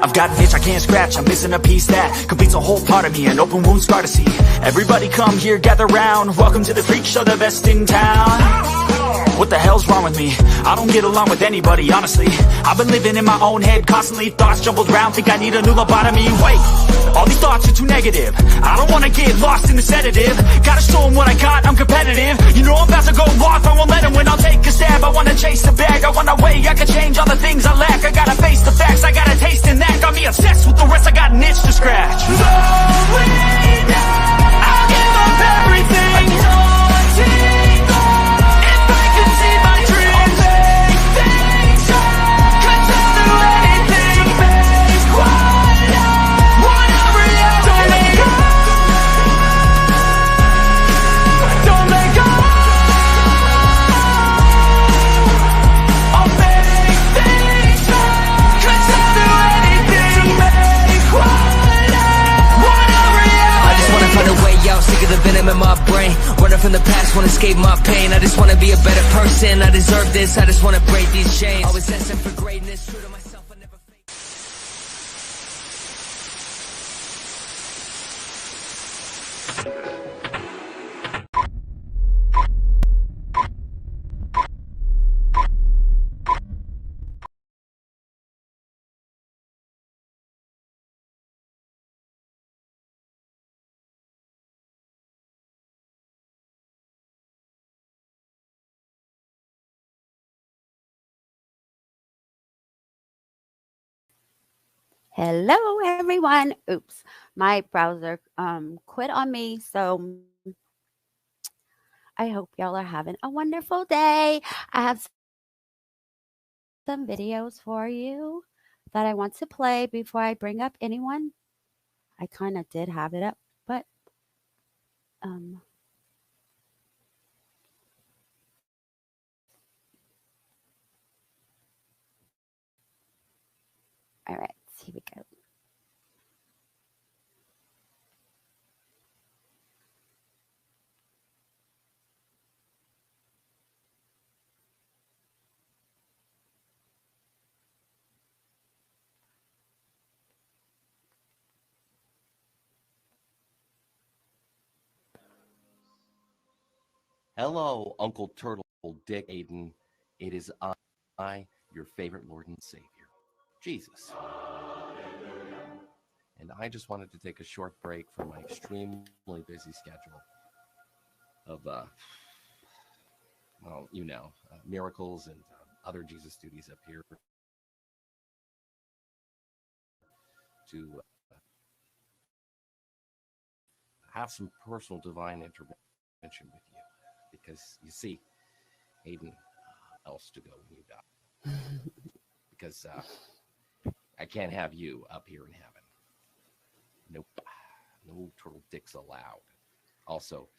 I've got an itch I can't scratch, I'm missing a piece that completes a whole part of me, an open wound scar to see. Everybody come here, gather round, welcome to the freak show, the best in town. What the hell's wrong with me? I don't get along with anybody, honestly. I've been living in my own head constantly, thoughts jumbled round, think I need a new lobotomy. Wait, all these thoughts are too negative. I don't wanna get lost in the sedative. Gotta show them what I got, I'm competitive. You know I'm about to go off, I won't let them win, I'll take a stab. I wanna chase the bag, I wanna weigh, I can change all the things I lack. I gotta face the facts, I got a taste in that. Got me obsessed with the rest, I got an itch to scratch. Slowing down, I'll give up everything. Sick of the venom in my brain, running from the past, wanna escape my pain. I just wanna be a better person, I deserve this, I just wanna break these chains. Always asking for greatness, true to myself, I never fake. Hello, everyone. Oops, my browser quit on me. So I hope y'all are having a wonderful day. I have some videos for you that I want to play before I bring up anyone. I kind of did have it up, but all right, here we go. Hello, Uncle Turtle, Dick, Aidan. It is I, your favorite Lord and Savior, Jesus. And I just wanted to take a short break from my extremely busy schedule of, well, you know, miracles and other Jesus duties up here to have some personal divine intervention with you. Because, you see, Aidan, else to go when you die. Because I can't have you up here in heaven. Nope. No turtle dicks allowed. Also,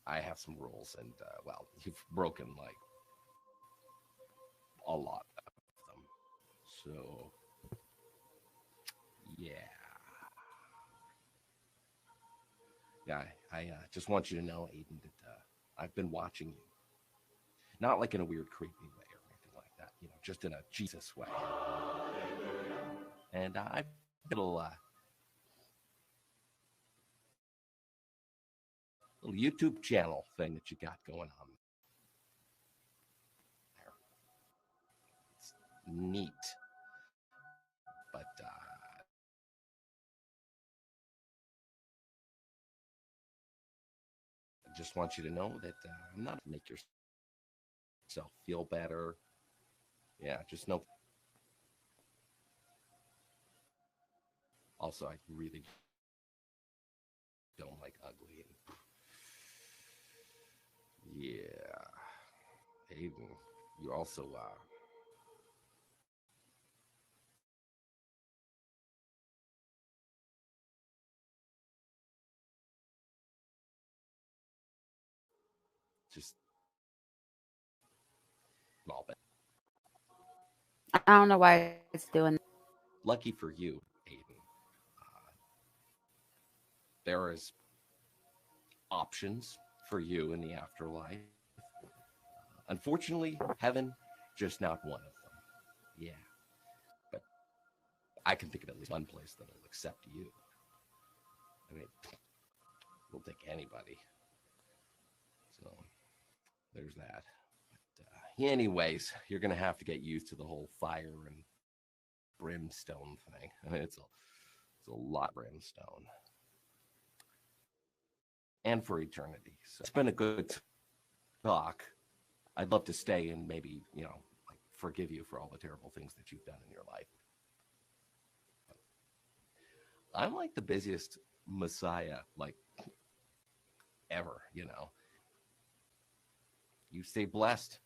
I have some rules, and, well, you've broken, like, a lot of them. So, yeah. Yeah, I just want you to know, Aidan, that I've been watching you. Not like in a weird, creepy way or anything like that, you know, just in a Jesus way. And I've got a little YouTube channel thing that you got going on there. It's neat. But I just want you to know that I'm not to make yourself feel better. Yeah, just know. Also, I really don't like ugly. Yeah. Aidan, you also just small bit. I don't know why it's doing. Lucky for you, Aidan, there is options for you in the afterlife. Unfortunately, heaven, just not one of them. Yeah. But I can think of at least one place that'll accept you. I mean, we'll take anybody. So there's that. But, anyways, you're going to have to get used to the whole fire and brimstone thing. I mean, it's a lot of brimstone. And for eternity. So it's been a good talk. I'd love to stay and maybe, like forgive you for all the terrible things that you've done in your life. I'm like the busiest Messiah, like ever, You stay blessed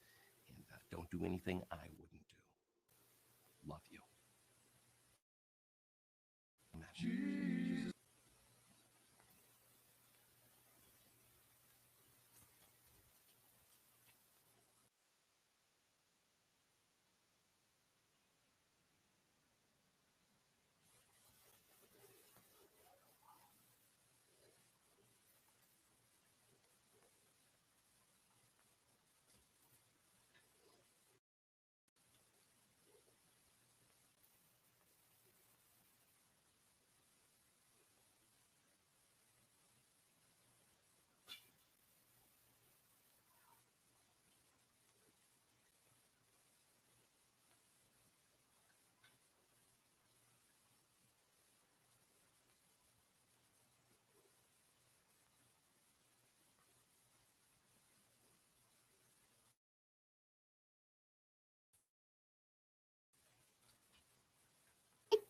and don't do anything I wouldn't do. Love you. Jesus.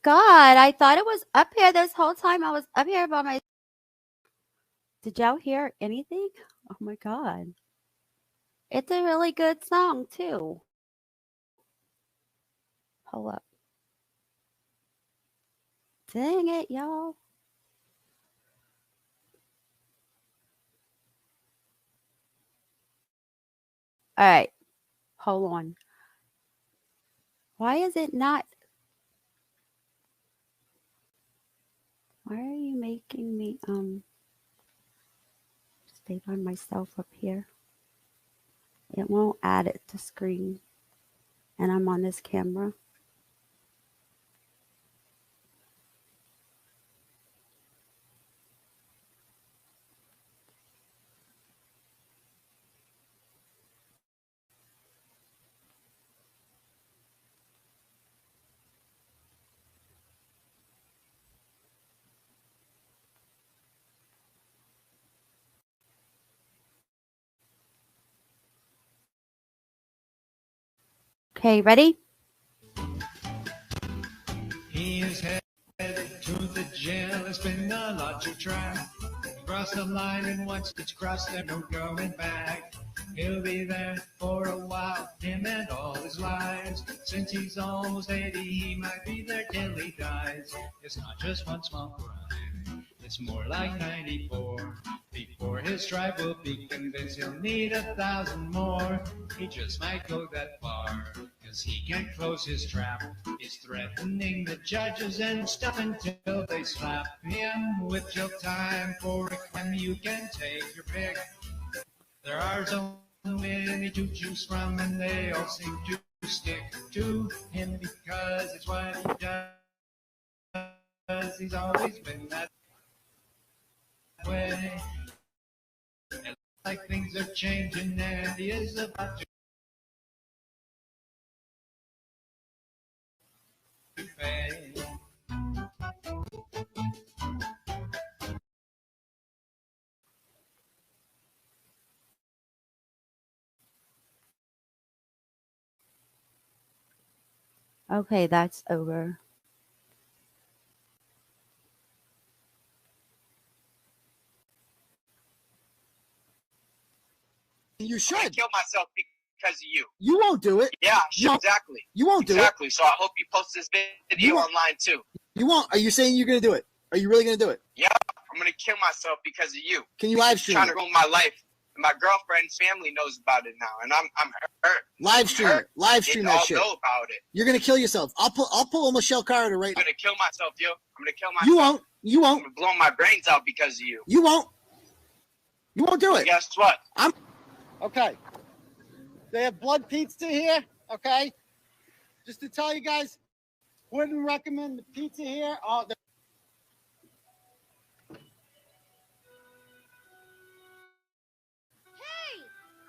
God, I thought it was up here this whole time. I was up here by my. Did y'all hear anything? Oh my God. It's a really good song, too. Hold up. Dang it, y'all. All right. Hold on. Why is it not? Why are you making me stay by myself up here? It won't add it to screen. And I'm on this camera. Okay, ready? He is headed to the jail. It's been a lot to try. Cross the line, and once it's crossed, there's no going back. He'll be there for a while, him and all his lives. Since he's almost 80, he might be there till he dies. It's not just one small crime, it's more like 94. Before his tribe will be convinced, he'll need 1,000 more. He just might go that far, 'cause he can't close his trap. He's threatening the judges and stuff until they slap him with jail time for a crime. You can take your pick. There are so many to choose from, and they all seem to stick to him because it's what he does. He's always been that way. And like things are changing, and he is about to pay. Okay, that's over. You should. I kill myself because of you. You won't do it. Yeah, You won't- exactly. You won't do it. Exactly. So I hope you post this video won't. online too. You won't. Are you saying you're going to do it? Are you really going to do it? Yeah, I'm gonna kill myself because of you. Can you live You're stream trying it? to ruin my life. And my girlfriend's family knows about it now, and I'm hurt. Live stream it. Live stream They that all shit. know about it. You're going to kill yourself. I'll pull a Michelle Carter right I'm now. gonna kill myself, yo. I'm gonna kill myself. You won't. You I'm won't. gonna blow my brains out because of you. You won't. You won't do it. Guess what? Okay. They have blood pizza here. Okay. Just to tell you guys, Wouldn't recommend the pizza here. Oh, Hey,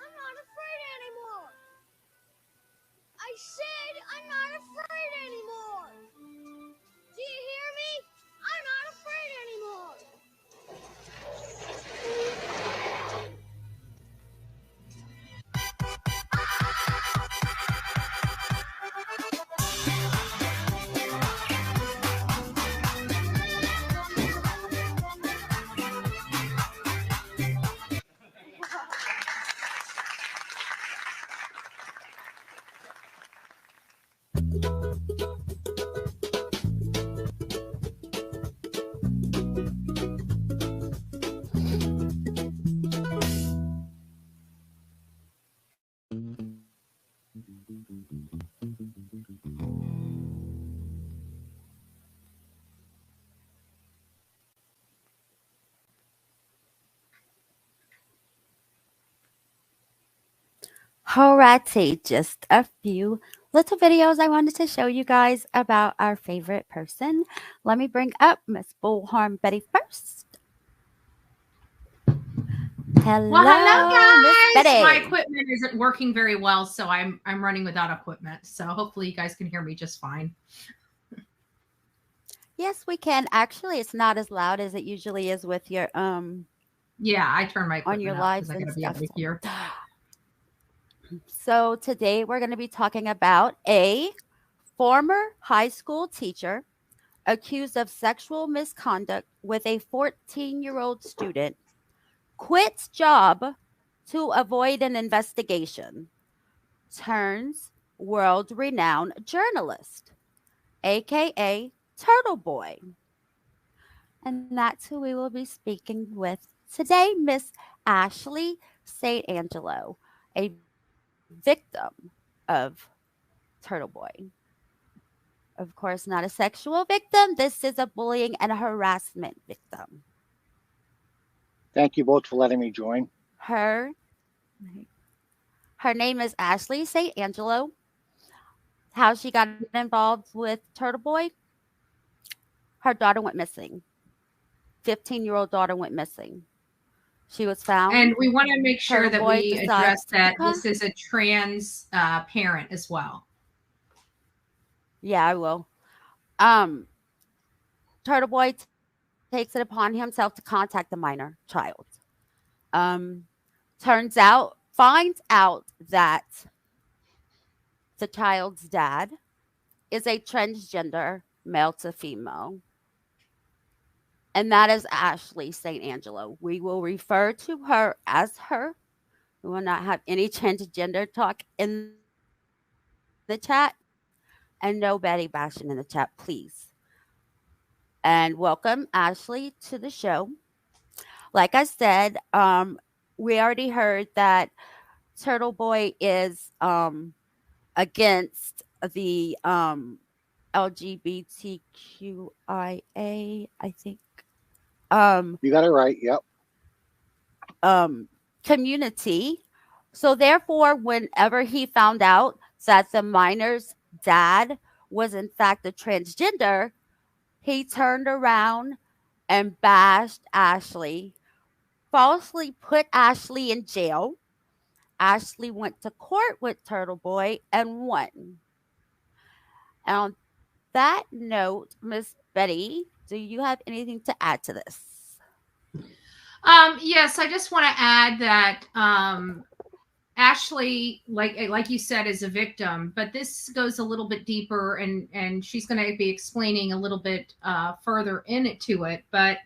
I'm not afraid anymore. I said I'm not afraid anymore. Do you hear me? I'm not afraid anymore. Alrighty, just a few little videos I wanted to show you guys about our favorite person. Let me bring up Miss Bullhorn Betty first. Well, hello Hello, Miss guys. My Betty. equipment isn't working very well, so I'm running without equipment. So hopefully you guys can hear me just fine. Yes, we can. Actually, it's not as loud as it usually is with your Yeah, I turned my on your equipment up because lives I and gotta be able stuff. to hear. So today we're going to be talking about a former high school teacher accused of sexual misconduct with a 14-year-old student quits job to avoid an investigation, turns world-renowned journalist, aka Turtleboy. And that's who we will be speaking with today, Miss Ashley St Angelo, a victim of Turtleboy. Of course, not a sexual victim. This is a bullying and harassment victim. thank you both for letting me join. Her her name is Ashley St. Angelo. How she got involved with Turtleboy? Her daughter went missing. 15-year-old daughter went missing. She was found. And we want to make sure that Turtleboy we decides address to that this is a trans parent as well. Yeah, I will. Um, Turtleboy takes it upon himself to contact the minor child. Um, finds out that the child's dad is a transgender male to female. And that is Ashley St. Angelo. We will refer to her as her. We will not have any transgender talk in the chat. And no Betty bashing in the chat, please. And welcome Ashley to the show. Like I said, we already heard that Turtle Boy is against the LGBTQIA, I think, um, You got it right. Yep. community. So therefore, whenever he found out that the minor's dad was in fact a transgender, he turned around and bashed Ashley, falsely put Ashley in jail. Ashley went to court with Turtle Boy and won. And on that note, Miss Betty, do you have anything to add to this? Yes, I just want to add that Ashley, like you said, is a victim, but this goes a little bit deeper, and she's going to be explaining a little bit further into it. But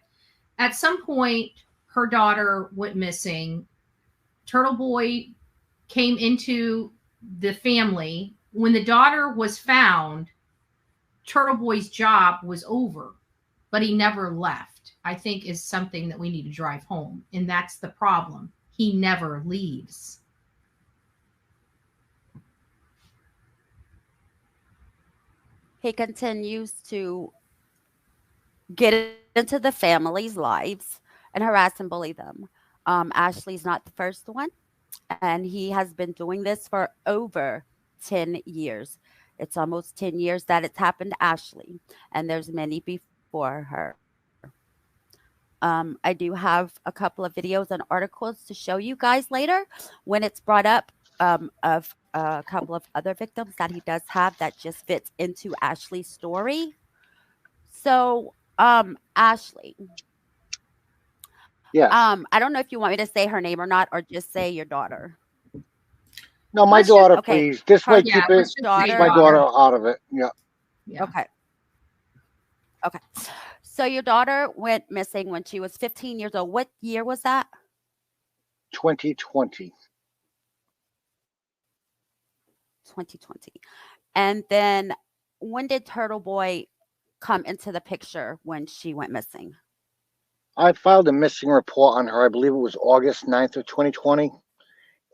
at some point, her daughter went missing. Turtle Boy came into the family. When the daughter was found, Turtle Boy's job was over, but he never left. I think is something that we need to drive home, and that's the problem. He never leaves. He continues to get into the family's lives and harass and bully them. Ashley's not the first one, and he has been doing this for over 10 years. It's almost 10 years that it's happened to Ashley, and there's many before her. I do have a couple of videos and articles to show you guys later when it's brought up, of a couple of other victims that he does have that just fits into Ashley's story. So, Ashley, Yes. I don't know if you want me to say her name or not, or just say your daughter. No, my Let's just daughter, Okay, please. This way, her yeah, keep it. let's just say Keep my daughter. daughter daughter. out of it. Yeah. Yeah. Okay, okay. So your daughter went missing when she was 15 years old. What year was that? 2020. 2020. And then when did Turtle Boy come into the picture when she went missing? I filed a missing report on her. I believe it was August 9th of 2020.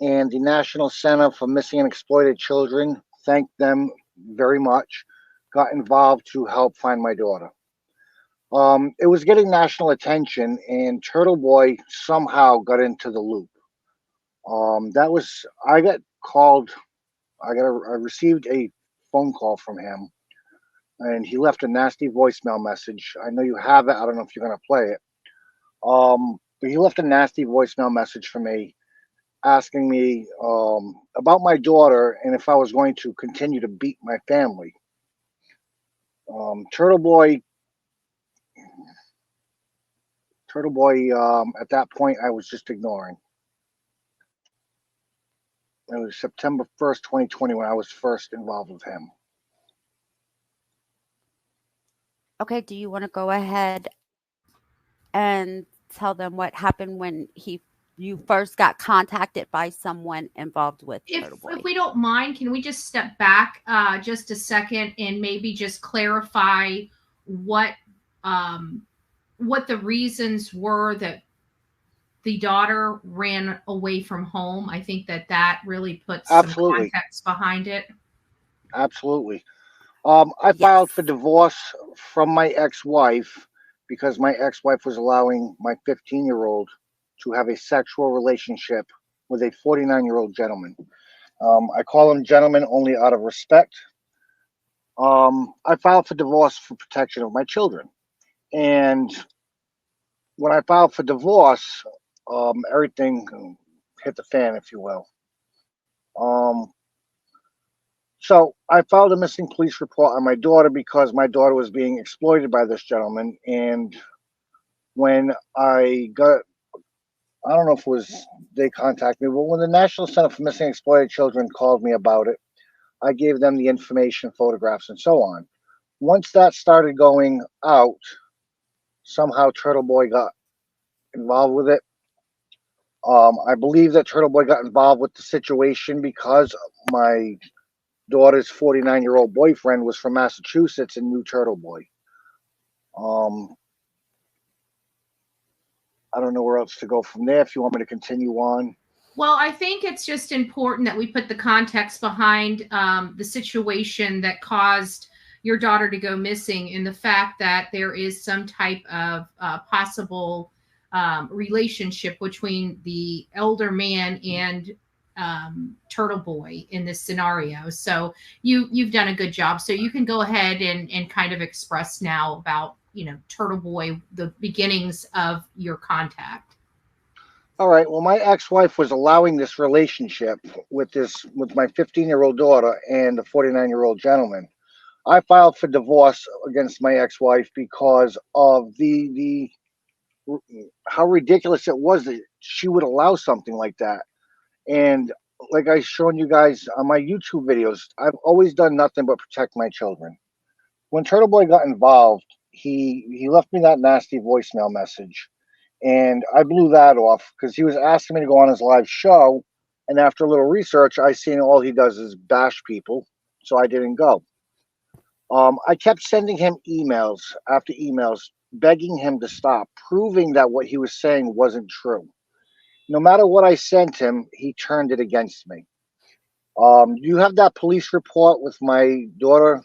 And the National Center for Missing and Exploited Children, thanked them very much, got involved to help find my daughter. It was getting national attention, and Turtle Boy somehow got into the loop. That was I got called. I received a phone call from him, and he left a nasty voicemail message. I know you have it. I don't know if you're gonna play it. But he left a nasty voicemail message for me, asking me about my daughter and if I was going to continue to beat my family. Turtle Boy, at that point, I was just ignoring. It was September 1st, 2020, when I was first involved with him. Okay, do you want to go ahead and tell them what happened when you first got contacted by someone involved with Turtle If Boy? we don't mind, can we just step back just a second and maybe just clarify what um, what the reasons were that the daughter ran away from home? I think that really puts some Absolutely, context behind it. absolutely. I filed for Yes. divorce from my ex-wife because my ex-wife was allowing my 15-year-old to have a sexual relationship with a 49-year-old gentleman. I call him gentleman only out of respect. I filed for divorce for protection of my children. And when I filed for divorce, everything hit the fan, if you will. Um, so I filed a missing police report on my daughter because my daughter was being exploited by this gentleman. And when I don't know if it was they contacted me, but when the National Center for Missing and Exploited Children called me about it, I gave them the information, photographs, and so on. Once that started going out, somehow Turtle Boy got involved with it. I believe that Turtle Boy got involved with the situation because my daughter's 49-year-old boyfriend was from Massachusetts and knew Turtle Boy. Um, I don't know where else to go from there if you want me to continue on. Well, I think it's just important that we put the context behind the situation that caused your daughter to go missing and the fact that there is some type of possible relationship between the elder man and Turtle Boy in this scenario. So you've done a good job. So you can go ahead and kind of express now about, Turtle Boy, the beginnings of your contact. All right. Well, my ex-wife was allowing this relationship with my 15-year-old daughter and a 49-year-old gentleman. I filed for divorce against my ex-wife because of the how ridiculous it was that she would allow something like that. And like I've shown you guys on my YouTube videos, I've always done nothing but protect my children. When Turtle Boy got involved, he left me that nasty voicemail message, and I blew that off because he was asking me to go on his live show. And after a little research, I seen all he does is bash people, so I didn't go. I kept sending him emails after emails, begging him to stop, proving that what he was saying wasn't true. No matter what I sent him, he turned it against me. You have that police report with my daughter.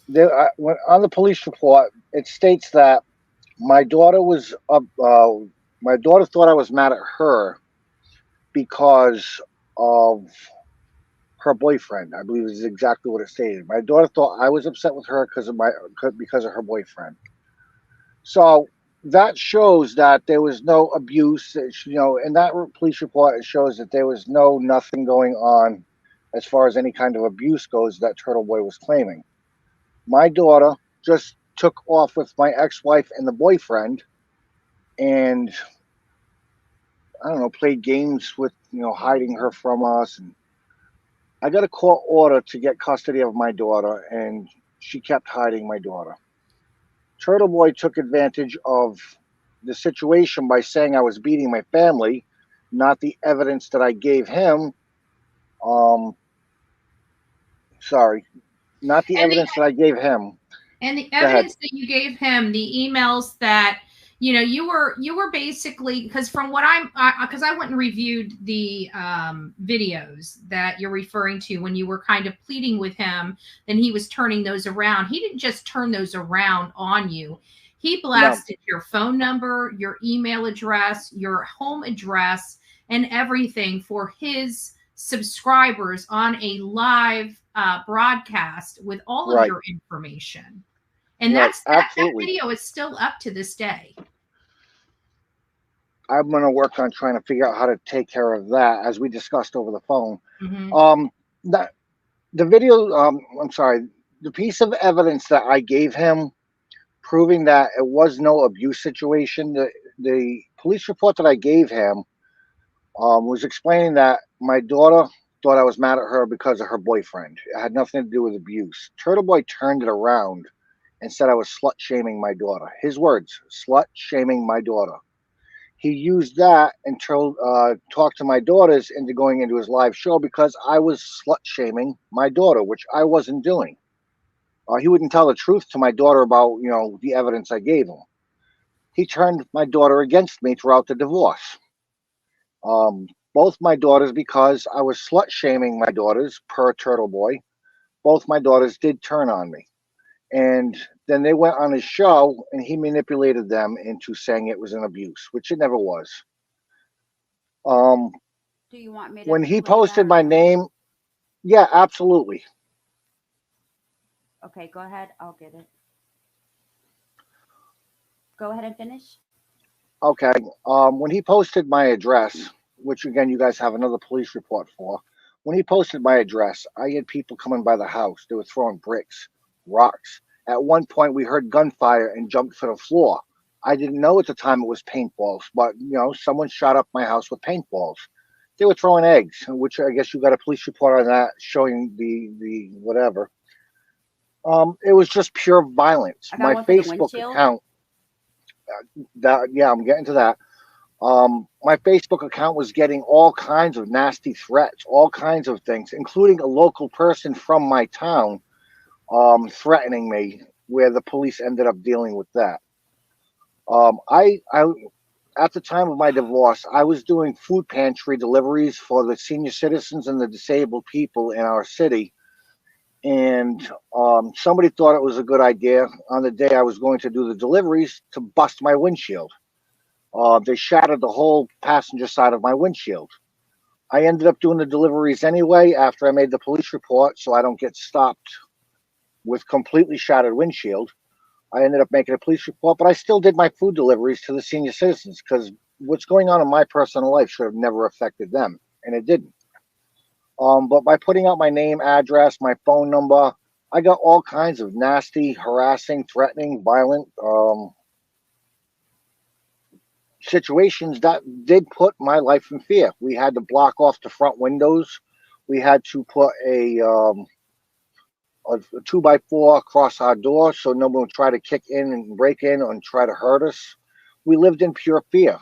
On the police report, it states that my daughter was my daughter thought I was mad at her because of her boyfriend. I believe is exactly what it stated. My daughter thought I was upset with her because of her boyfriend. So that shows that there was no abuse. In that police report, it shows that there was nothing going on as far as any kind of abuse goes that Turtleboy was claiming. My daughter just took off with my ex-wife and the boyfriend, and I don't know, played games with hiding her from us. And I got a court order to get custody of my daughter, and she kept hiding my daughter. Turtleboy took advantage of the situation by saying I was beating my family, not the evidence that I gave him. Sorry, not the evidence that I gave him. And the evidence that you gave him, the emails that you were basically, because from what because I went and reviewed the videos that you're referring to when you were kind of pleading with him, then he was turning those around. He didn't just turn those around on you. He blasted your phone number, your email address, your home address, and everything for his subscribers on a live broadcast with all of your information. And that video is still up to this day. I'm going to work on trying to figure out how to take care of that, as we discussed over the phone. The video, I'm sorry, the piece of evidence that I gave him proving that it was no abuse situation, the police report that I gave him was explaining that my daughter thought I was mad at her because of her boyfriend. It had nothing to do with abuse. Turtleboy turned it around and said I was slut-shaming my daughter. His words, slut-shaming my daughter. He used that and talked to my daughters into going into his live show because I was slut-shaming my daughter, which I wasn't doing. He wouldn't tell the truth to my daughter about, the evidence I gave him. He turned my daughter against me throughout the divorce. Both my daughters, because I was slut-shaming my daughters, per Turtleboy, both my daughters did turn on me. And then they went on his show, and he manipulated them into saying it was an abuse, which it never was. Do you want me to when he posted my name, yeah, absolutely. Okay, go ahead. I'll get it. Go ahead and finish. Okay. When he posted my address, which again, you guys have another police report for, when he posted my address, I had people coming by the house. They were throwing bricks, rocks. At one point, we heard gunfire and jumped for the floor. I didn't know at the time it was paintballs, but someone shot up my house with paintballs. They were throwing eggs, which I guess you got a police report on that showing the whatever. It was just pure violence. My Facebook account. I'm getting to that. My Facebook account was getting all kinds of nasty threats, all kinds of things, including a local person from my town threatening me, where the police ended up dealing with that. I at the time of my divorce, I was doing food pantry deliveries for the senior citizens and the disabled people in our city. And somebody thought it was a good idea on the day I was going to do the deliveries to bust my windshield. They shattered the whole passenger side of my windshield. I ended up doing the deliveries anyway after I made the police report, so I don't get stopped with completely shattered windshield. I ended up making a police report, but I still did my food deliveries to the senior citizens because what's going on in my personal life should have never affected them, and it didn't. But by putting out my name, address, my phone number, I got all kinds of nasty, harassing, threatening, violent situations that did put my life in fear. We had to block off the front windows. We had to put a 2x4 across our door so no one would try to kick in and break in and try to hurt us. We lived in pure fear.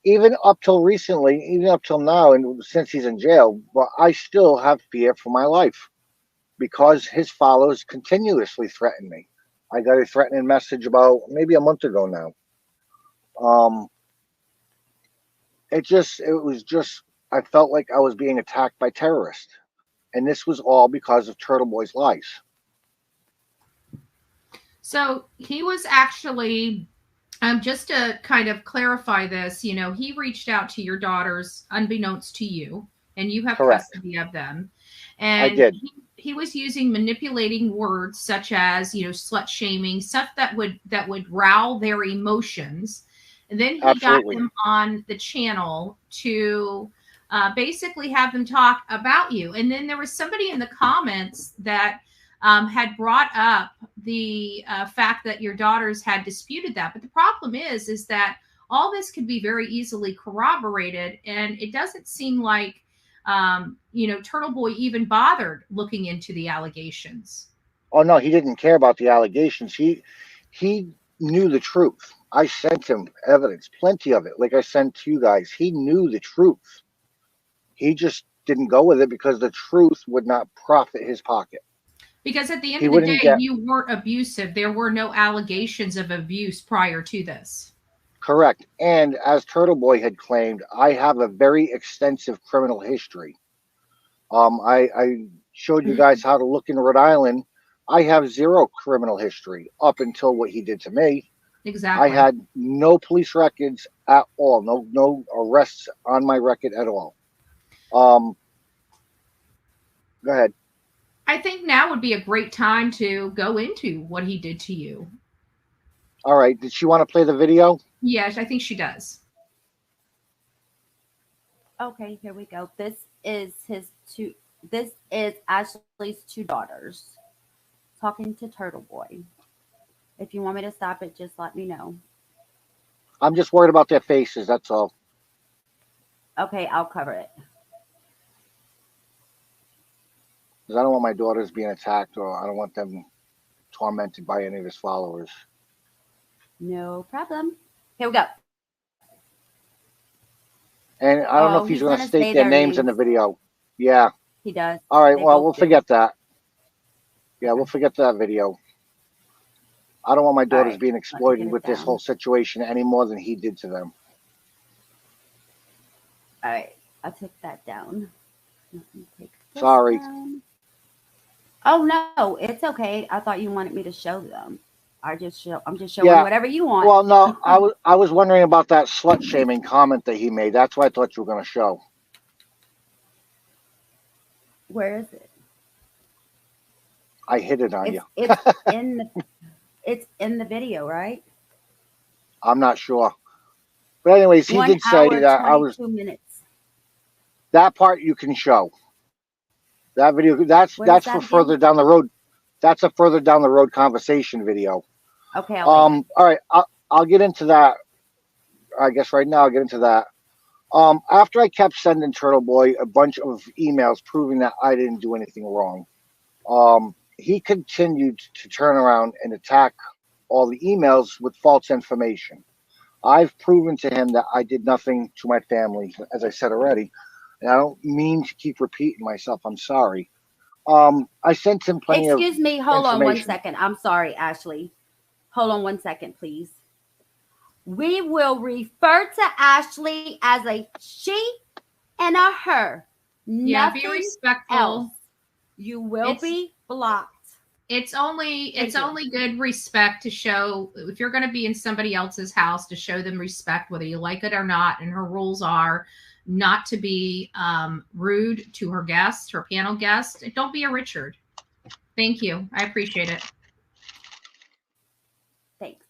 Even up till recently, even up till now, and since he's in jail, but I still have fear for my life because his followers continuously threaten me. I got a threatening message about maybe a month ago now. I felt like I was being attacked by terrorists. And this was all because of Turtleboy's lies. So he was actually, just to kind of clarify this, he reached out to your daughters unbeknownst to you, and you have custody of them. And I did. he was using manipulating words such as, slut shaming, stuff that would rile their emotions. And then he got Absolutely. them on the channel to basically have them talk about you. And then there was somebody in the comments that had brought up the fact that your daughters had disputed that. But the problem is that all this could be very easily corroborated, and it doesn't seem like Turtleboy even bothered looking into the allegations. Oh no, he didn't care about the allegations. He knew the truth. I sent him evidence, plenty of it, like I sent to you guys. He knew the truth. He just didn't go with it because the truth would not profit his pocket. Because at the end He of the wouldn't day, get- you weren't abusive. There were no allegations of abuse prior to this. Correct. And as Turtleboy had claimed, I have a very extensive criminal history. I showed you guys how to look in Rhode Island. I have zero criminal history up until what he did to me. Exactly. I had no police records at all. No arrests on my record at all. Go ahead. I think now would be a great time to go into what he did to you. All right. Did she want to play the video? Yes, I think she does. Okay, here we go. This is Ashley's two daughters talking to Turtleboy. If you want me to stop it, just let me know. I'm just worried about their faces. That's all. Okay, I'll cover it. Because I don't want my daughters being attacked, or I don't want them tormented by any of his followers. No problem. Here we go. And I don't know if he's going to state their names in the video. Yeah. He does. All right. They Well, both we'll do. forget that. Yeah, we'll forget that video. I don't want my daughters right, being let me exploited get it with this down. whole situation any more than he did to them. All right, I took that down. Let me take this Sorry. down. Oh no, it's okay. I thought you wanted me to show them. I'm just showing whatever you want. Well, no, I was wondering about that slut shaming comment that he made. That's what I thought you were going to show. Where is it? I hid it on you. It's in the video, right? I'm not sure. But anyways, he 1 did say hour, that 22 minutes. that part you can show. That video, that's What is for that further again? down the road. That's a further down the road conversation video. Okay. All right, I'll get into that. I guess right now I'll get into that. After I kept sending Turtleboy a bunch of emails proving that I didn't do anything wrong, he continued to turn around and attack all the emails with false information. I've proven to him that I did nothing to my family, as I said already, and I don't mean to keep repeating myself. I'm sorry. I sent him plenty of Excuse me. Hold on 1 information. second. I'm sorry, Ashley. Hold on 1 second, please. We will refer to Ashley as a she and a her. Yeah, be Nothing respectful. else. You will be blocked. It's only good respect to show, if you're going to be in somebody else's house, to show them respect, whether you like it or not. And her rules are not to be rude to her guests, her panel guests. Don't be a Richard. Thank you. I appreciate it. Thanks.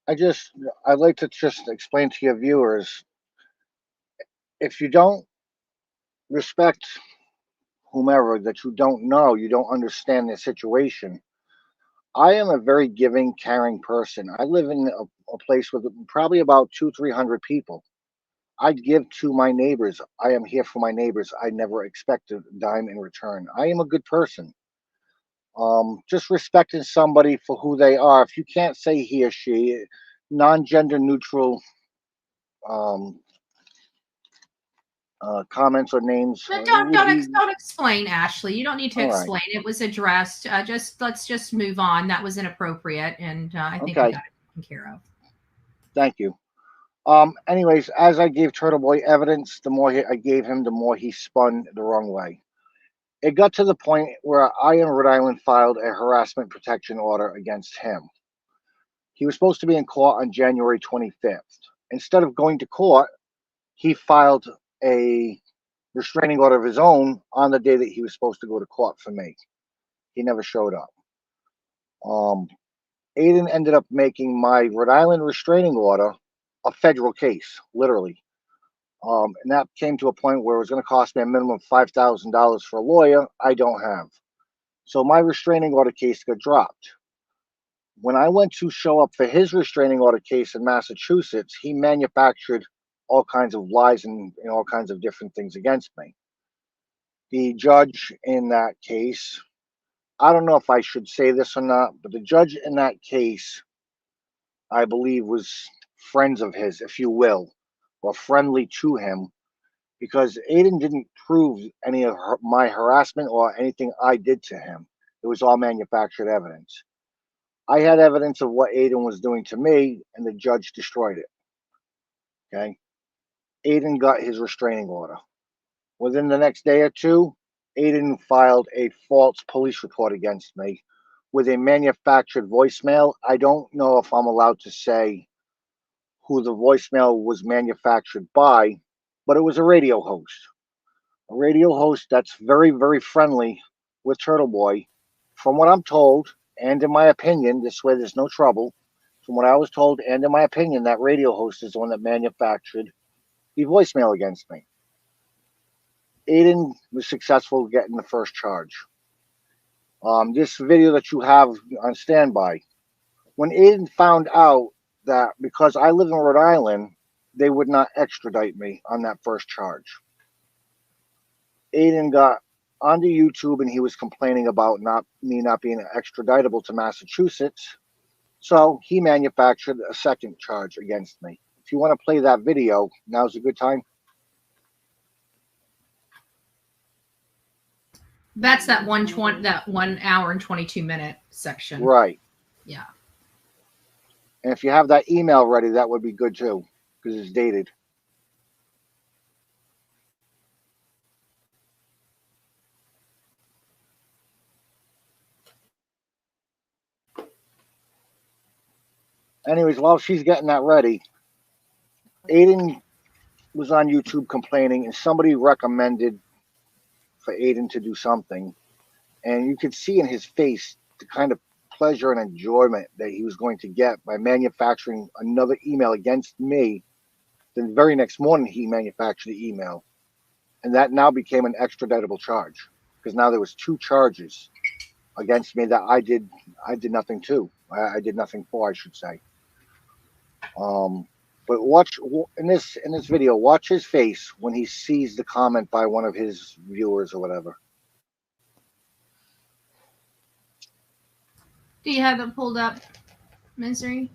I'd like to just explain to your viewers, if you don't respect whomever that you don't know, you don't understand their situation. I am a very giving, caring person. I live in a place with probably about 200-300 people. I give to my neighbors. I am here for my neighbors. I never expect a dime in return. I am a good person. Just respecting somebody for who they are. If you can't say he or she, non-gender neutral comments or names. But don't explain, Ashley. You don't need to All right. explain. It was addressed. Let's just move on. That was inappropriate, and I think Okay. we got it taken care of. Thank you. Anyways, as I gave Turtleboy evidence, the more I gave him, the more he spun the wrong way. It got to the point where I in Rhode Island filed a harassment protection order against him. He was supposed to be in court on January 25th. Instead of going to court, he filed a restraining order of his own on the day that he was supposed to go to court for me. He never showed up. Aidan ended up making my Rhode Island restraining order a federal case, literally. And that came to a point where it was going to cost me a minimum of $5,000 for a lawyer I don't have. So my restraining order case got dropped. When I went to show up for his restraining order case in Massachusetts, he manufactured all kinds of lies and all kinds of different things against me. The judge in that case, I don't know if I should say this or not, but the judge in that case, I believe, was friends of his, if you will, or friendly to him, because Aidan didn't prove any of my harassment or anything I did to him. It was all manufactured evidence. I had evidence of what Aidan was doing to me, and the judge destroyed it. Okay? Aidan got his restraining order. Within the next day or two, Aidan filed a false police report against me with a manufactured voicemail. I don't know if I'm allowed to say who the voicemail was manufactured by, but it was a radio host. A radio host that's very, very friendly with Turtleboy. From what I'm told, and in my opinion, this way there's no trouble, from what I was told, and in my opinion, that radio host is the one that manufactured the voicemail against me. Aidan was successful getting the first charge. This video that you have on standby, when Aidan found out that because I live in Rhode Island, they would not extradite me on that first charge, Aidan got onto YouTube and he was complaining about me not being extraditable to Massachusetts. So he manufactured a second charge against me. If you want to play that video, now's a good time. That's that 1 hour and 22-minute section. Right. Yeah. And if you have that email ready, that would be good too, because it's dated. Anyways, while she's getting that ready, Aidan was on YouTube complaining, and somebody recommended for Aidan to do something. And you could see in his face the kind of pleasure and enjoyment that he was going to get by manufacturing another email against me. The very next morning, he manufactured the email. And that now became an extraditable charge, because now there was 2 charges against me that I did nothing to. I did nothing for, I should say. But watch in this video, watch his face when he sees the comment by one of his viewers or whatever. Do you have it pulled up, Misery?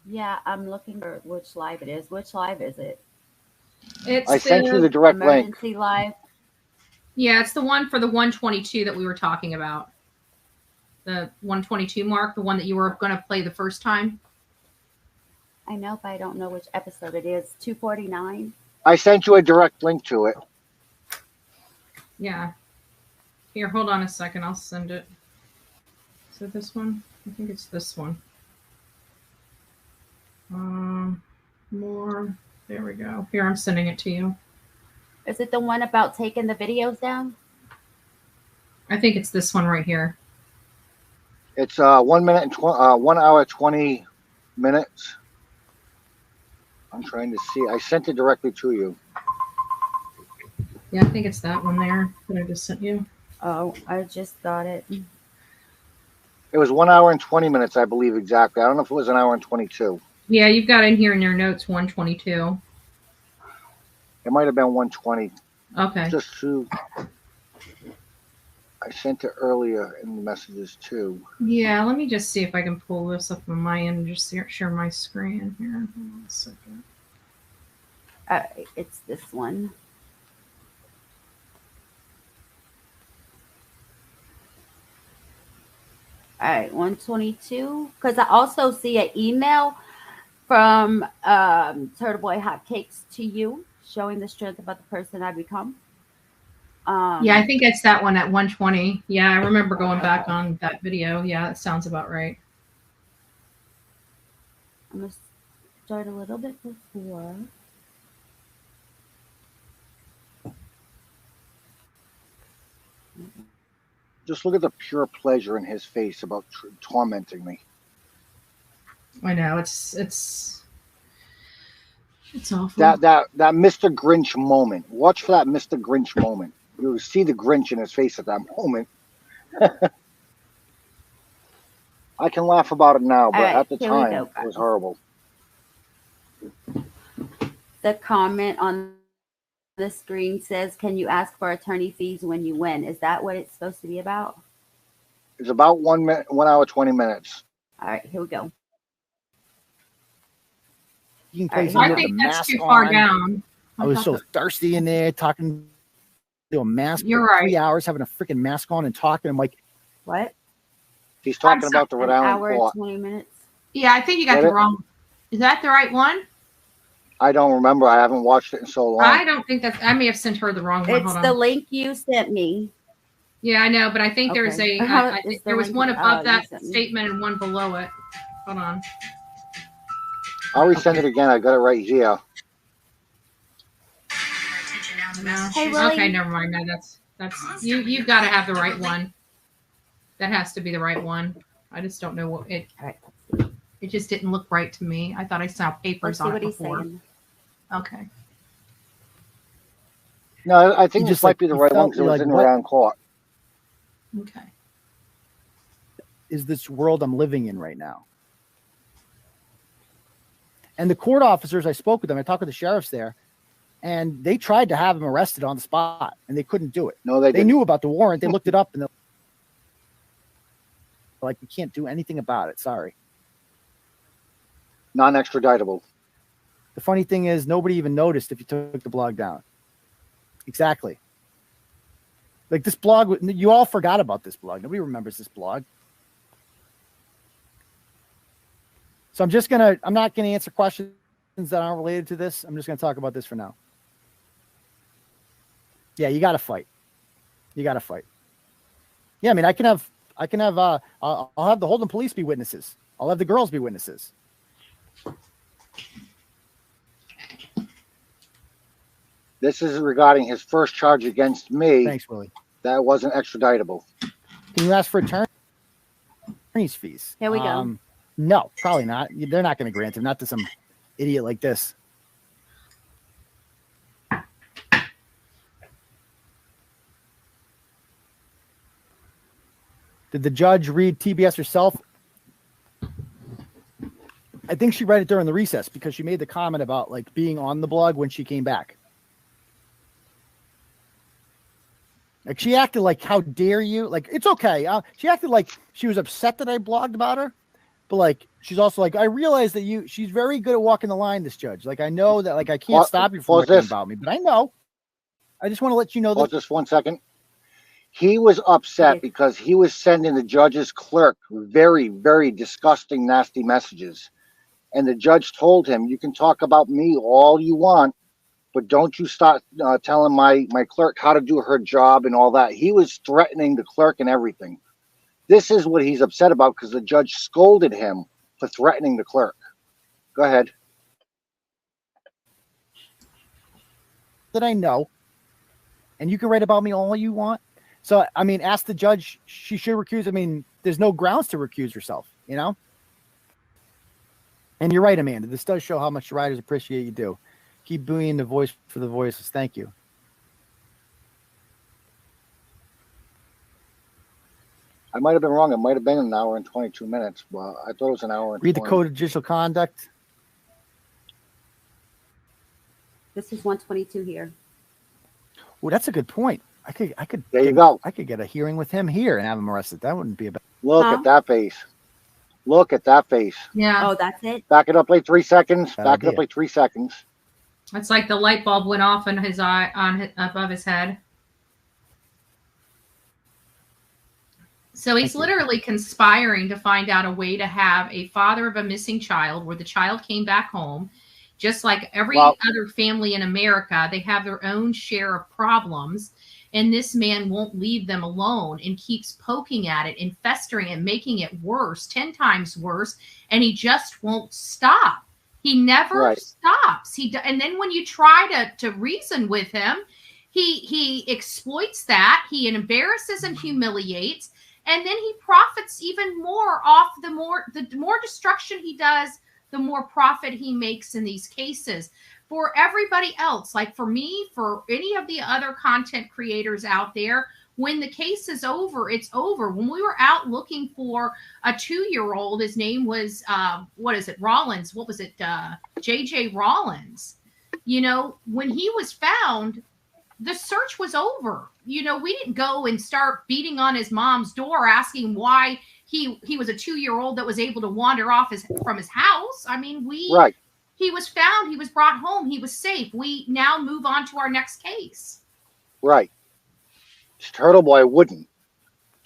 Yeah, I'm looking for which live it is. Which live is it? I sent you the direct link. Emergency live. Yeah, it's the one for the 122 that we were talking about. The 122 mark, the one that you were going to play the first time. I know, but I don't know which episode it is. 249. I sent you a direct link to it. Yeah. Here, hold on a second. I'll send it. Is it this one? I think it's this one. More. There we go. Here, I'm sending it to you. Is it the one about taking the videos down? I think it's this one right here. It's 1 minute and 1 hour 20 minutes. I'm trying to see. I sent it directly to you. Yeah, I think it's that one there that I just sent you. Oh, I just got it. It was 1 hour and 20 minutes, I believe, exactly. I don't know if it was an hour and 22. Yeah, you've got in here in your notes 122. It might have been 120. Okay. Just to. I sent it earlier in the messages too. Yeah, let me just see if I can pull this up on my end and just share my screen here. Hold on a second. It's this one. All right, 122. Because I also see an email from Turtleboy Hotcakes to you, showing the strength about the person I become. Yeah, I think it's that one at 120. Yeah, I remember going back on that video. Yeah, that sounds about right. I'm going to start a little bit before. Just look at the pure pleasure in his face about tormenting me. I know it's awful. That Mr. Grinch moment. Watch for that Mr. Grinch moment. You see the Grinch in his face at that moment. I can laugh about it now, but right, at the here we time, go, it was horrible. The comment on the screen says, "Can you ask for attorney fees when you win?" Is that what it's supposed to be about? It's about 1 minute, 1 hour, 20 minutes. All right, here we go. You All right, can I think that's too far down. I was so thirsty in there talking to a mask You're for right. 3 hours, having a freaking mask on and talking. I'm like, What? He's talking about the Rhode An Island hour and court. 20 minutes. Yeah, I think you got Get the it? wrong. Is that the right one? I don't remember. I haven't watched it in so long. I don't think I may have sent her the wrong one. It's Hold the on. link you sent me. Yeah, I know, but I think there's Okay. I Is think the there was link- one above you that sent me. statement and one below it. Hold on. I'll resend it again. I got it right here. No. Hey, Willie. Okay, never mind. No, that's you've got to have the right one. That has to be the right one. I just don't know what it. All right. It just didn't look right to me. I thought I saw Let's papers see on it what he's before. saying. Okay. No, I think He this just, might like, be the he right felt one because it was like, in what? Rhode Island court. Okay. is this world I'm living in right now? And the court officers, I spoke with them. I talked with the sheriffs there, and they tried to have him arrested on the spot, and they couldn't do it. No, they They didn't. knew about the warrant. They looked it up, and they're like, we can't do anything about it. Sorry. Non-extraditable. The funny thing is, nobody even noticed if you took the blog down. Exactly. Like this blog, you all forgot about this blog. Nobody remembers this blog. So I'm not gonna answer questions that aren't related to this. I'm just gonna talk about this for now. Yeah, you gotta fight. You gotta fight. Yeah, I mean, I'll have the Holden police be witnesses. I'll have the girls be witnesses. This is regarding his first charge against me. Thanks, Willie. That wasn't extraditable. Can you ask for attorney's fees? Here we go. No, probably not. They're not going to grant him, not to some idiot like this. Did the judge read TBS herself? I think she read it during the recess because she made the comment about like being on the blog when she came back. Like she acted like, how dare you? Like, it's okay. She acted like she was upset that I blogged about her. But like, she's also like, I realize that she's very good at walking the line, this judge. Like, I know that like, I can't stop you from writing about me, but I know. I just want to let you know that. Just 1 second. He was upset because he was sending the judge's clerk very, very disgusting, nasty messages. And the judge told him, you can talk about me all you want, but don't you start telling my clerk how to do her job and all that. He was threatening the clerk and everything. This is what he's upset about because the judge scolded him for threatening the clerk. Go ahead. That I know. And you can write about me all you want. So, I mean, ask the judge, she should recuse. I mean, there's no grounds to recuse herself, you know? And you're right, Amanda. This does show how much the writers appreciate you do. Keep being the voice for the voices. Thank you. I might have been wrong. It might have been an hour and 22 minutes. Well, I thought it was an hour and Read 20. the code of judicial conduct. This is 122 here. Well, that's a good point. I could. There you go. I could get a hearing with him here and have him arrested. That wouldn't be a bad. Look at that face. Look at that face. Yeah. Oh, that's it? Back it up like 3 seconds. Bad Back it idea. up like 3 seconds. It's like the light bulb went off in his eye above his head. So he's literally conspiring to find out a way to have a father of a missing child where the child came back home. Just like every other family in America, they have their own share of problems. And this man won't leave them alone and keeps poking at it and festering and making it worse, 10 times worse. And he just won't stop. He never stops. And then when you try to reason with him, he exploits that. He embarrasses and humiliates, and then he profits even more off the more destruction he does, the more profit he makes in these cases. For everybody else, like for me, for any of the other content creators out there, when the case is over, it's over. When we were out looking for a 2-year-old, his name was Rollins. What was it? JJ Rollins. You know, when he was found, the search was over. You know, we didn't go and start beating on his mom's door asking why he was a 2-year-old that was able to wander off from his house. I mean, right. He was found, he was brought home, he was safe. We now move on to our next case. Right. Turtleboy wouldn't.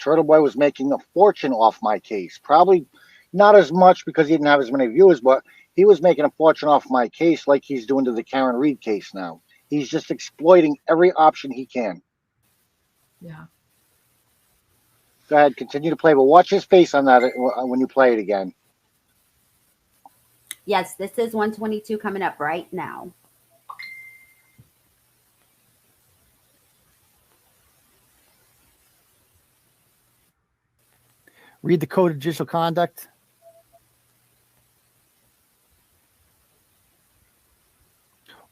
Turtleboy was making a fortune off my case. Probably not as much because he didn't have as many viewers, but he was making a fortune off my case like he's doing to the Karen Reed case now. He's just exploiting every option he can. Yeah. Go ahead, continue to play, but watch his face on that when you play it again. Yes, this is 122 coming up right now. Read the code of judicial conduct.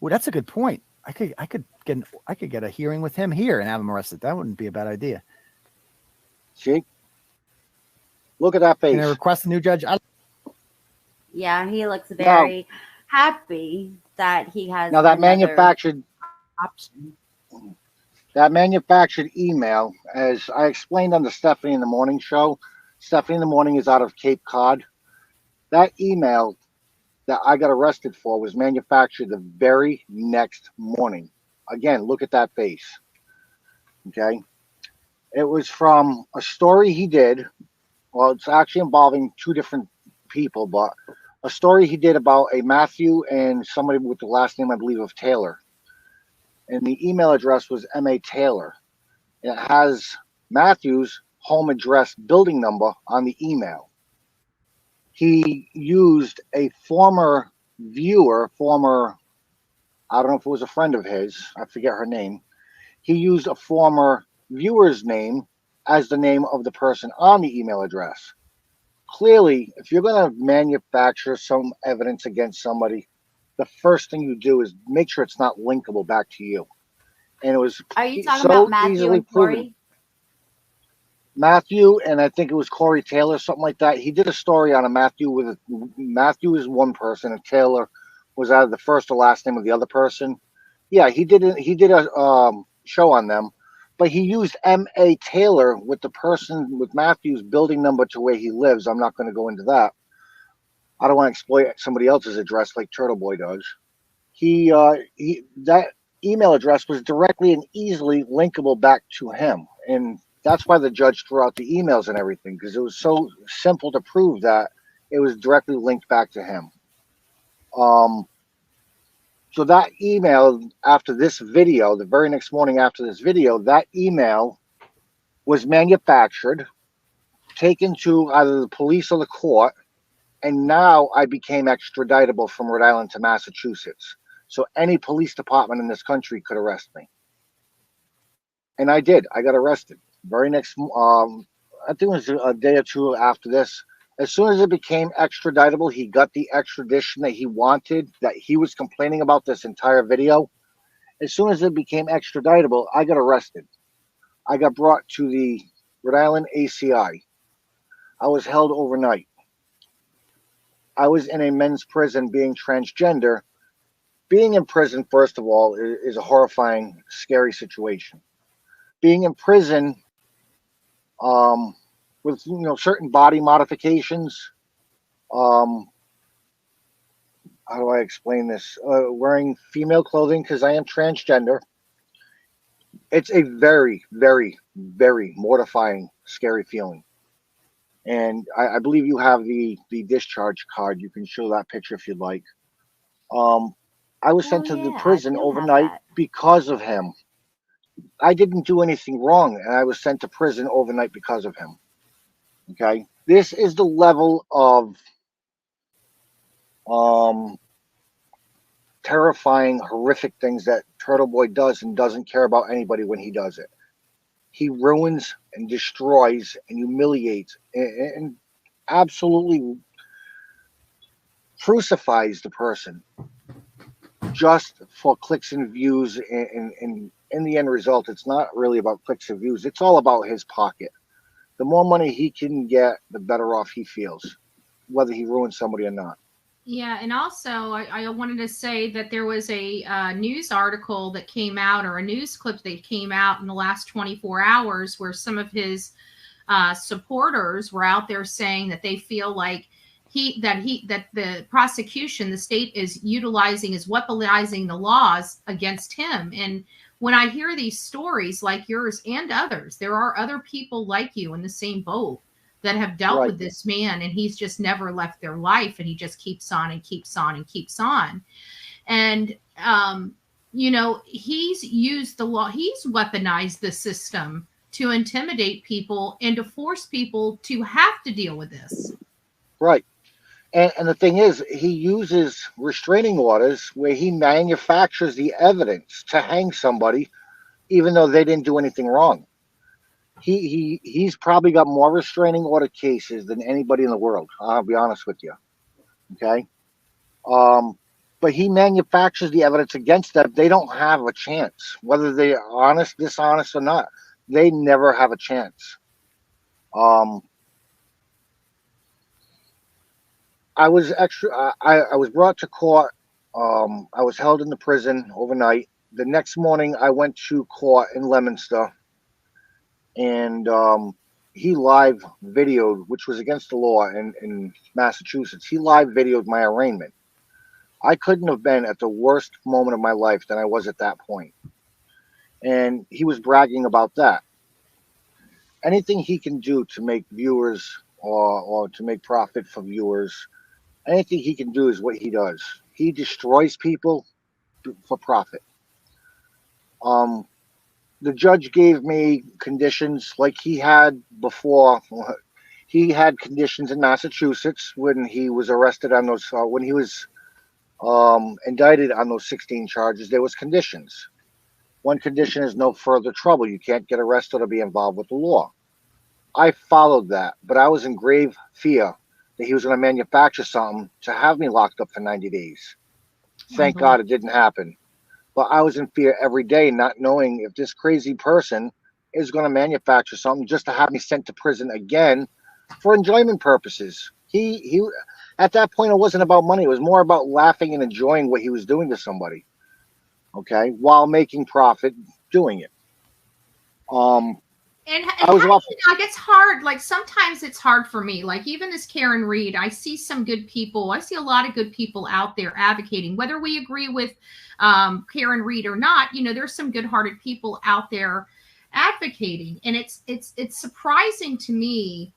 Well, that's a good point. I could get a hearing with him here and have him arrested. That wouldn't be a bad idea. See? Look at that face. Can I request a new judge? Yeah, he looks very happy that he has now that manufactured option. That manufactured email, as I explained on the Stephanie in the Morning show, Stephanie in the Morning is out of Cape Cod. That email that I got arrested for was manufactured the very next morning. Again, look at that face. Okay. It was from a story he did. Well, it's actually involving 2 different people, but a story he did about a Matthew and somebody with the last name, I believe, of Taylor. And the email address was M.A. Taylor. It has Matthew's home address building number on the email. He used a former viewer, I don't know if it was a friend of his, I forget her name. He used a former viewer's name as the name of the person on the email address. Clearly, if you're going to manufacture some evidence against somebody, the first thing you do is make sure it's not linkable back to you. And it was Are you talking about Matthew and Corey? Proven. Matthew, and I think it was Corey Taylor, something like that. He did a story on a Matthew Matthew is one person, and Taylor was either the first or last name of the other person. Yeah, he did a show on them, but he used M.A. Taylor with the person with Matthew's building number to where he lives. I'm not going to go into that. I don't want to exploit somebody else's address like Turtleboy does. That email address was directly and easily linkable back to him, and that's why the judge threw out the emails and everything, because it was so simple to prove that it was directly linked back to him. So that email after this video, the very next morning after this video, that email was manufactured, taken to either the police or the court, and now I became extraditable from Rhode Island to Massachusetts. So any police department in this country could arrest me. And I did. I got arrested. Very next, I think it was a day or 2 after this. As soon as it became extraditable, he got the extradition that he wanted, that he was complaining about this entire video. As soon as it became extraditable, I got arrested. I got brought to the Rhode Island ACI. I was held overnight. I was in a men's prison being transgender. Being in prison, first of all, is a horrifying, scary situation. Being in prison with certain body modifications. How do I explain this? Wearing female clothing because I am transgender. It's a very, very, very mortifying, scary feeling. And I believe you have the discharge card. You can show that picture if you'd like. I was sent to the prison overnight because of him. I didn't do anything wrong, and I was sent to prison overnight because of him. Okay, this is the level of terrifying, horrific things that Turtleboy does and doesn't care about anybody when he does it. He ruins and destroys and humiliates and absolutely crucifies the person just for clicks and views. And in the end result, it's not really about clicks and views. It's all about his pocket. The more money he can get, the better off he feels, whether he ruins somebody or not. Yeah, and also I wanted to say that there was a news article that came out, or a news clip that came out in the last 24 hours, where some of his supporters were out there saying that they feel like that the prosecution, the state is weaponizing the laws against him. And when I hear these stories like yours and others, there are other people like you in the same boat that have dealt with this man, and he's just never left their life, and he just keeps on and keeps on and keeps on. And he's used the law, he's weaponized the system to intimidate people and to force people to have to deal with this. Right. And the thing is, he uses restraining orders where he manufactures the evidence to hang somebody, even though they didn't do anything wrong. He's probably got more restraining order cases than anybody in the world. I'll be honest with you. Okay. But he manufactures the evidence against them. They don't have a chance, whether they're honest, dishonest, or not. They never have a chance. I was I was brought to court. I was held in the prison overnight. The next morning, I went to court in Leominster, and he live videoed, which was against the law in Massachusetts. He live videoed my arraignment. I couldn't have been at the worst moment of my life than I was at that point. And he was bragging about that. Anything he can do to make viewers or to make profit for viewers, anything he can do is what he does. He destroys people for profit. The judge gave me conditions like he had before. He had conditions in Massachusetts when he was arrested on those, when he was indicted on those 16 charges. There was conditions. One condition is no further trouble. You can't get arrested or be involved with the law. I followed that, but I was in grave fear that he was going to manufacture something to have me locked up for 90 days. Thank God it didn't happen. But I was in fear every day, not knowing if this crazy person is going to manufacture something just to have me sent to prison again for enjoyment purposes. He at that point, it wasn't about money. It was more about laughing and enjoying what he was doing to somebody. Okay, while making profit doing it. And like, it's hard. Like, sometimes it's hard for me. Like, even as Karen Reed, I see some good people. I see a lot of good people out there advocating, whether we agree with Karen Reed or not. You know, there's some good-hearted people out there advocating, and it's surprising to me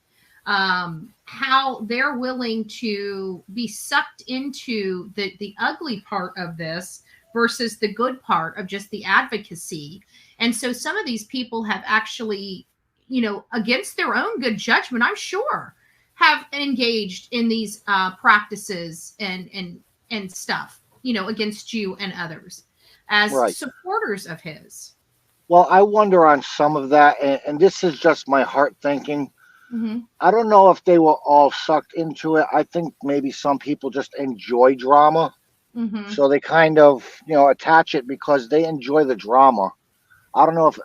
how they're willing to be sucked into the ugly part of this versus the good part of just the advocacy. And so some of these people have actually, you know, against their own good judgment, I'm sure, have engaged in these practices and stuff, you know, against you and others as supporters of his. Well, I wonder on some of that, and this is just my heart thinking. Mm-hmm. I don't know if they were all sucked into it. I think maybe some people just enjoy drama. Mm-hmm. So they kind of, you know, attach it because they enjoy the drama. I don't know if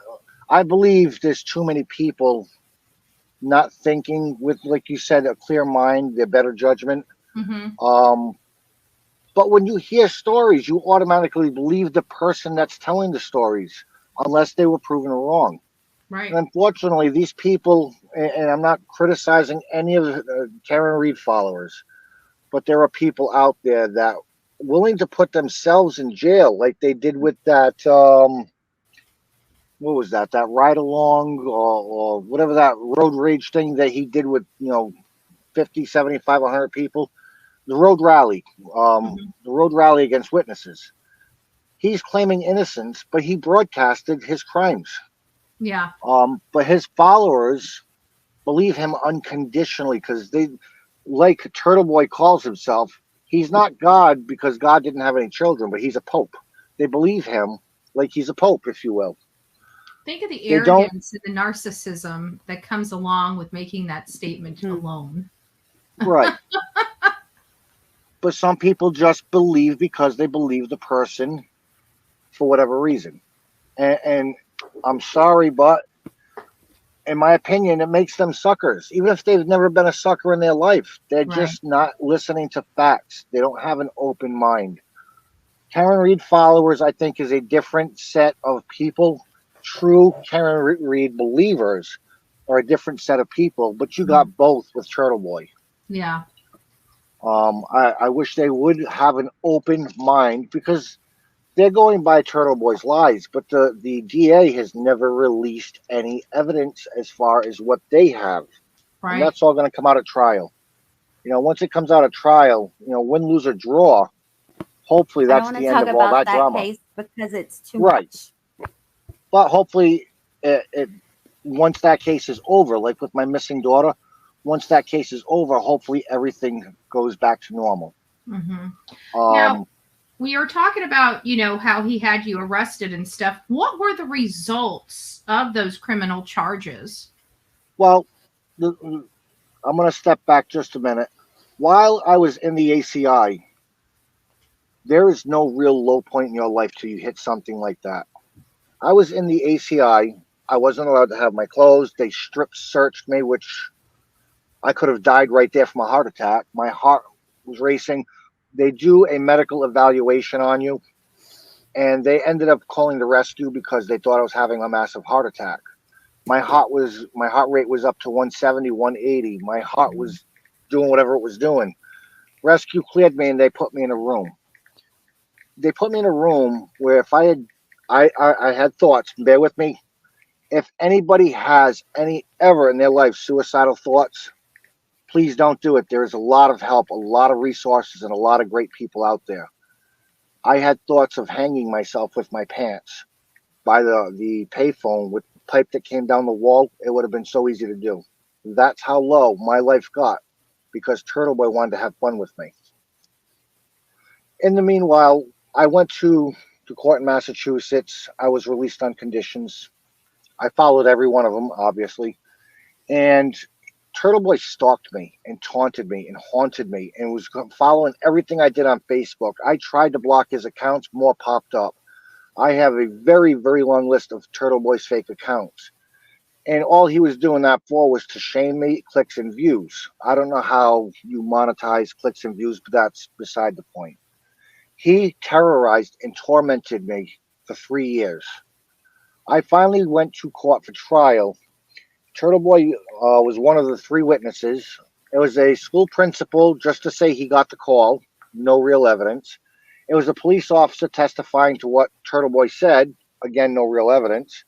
I believe there's too many people not thinking with, like you said, a clear mind, their better judgment. Mm-hmm. But when you hear stories, you automatically believe the person that's telling the stories, unless they were proven wrong. Right. And unfortunately, these people, and I'm not criticizing any of the Karen Reed followers, but there are people out there that are willing to put themselves in jail, like they did with that. What was that? That ride along or whatever, that road rage thing that he did with, you know, 50, 75, 100 people. The road rally, the road rally against witnesses. He's claiming innocence, but he broadcasted his crimes. Yeah. But his followers believe him unconditionally because they, like Turtleboy calls himself, He's not God because God didn't have any children, but he's a pope. They believe him like he's a pope, if you will. Think of the They don't- arrogance and the narcissism that comes along with making that statement alone. Right. But some people just believe because they believe the person for whatever reason. And I'm sorry, but in my opinion, it makes them suckers. Even if they've never been a sucker in their life, they're just not listening to facts. They don't have an open mind. Karen Reed followers, I think, is a different set of people. True Karen Reed believers are a different set of people, but you got both with Turtleboy. Yeah. I wish they would have an open mind because they're going by Turtleboy's lies, but the DA has never released any evidence as far as what they have. Right. And that's all going to come out of trial. Once it comes out of trial, win, lose, or draw, hopefully that's the end of all that drama. Case because it's too Right. much. But hopefully, once that case is over, like with my missing daughter, once that case is over, hopefully everything goes back to normal. Mm-hmm. Now, we were talking about, how he had you arrested and stuff. What were the results of those criminal charges? Well, I'm going to step back just a minute. While I was in the ACI, there is no real low point in your life till you hit something like that. I was in the ACI. I wasn't allowed to have my clothes. They strip searched me, which I could have died right there from a heart attack. My heart was racing. They do a medical evaluation on you, and they ended up calling the rescue because they thought I was having a massive heart attack. My heart rate was up to 170, 180. My heart was doing whatever it was doing. Rescue cleared me, and they put me in a room. They put me in a room where if I had thoughts, bear with me, if anybody has ever in their life suicidal thoughts, please don't do it. There is a lot of help, a lot of resources, and a lot of great people out there. I had thoughts of hanging myself with my pants by the payphone with the pipe that came down the wall. It would have been so easy to do. That's how low my life got because Turtleboy wanted to have fun with me. In the meanwhile, I went to court in Massachusetts. I was released on conditions. I followed every one of them, obviously. And Turtleboy stalked me and taunted me and haunted me and was following everything I did on Facebook. I tried to block his accounts, more popped up. I have a very, very long list of Turtleboy's fake accounts. And all he was doing that for was to shame me, clicks and views. I don't know how you monetize clicks and views, but that's beside the point. He terrorized and tormented me for 3 years. I finally went to court for trial. Turtleboy was one of the 3 witnesses. It was a school principal just to say he got the call, no real evidence. It was a police officer testifying to what Turtleboy said, again, no real evidence.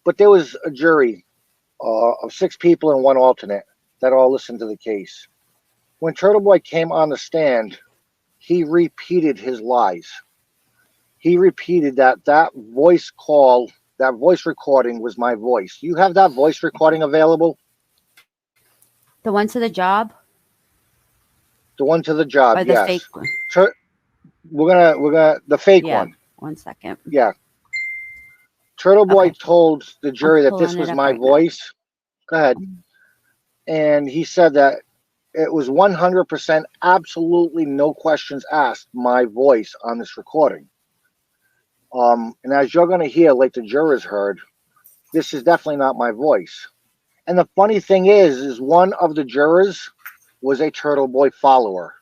But there was a jury of 6 people and 1 alternate that all listened to the case. When Turtleboy came on the stand, he repeated his lies. He repeated that voice call, that voice recording was my voice. You have that voice recording available? The one to the job? The one to the job, or the yes. fake one? We're gonna the fake one. 1 second. Yeah. Turtleboy told the jury that this was my voice. Go ahead. And he said that it was 100% absolutely no questions asked my voice on this recording. And as you're going to hear, like the jurors heard, this is definitely not my voice. And the funny thing is one of the jurors was a Turtleboy follower.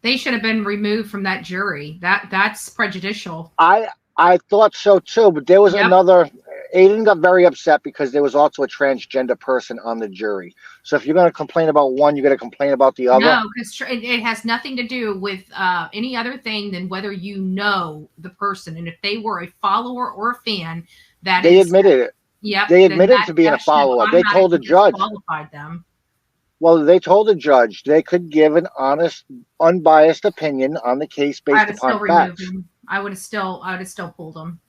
They should have been removed from that jury. That's prejudicial. I thought so too, but there was another. Aidan got very upset because there was also a transgender person on the jury. So if you're going to complain about one, you're going to complain about the other. No, because it has nothing to do with any other thing than whether you know the person. And if they were a follower or a fan, they admitted it. Yep. They admitted to being a follower. They told the judge. Qualified them. Well, they told the judge they could give an honest, unbiased opinion on the case based upon facts. I would have still pulled them.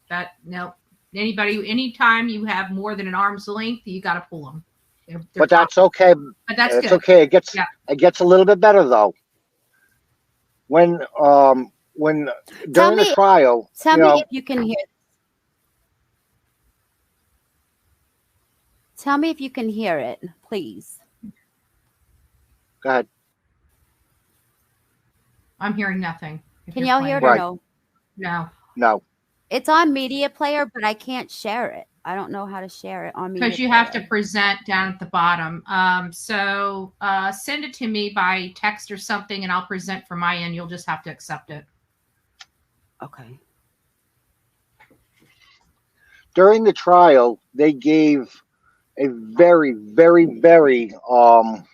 Anytime you have more than an arm's length, you got to pull them. But that's okay. But that's it's good. okay. It gets Yeah. it gets a little bit better though. When during the trial, Tell you me know, if you can hear. Tell me if you can hear it, please. go ahead. I'm hearing nothing. Can y'all hear it Right. or no? No. No. It's on media player, but I can't share it. I don't know how to share it on media Because you player. have to present down at the bottom. So send it to me by text or something, and I'll present from my end. You'll just have to accept it. Okay. During the trial, they gave a very, very, very how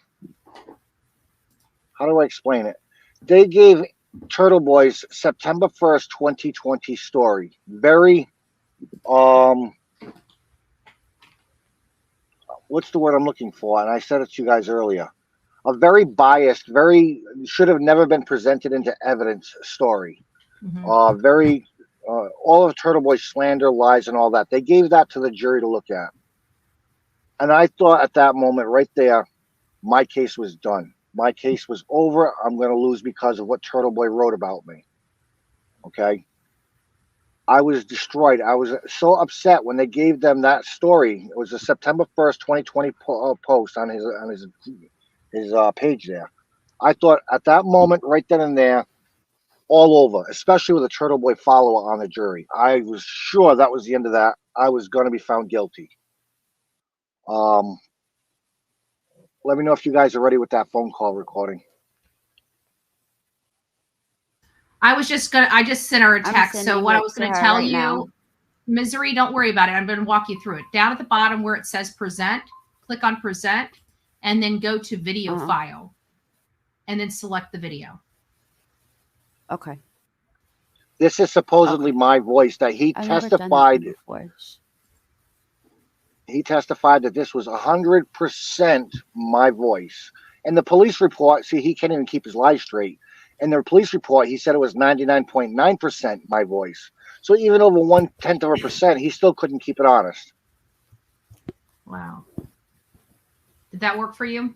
do I explain it? They gave Turtleboy's September 1st, 2020 story. Very what's the word I'm looking for? And I said it to you guys earlier. A very biased, very should have never been presented into evidence story. Very all of Turtleboy's slander, lies, and all that. They gave that to the jury to look at. And I thought at that moment right there, my case was done. My case was over. I'm going to lose because of what Turtleboy wrote about me. Okay? I was destroyed. I was so upset when they gave them that story. It was a September 1st, 2020 post on his page there. I thought at that moment, right then and there, all over, especially with a Turtleboy follower on the jury. I was sure that was the end of that. I was going to be found guilty. Let me know if you guys are ready with that phone call recording. I just sent her a text. So what I was going to tell you, now. Misery, don't worry about it. I'm going to walk you through it. Down at the bottom where it says present, click on present, and then go to video file, and then select the video. Okay. This is supposedly my voice that he testified. He testified that this was 100% my voice. And the police report, see, he can't even keep his lies straight. In the police report, he said it was 99.9% my voice. So even over 0.1%, he still couldn't keep it honest. Wow. Did that work for you?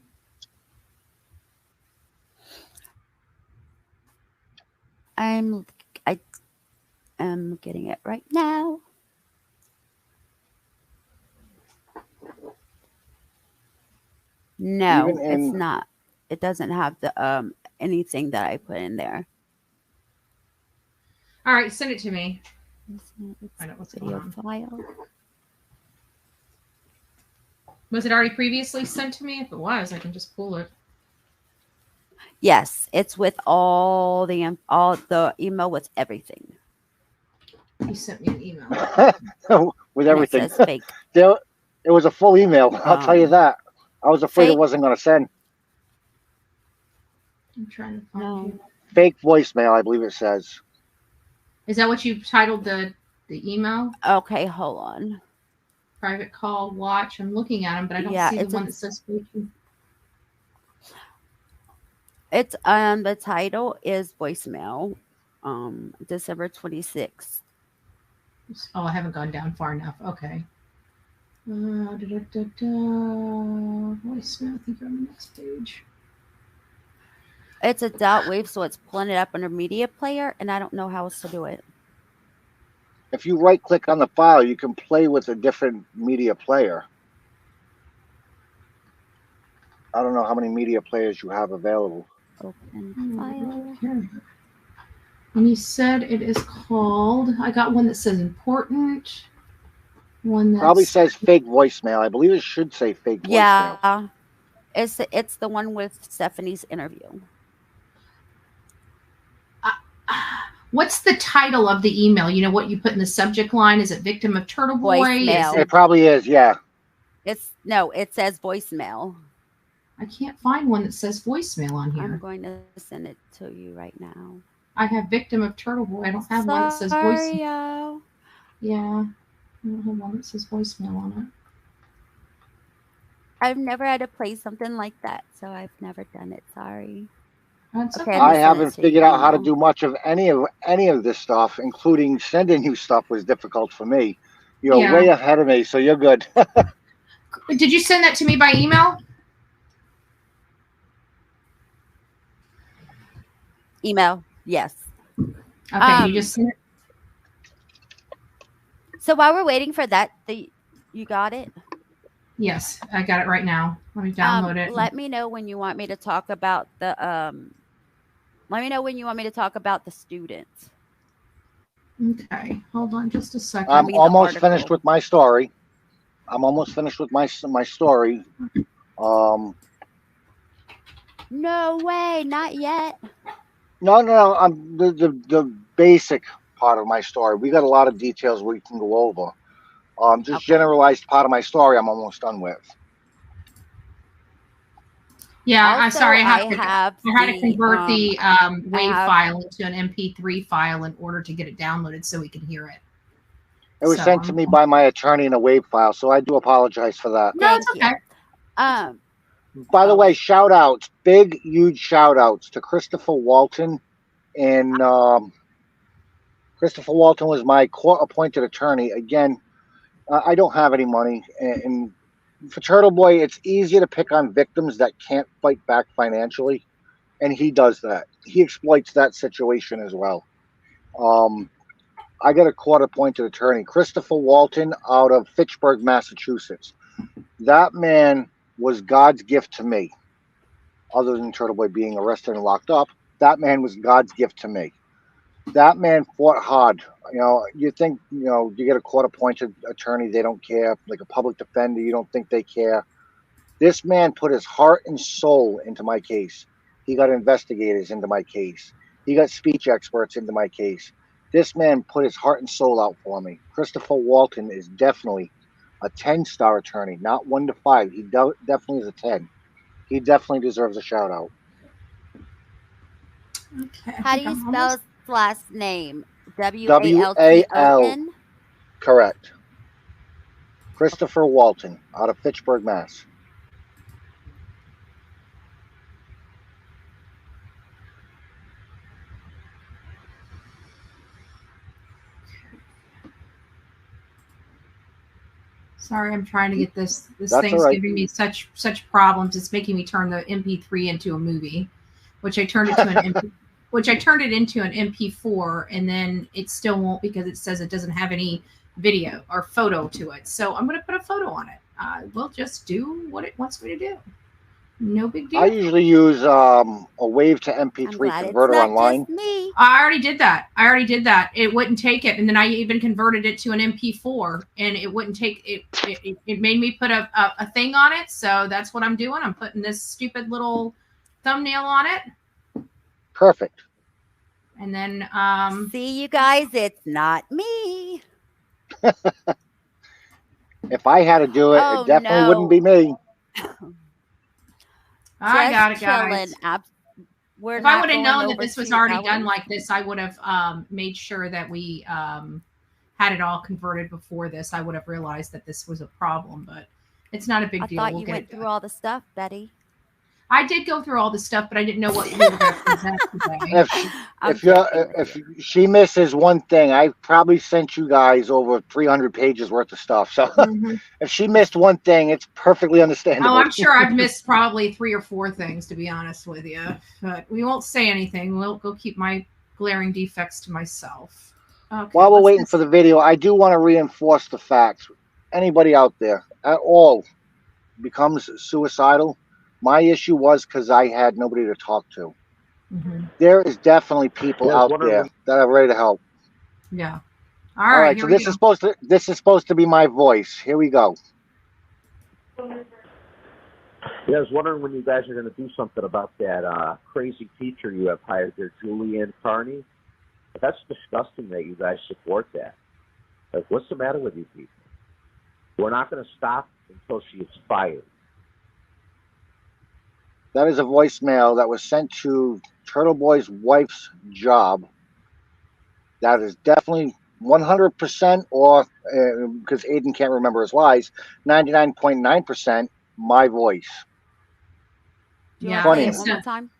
I am getting it right now. No, it's not. It doesn't have the anything that I put in there. All right, send it to me. Find out what's going Video on. file. Was it already previously sent to me? If it was, I can just pull it. Yes, it's with all the email with everything. You sent me an email. With everything. It says fake. It was a full email. I'll tell you that. I was afraid it wasn't going to send. I'm trying to find you. Fake voicemail, I believe it says. Is that what you titled the email? Okay, hold on. Private call, watch. I'm looking at them, but I don't see the one that says fake. It's the title is voicemail. December 26th. Oh, I haven't gone down far enough. Okay. Voicemail. I think you're on the next page. It's a dot wave, so it's pulling it up under media player, and I don't know how else to do it. If you right click on the file, you can play with a different media player. I don't know how many media players you have available. Open file. And you said it is called, I got one that says important. One that probably says fake voicemail. I believe it should say fake voicemail. Yeah. It's the one with Stephanie's interview. What's the title of the email? You know what you put in the subject line? Is it victim of Turtleboy? It probably is, yeah. It says voicemail. I can't find one that says voicemail on here. I'm going to send it to you right now. I have victim of Turtleboy. I don't have one that says voicemail. Yeah. I don't have one that says voicemail on it. I've never had to play something like that, so I've never done it. Sorry. Okay, I haven't figured out how to do much of any of this stuff, including sending you stuff was difficult for me. You're way ahead of me, so you're good. Did you send that to me by email? Email, yes. Okay, you just sent it? So while we're waiting for that, you got it? Yes, I got it right now. Let me download it. Let me know when you want me to talk about the let me know when you want me to talk about the students. Okay, hold on just a second. I'm almost finished with my story. I'm almost finished with my story. No way, not yet. No. The basic part of my story. We got a lot of details we can go over. Just generalized part of my story, I'm almost done with. Yeah, Also, I'm sorry. I had to convert the WAV file into an MP3 file in order to get it downloaded so we can hear it. It was sent to me by my attorney in a WAV file, so I do apologize for that. No, it's okay. By the way, shout outs, big, huge shout outs to Christopher Walton. And Christopher Walton was my court appointed attorney. Again, I don't have any money. And for Turtleboy, it's easier to pick on victims that can't fight back financially. And he does that. He exploits that situation as well. I got a court appointed attorney, Christopher Walton, out of Fitchburg, Massachusetts. That man was God's gift to me. Other than Turtleboy being arrested and locked up, that man was God's gift to me. That man fought hard. You know, you think, you know, you get a court appointed attorney, they don't care. Like a public defender, you don't think they care. This man put his heart and soul into my case. He got investigators into my case. He got speech experts into my case. This man put his heart and soul out for me. Christopher Walton is definitely a 10-star attorney, not 1 to 5. He definitely is a 10. He definitely deserves a shout out. Okay. How do you spell his last name? W-A-L-T-O-N? Correct. Christopher Walton, out of Fitchburg, Mass. Sorry, I'm trying to get this. This That's thing's all right. giving me such problems. It's making me turn the MP3 into a movie, which I turned it to an MP, which I turned it into an MP4, and then it still won't because it says it doesn't have any video or photo to it. So I'm going to put a photo on it. We'll just do what it wants me to do. No big deal. I usually use a WAV to MP3 converter online. I already did that. It wouldn't take it, and then I even converted it to an MP4, and it wouldn't take it. It made me put a thing on it, so that's what I'm doing. I'm putting this stupid little thumbnail on it. Perfect. And then see, you guys, it's not me. If I had to do it, it definitely wouldn't be me. I got it, guys. If I would have known that this was already done like this, I would have made sure that we had it all converted before this. I would have realized that this was a problem, but it's not a big deal. I thought you went through all the stuff, Betty. I did go through all the stuff, but I didn't know what we were going to present today. If she misses one thing, I probably sent you guys over 300 pages worth of stuff. So if she missed one thing, it's perfectly understandable. Oh, I'm sure I've missed probably 3 or 4 things, to be honest with you. But we won't say anything. We'll go keep my glaring defects to myself. Okay, while we're waiting for the video, I do want to reinforce the facts. Anybody out there at all becomes suicidal, my issue was because I had nobody to talk to. There is definitely people out there that are ready to help. Yeah. All right. So this is supposed to be my voice. Here we go. Yeah, I was wondering when you guys are going to do something about that crazy teacher you have hired there, Aidan Kearney. That's disgusting that you guys support that. Like, what's the matter with you people? We're not going to stop until she is fired. That is a voicemail that was sent to Turtleboy's wife's job. That is definitely 100%, or because Aidan can't remember his lies, 99.9% my voice. Yeah. Play it one more time.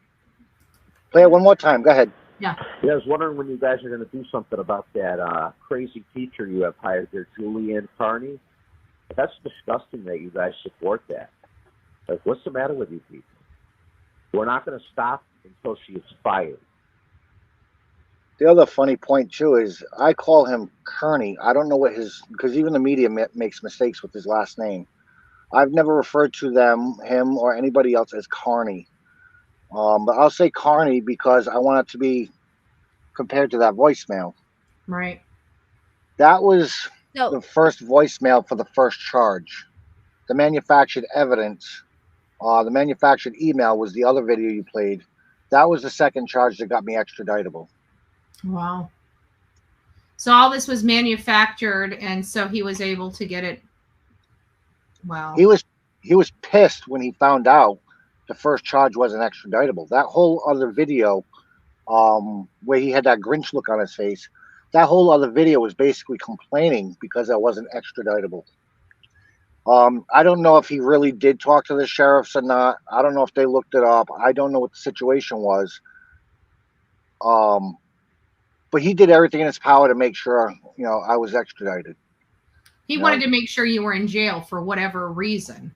Play it one more time. Go ahead. Yeah. Yeah, I was wondering when you guys are going to do something about that crazy teacher you have hired there, Aidan Kearney. That's disgusting that you guys support that. Like, what's the matter with you people? We're not going to stop until she is fired. The other funny point too is I call him Kearney. I don't know what his, because even the media makes mistakes with his last name. I've never referred to him or anybody else as Kearney. But I'll say Kearney because I want it to be compared to that voicemail. Right. That was So the first voicemail for the first charge. The manufactured evidence, the manufactured email was the other video you played. That was the second charge that got me extraditable. Wow. So all this was manufactured, and so he was able to get it. Wow. He was pissed when he found out the first charge wasn't extraditable. That whole other video, where he had that Grinch look on his face, that whole other video was basically complaining because that wasn't extraditable. I don't know if he really did talk to the sheriffs or not. I don't know if they looked it up. I don't know what the situation was. But he did everything in his power to make sure, I was extradited. He wanted to make sure you were in jail for whatever reason.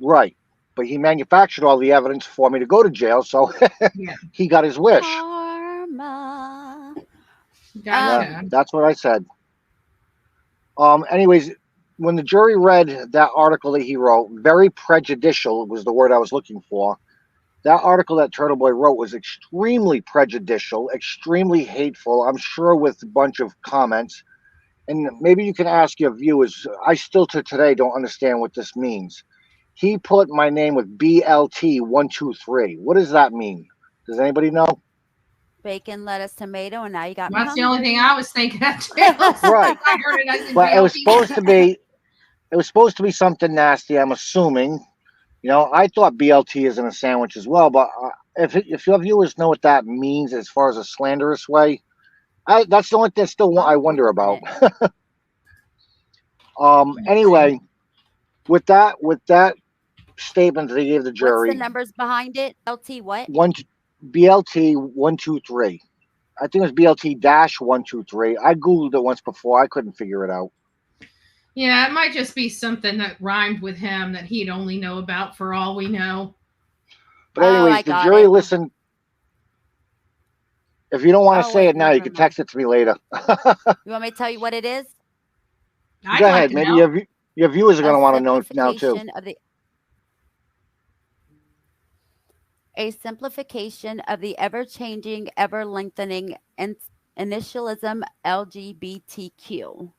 Right. But he manufactured all the evidence for me to go to jail, so he got his wish. karma. Gotcha. Yeah, that's what I said. Anyways, when the jury read that article that he wrote, very prejudicial was the word I was looking for. That article that Turtleboy wrote was extremely prejudicial, extremely hateful, I'm sure with a bunch of comments. And maybe you can ask your viewers, I still to today don't understand what this means. He put my name with BLT123. What does that mean? Does anybody know? Bacon, lettuce, tomato, and now you got me That's the only thing hungry. I was thinking of too. Right. I heard it as in But it was BLT. supposed to be something nasty, I'm assuming. I thought BLT is in a sandwich as well, but if your viewers know what that means as far as a slanderous way, that's the only thing still I wonder about. Anyway, with that statement that they gave the jury, What's the numbers behind it? LT what? BLT 123. I think it was BLT-123. I googled it once before. I couldn't figure it out. Yeah, it might just be something that rhymed with him that he'd only know about for all we know. But anyways, the jury listened. If you don't want to say it now, you can text it to me later. You want me to tell you what it is? Go ahead. Maybe your viewers are going to want to know now too. A simplification of the ever-changing, ever-lengthening initialism LGBTQ.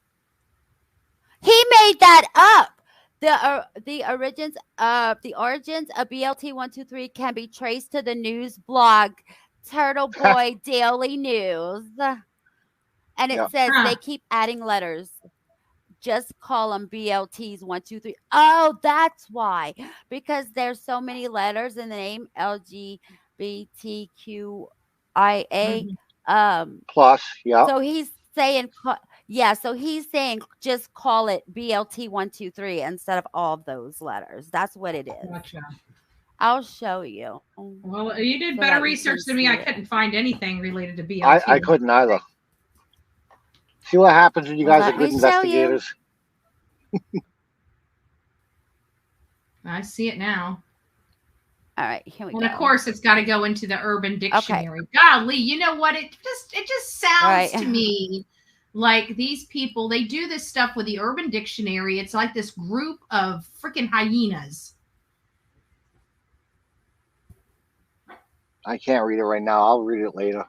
He made that up. The origins of BLT123 can be traced to the news blog Turtleboy Daily News, and it says they keep adding letters. Just call them BLTs 123. Oh, that's why, because there's so many letters in the name LGBTQIA. Plus, yeah. So he's saying, so he's saying just call it BLT 123 instead of all of those letters. That's what it is. Gotcha. I'll show you. Well, you did better research than me. I couldn't find anything related to BLT. I couldn't either. See what happens when you guys are good investigators. I see it now. All right, here we go. And of course, it's got to go into the Urban Dictionary. Okay. Golly, you know what? It just sounds to me like these people, they do this stuff with the Urban Dictionary. It's like this group of freaking hyenas. I can't read it right now. I'll read it later.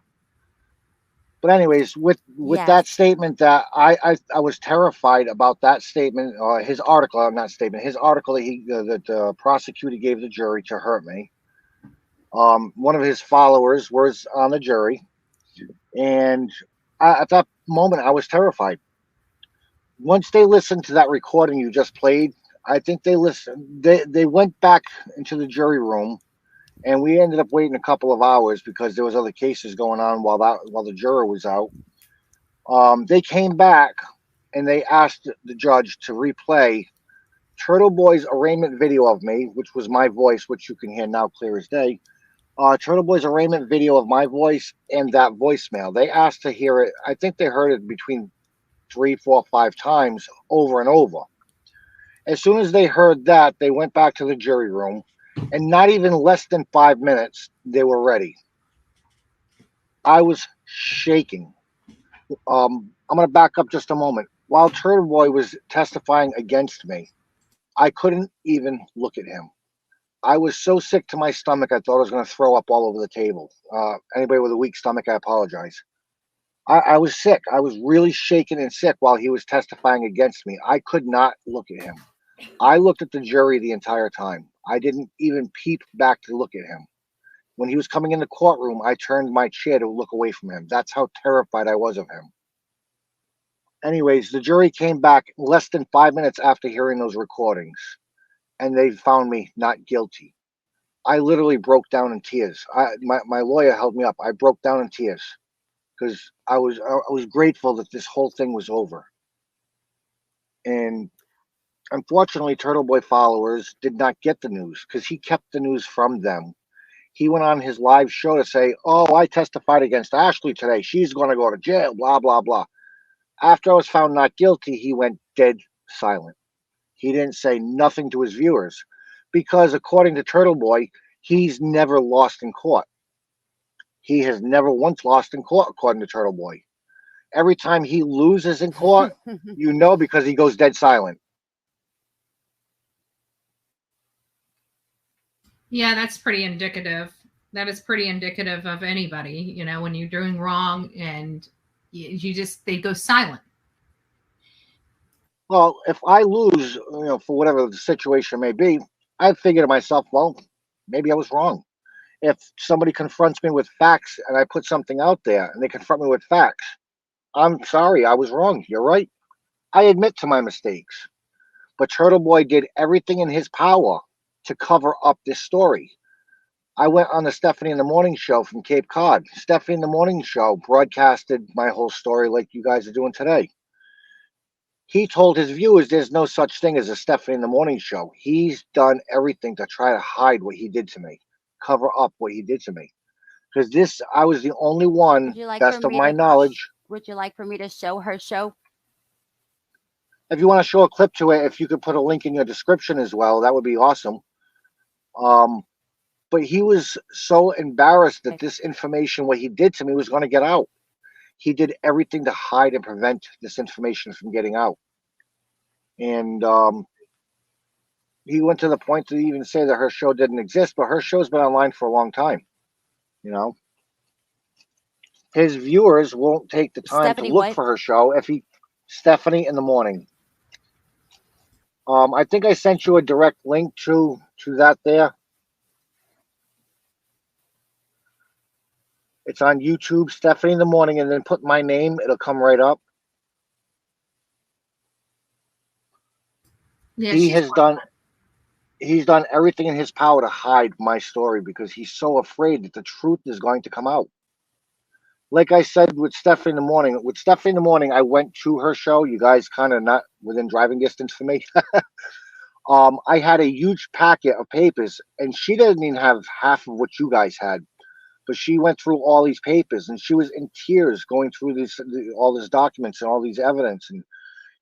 But anyways, with that statement, that I was terrified about that statement, or his article, not statement, his article that the prosecutor gave the jury to hurt me. One of his followers was on the jury, and at that moment, I was terrified. Once they listened to that recording you just played, I think they listened. They went back into the jury room. And we ended up waiting a couple of hours because there was other cases going on while the juror was out. They came back and they asked the judge to replay Turtleboy's arraignment video of me, which was my voice, which you can hear now clear as day. Turtleboy's arraignment video of my voice and that voicemail. They asked to hear it. I think they heard it between 3, 4, 5 times over and over. As soon as they heard that, they went back to the jury room, and not even less than 5 minutes, they were ready. I was shaking. I'm going to back up just a moment. While Turtleboy was testifying against me, I couldn't even look at him. I was so sick to my stomach, I thought I was going to throw up all over the table. Anybody with a weak stomach, I apologize. I was sick. I was really shaken and sick while he was testifying against me. I could not look at him. I looked at the jury the entire time. I didn't even peep back to look at him. When he was coming in the courtroom, I turned my chair to look away from him. That's how terrified I was of him. Anyways, the jury came back less than 5 minutes after hearing those recordings, and they found me not guilty. I literally broke down in tears. My lawyer held me up. I broke down in tears because I was grateful that this whole thing was over. And unfortunately, Turtleboy followers did not get the news because he kept the news from them. He went on his live show to say, "Oh, I testified against Ashley today. She's going to go to jail, blah, blah, blah." After I was found not guilty, he went dead silent. He didn't say nothing to his viewers because, according to Turtleboy, he's never lost in court. He has never once lost in court, according to Turtleboy. Every time he loses in court, you know, because he goes dead silent. Yeah, that's pretty indicative. That is pretty indicative of anybody, you know, when you're doing wrong and you just, they go silent. Well, if I lose, you know, for whatever the situation may be, I figure to myself, well, maybe I was wrong. If somebody confronts me with facts and I put something out there and they confront me with facts, I'm sorry, I was wrong. You're right. I admit to my mistakes. But Turtleboy did everything in his power to cover up this story. I went on the Stephanie in the Morning show from Cape Cod. Stephanie in the Morning show broadcasted my whole story like you guys are doing today. He told his viewers there's no such thing as a Stephanie in the Morning show. He's done everything to try to hide what he did to me, cover up what he did to me. Because this, I was the only one, best of my knowledge. Would you like for me to show her show? If you want to show a clip to it, if you could put a link in your description as well, that would be awesome. But he was so embarrassed that this information, what he did to me, was going to get out. He did everything to hide and prevent this information from getting out. And he went to the point to even say that her show didn't exist, but her show's been online for a long time. You know, his viewers won't take the time to look for her show if he, Stephanie in the Morning. I think I sent you a direct link to that there. It's on YouTube, Stephanie in the Morning, and then put my name. It'll come right up. Yeah, he's done everything in his power to hide my story because he's so afraid that the truth is going to come out. Like I said with Stephanie in the Morning, I went to her show. You guys kind of not within driving distance for me. I had a huge packet of papers, and she didn't even have half of what you guys had. But she went through all these papers, and she was in tears going through all these documents and all these evidence, and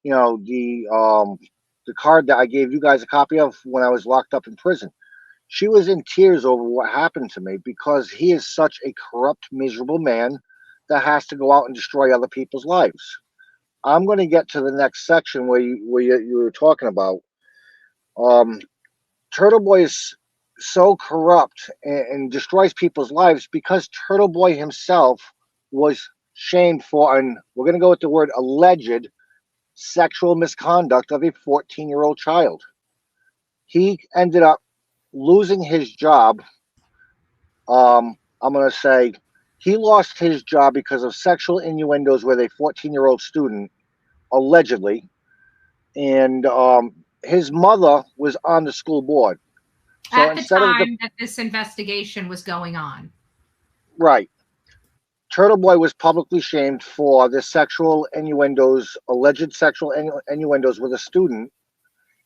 you know the card that I gave you guys a copy of when I was locked up in prison. She was in tears over what happened to me because he is such a corrupt, miserable man that has to go out and destroy other people's lives. I'm going to get to the next section where you were talking about. Turtleboy is so corrupt and destroys people's lives because Turtleboy himself was shamed for, and we're going to go with the word alleged, sexual misconduct of a 14-year-old child. He ended up losing his job. I'm going to say he lost his job because of sexual innuendos with a 14-year-old student, allegedly. And his mother was on the school board. So at the time that this investigation was going on. Right. Turtleboy was publicly shamed for the sexual innuendos, alleged sexual innuendos with a student.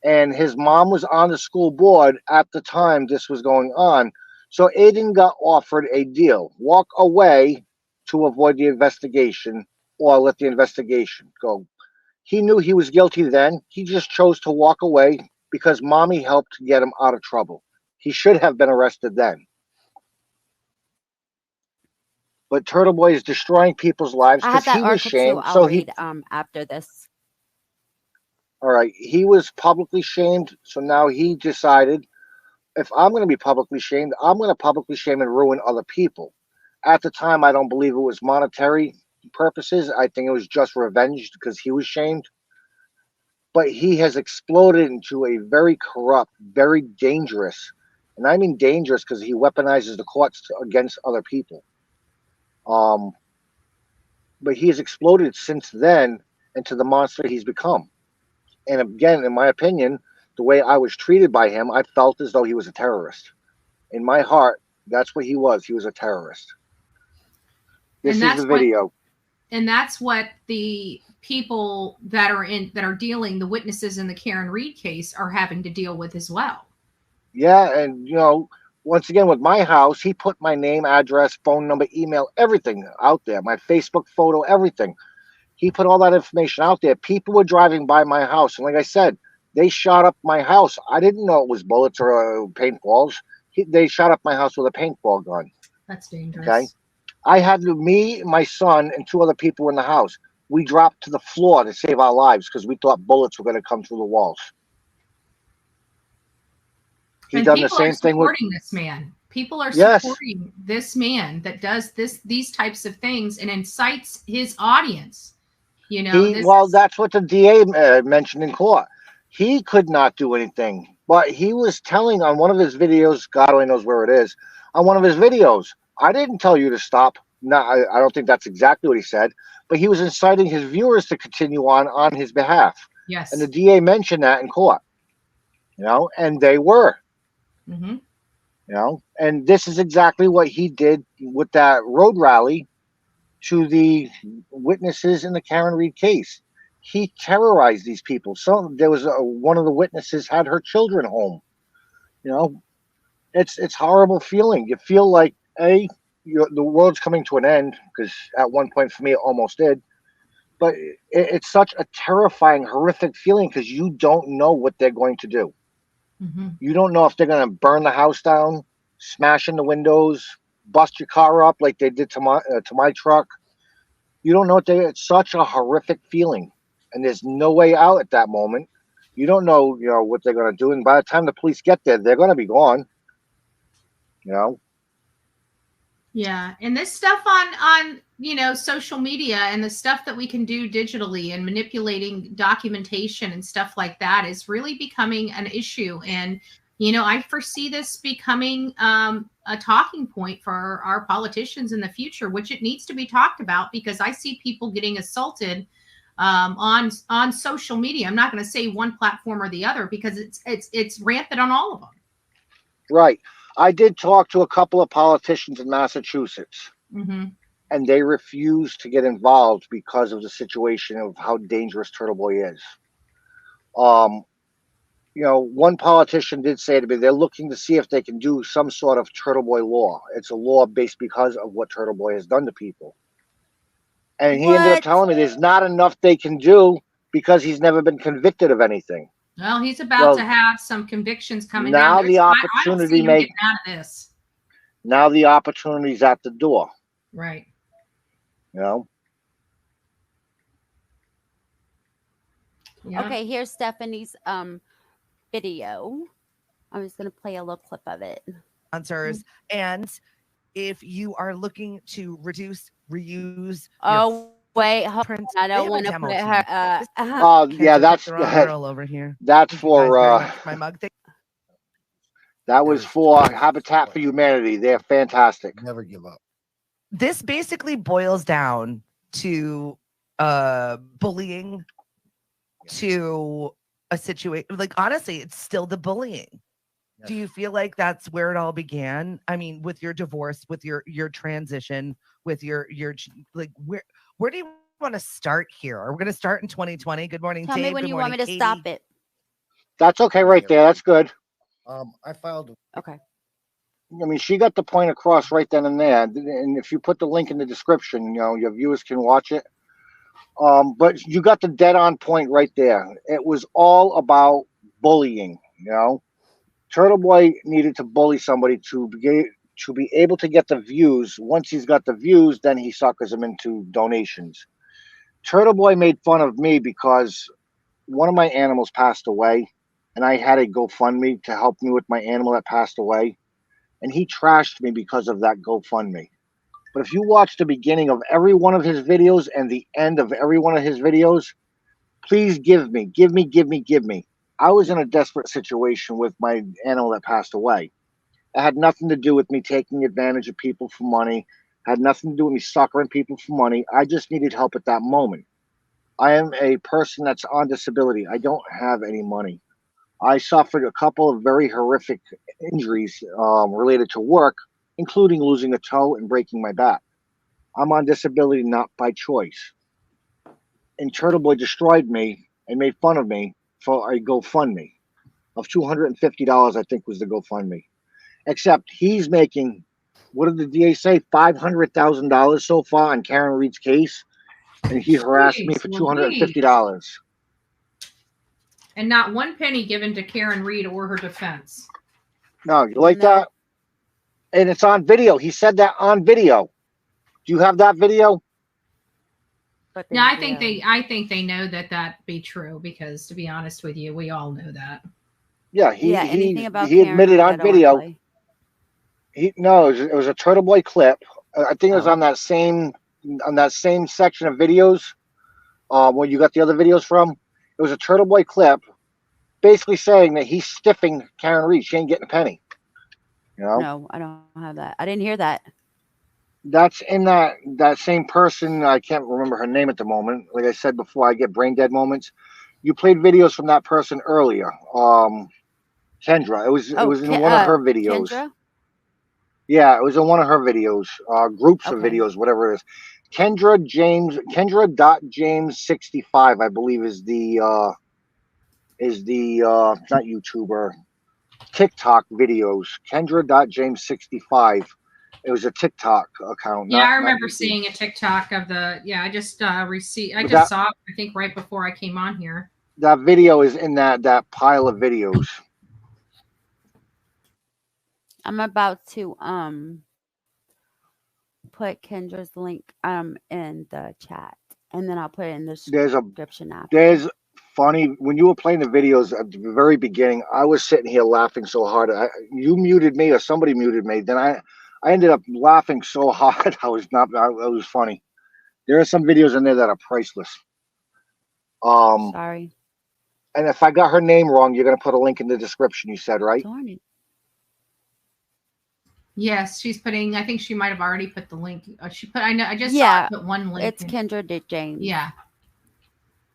And his mom was on the school board at the time this was going on. So Aidan got offered a deal. Walk away to avoid the investigation or let the investigation go. He knew he was guilty then. He just chose to walk away because mommy helped get him out of trouble. He should have been arrested then. But Turtleboy is destroying people's lives I have because he that was article too. shamed. I'll So he, read after this. all right, he was publicly shamed. So now he decided, if I'm going to be publicly shamed, I'm going to publicly shame and ruin other people. At the time, I don't believe it was monetary purposes. I think it was just revenge because he was shamed. But he has exploded into a very corrupt, very dangerous, and I mean dangerous because he weaponizes the courts against other people. Um, but he has exploded since then into the monster he's become. And again, in my opinion, the way I was treated by him, I felt as though he was a terrorist. In my heart, that's what he was. He was a terrorist. This is the video. And that's what the people that are dealing, the witnesses in the Karen Reed case, are having to deal with as well. Yeah, and once again with my house, he put my name, address, phone number, email, everything out there. My Facebook photo, everything. He put all that information out there. People were driving by my house, and like I said, they shot up my house. I didn't know it was bullets or paintballs. They shot up my house with a paintball gun. That's dangerous. Okay. I had me, my son, and 2 other people in the house. We dropped to the floor to save our lives because we thought bullets were going to come through the walls. He done the same thing with this man. People are supporting this man that does these types of things and incites his audience. That's what the DA mentioned in court. He could not do anything, but he was telling on one of his videos. God only knows where it is. On one of his videos, I didn't tell you to stop. No, I don't think that's exactly what he said, but he was inciting his viewers to continue on his behalf. Yes. And the DA mentioned that in court, and they were, and this is exactly what he did with that road rally to the witnesses in the Karen Reed case. He terrorized these people. So there was one of the witnesses had her children home. It's horrible feeling. You feel like the world's coming to an end, because at one point for me it almost did. But it's such a terrifying, horrific feeling because you don't know what they're going to do. You don't know if they're going to burn the house down, smash in the windows, bust your car up like they did to my truck. You don't know it's such a horrific feeling, and there's no way out at that moment. You don't know, what they're going to do, and by the time the police get there, they're going to be gone. Yeah, and this stuff on social media and the stuff that we can do digitally and manipulating documentation and stuff like that is really becoming an issue. And I foresee this becoming a talking point for our politicians in the future, which it needs to be talked about, because I see people getting assaulted on social media. I'm not going to say one platform or the other because it's rampant on all of them. Right. I did talk to a couple of politicians in Massachusetts, and they refused to get involved because of the situation of how dangerous Turtleboy is. One politician did say to me, they're looking to see if they can do some sort of Turtleboy law. It's a law based because of what Turtleboy has done to people. And he ended up telling me there's not enough they can do because he's never been convicted of anything. Well, he's about to have some convictions coming now down. The opportunity I don't see him getting out of this. Now the opportunity's at the door. Right. Yeah. Okay, here's Stephanie's video. I'm just going to play a little clip of it. Sponsors, and if you are looking to reduce, reuse. Wait, hold on. I don't want to put her. Yeah, that's girl over here. That's for my mug. That was for Habitat for Humanity. They're fantastic. Never give up. This basically boils down to bullying, to a situation. Like, honestly, it's still the bullying. Yes. Do you feel like that's where it all began? I mean, with your divorce, with your transition, with your like, where do you want to start here? Are we going to start in 2020? Good morning, Tell Dave. me when Good you morning, want me to Katie. stop it. That's okay right there. That's good. I filed. Okay. I mean, she got the point across right then and there. And if you put the link in the description, your viewers can watch it. But you got the dead on point right there. It was all about bullying. You know, Turtleboy needed to bully somebody to be able to get the views. Once he's got the views, then he suckers them into donations. Turtleboy made fun of me because one of my animals passed away, and I had a GoFundMe to help me with my animal that passed away, and he trashed me because of that GoFundMe. But if you watch the beginning of every one of his videos and the end of every one of his videos, please give me, give me, give me, give me. I was in a desperate situation with my animal that passed away. It had nothing to do with me taking advantage of people for money. It had nothing to do with me suckering people for money. I just needed help at that moment. I am a person that's on disability. I don't have any money. I suffered a couple of very horrific injuries related to work, including losing a toe and breaking my back. I'm on disability not by choice. And Turtleboy destroyed me and made fun of me for a GoFundMe of $250, I think was the GoFundMe. Except he's making, what did the DA say, $500,000 so far on Karen Reed's case, and he harassed me for $250. And not one penny given to Karen Reed or her defense. No, you like that? And it's on video. He said that on video. Do you have that video? Yeah, I think they know that be true, because to be honest with you, we all know that. Yeah, he admitted on video. It was a Turtleboy clip. I think it was on that same section of videos where you got the other videos from. It was a Turtleboy clip, basically saying that he's stiffing Karen Reed. She ain't getting a penny. You know? No, I don't have that. I didn't hear that. That's in that same person. I can't remember her name at the moment. Like I said before, I get brain dead moments. You played videos from that person earlier. Kendra. It was in one of her videos. Kendra? Yeah, it was in one of her videos. Groups of videos, whatever it is. Kendra.James65, I believe, is the not YouTuber, TikTok videos. Kendra.James65. It was a TikTok account. Yeah, I remember seeing a TikTok of the. Yeah, I just saw it. I think right before I came on here. That video is in that pile of videos. I'm about to put Kendra's link in the chat, and then I'll put it in the description after. There's funny when you were playing the videos at the very beginning. I was sitting here laughing so hard. You muted me, or somebody muted me. Then I ended up laughing so hard. It was funny. There are some videos in there that are priceless. Sorry. And if I got her name wrong, you're gonna put a link in the description. You said, right? Yes, she's putting. I think she might have already put the link. She put. I know. I just saw her put one link. It's Kendra James. Yeah.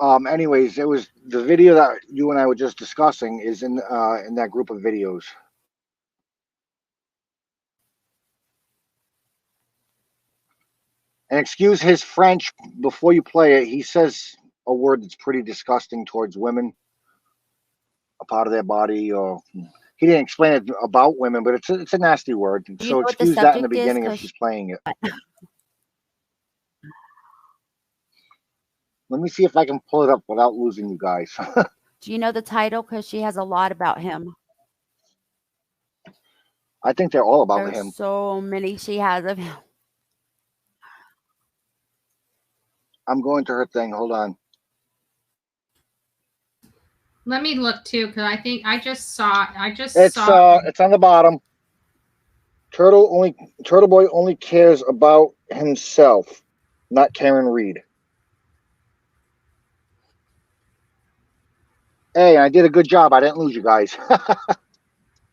Anyways, it was the video that you and I were just discussing is in that group of videos. And excuse his French before you play it. He says a word that's pretty disgusting towards women, a part of their body, or he didn't explain it about women, but it's a nasty word. So excuse that in the beginning if she's playing it. Let me see if I can pull it up without losing you guys. Do you know the title? Because she has a lot about him. I think they're all about him. So many she has of him. I'm going to her thing. Hold on. Let me look too, because I think I just saw. It's on the bottom. Turtleboy only cares about himself, not Karen Reed. Hey, I did a good job. I didn't lose you guys.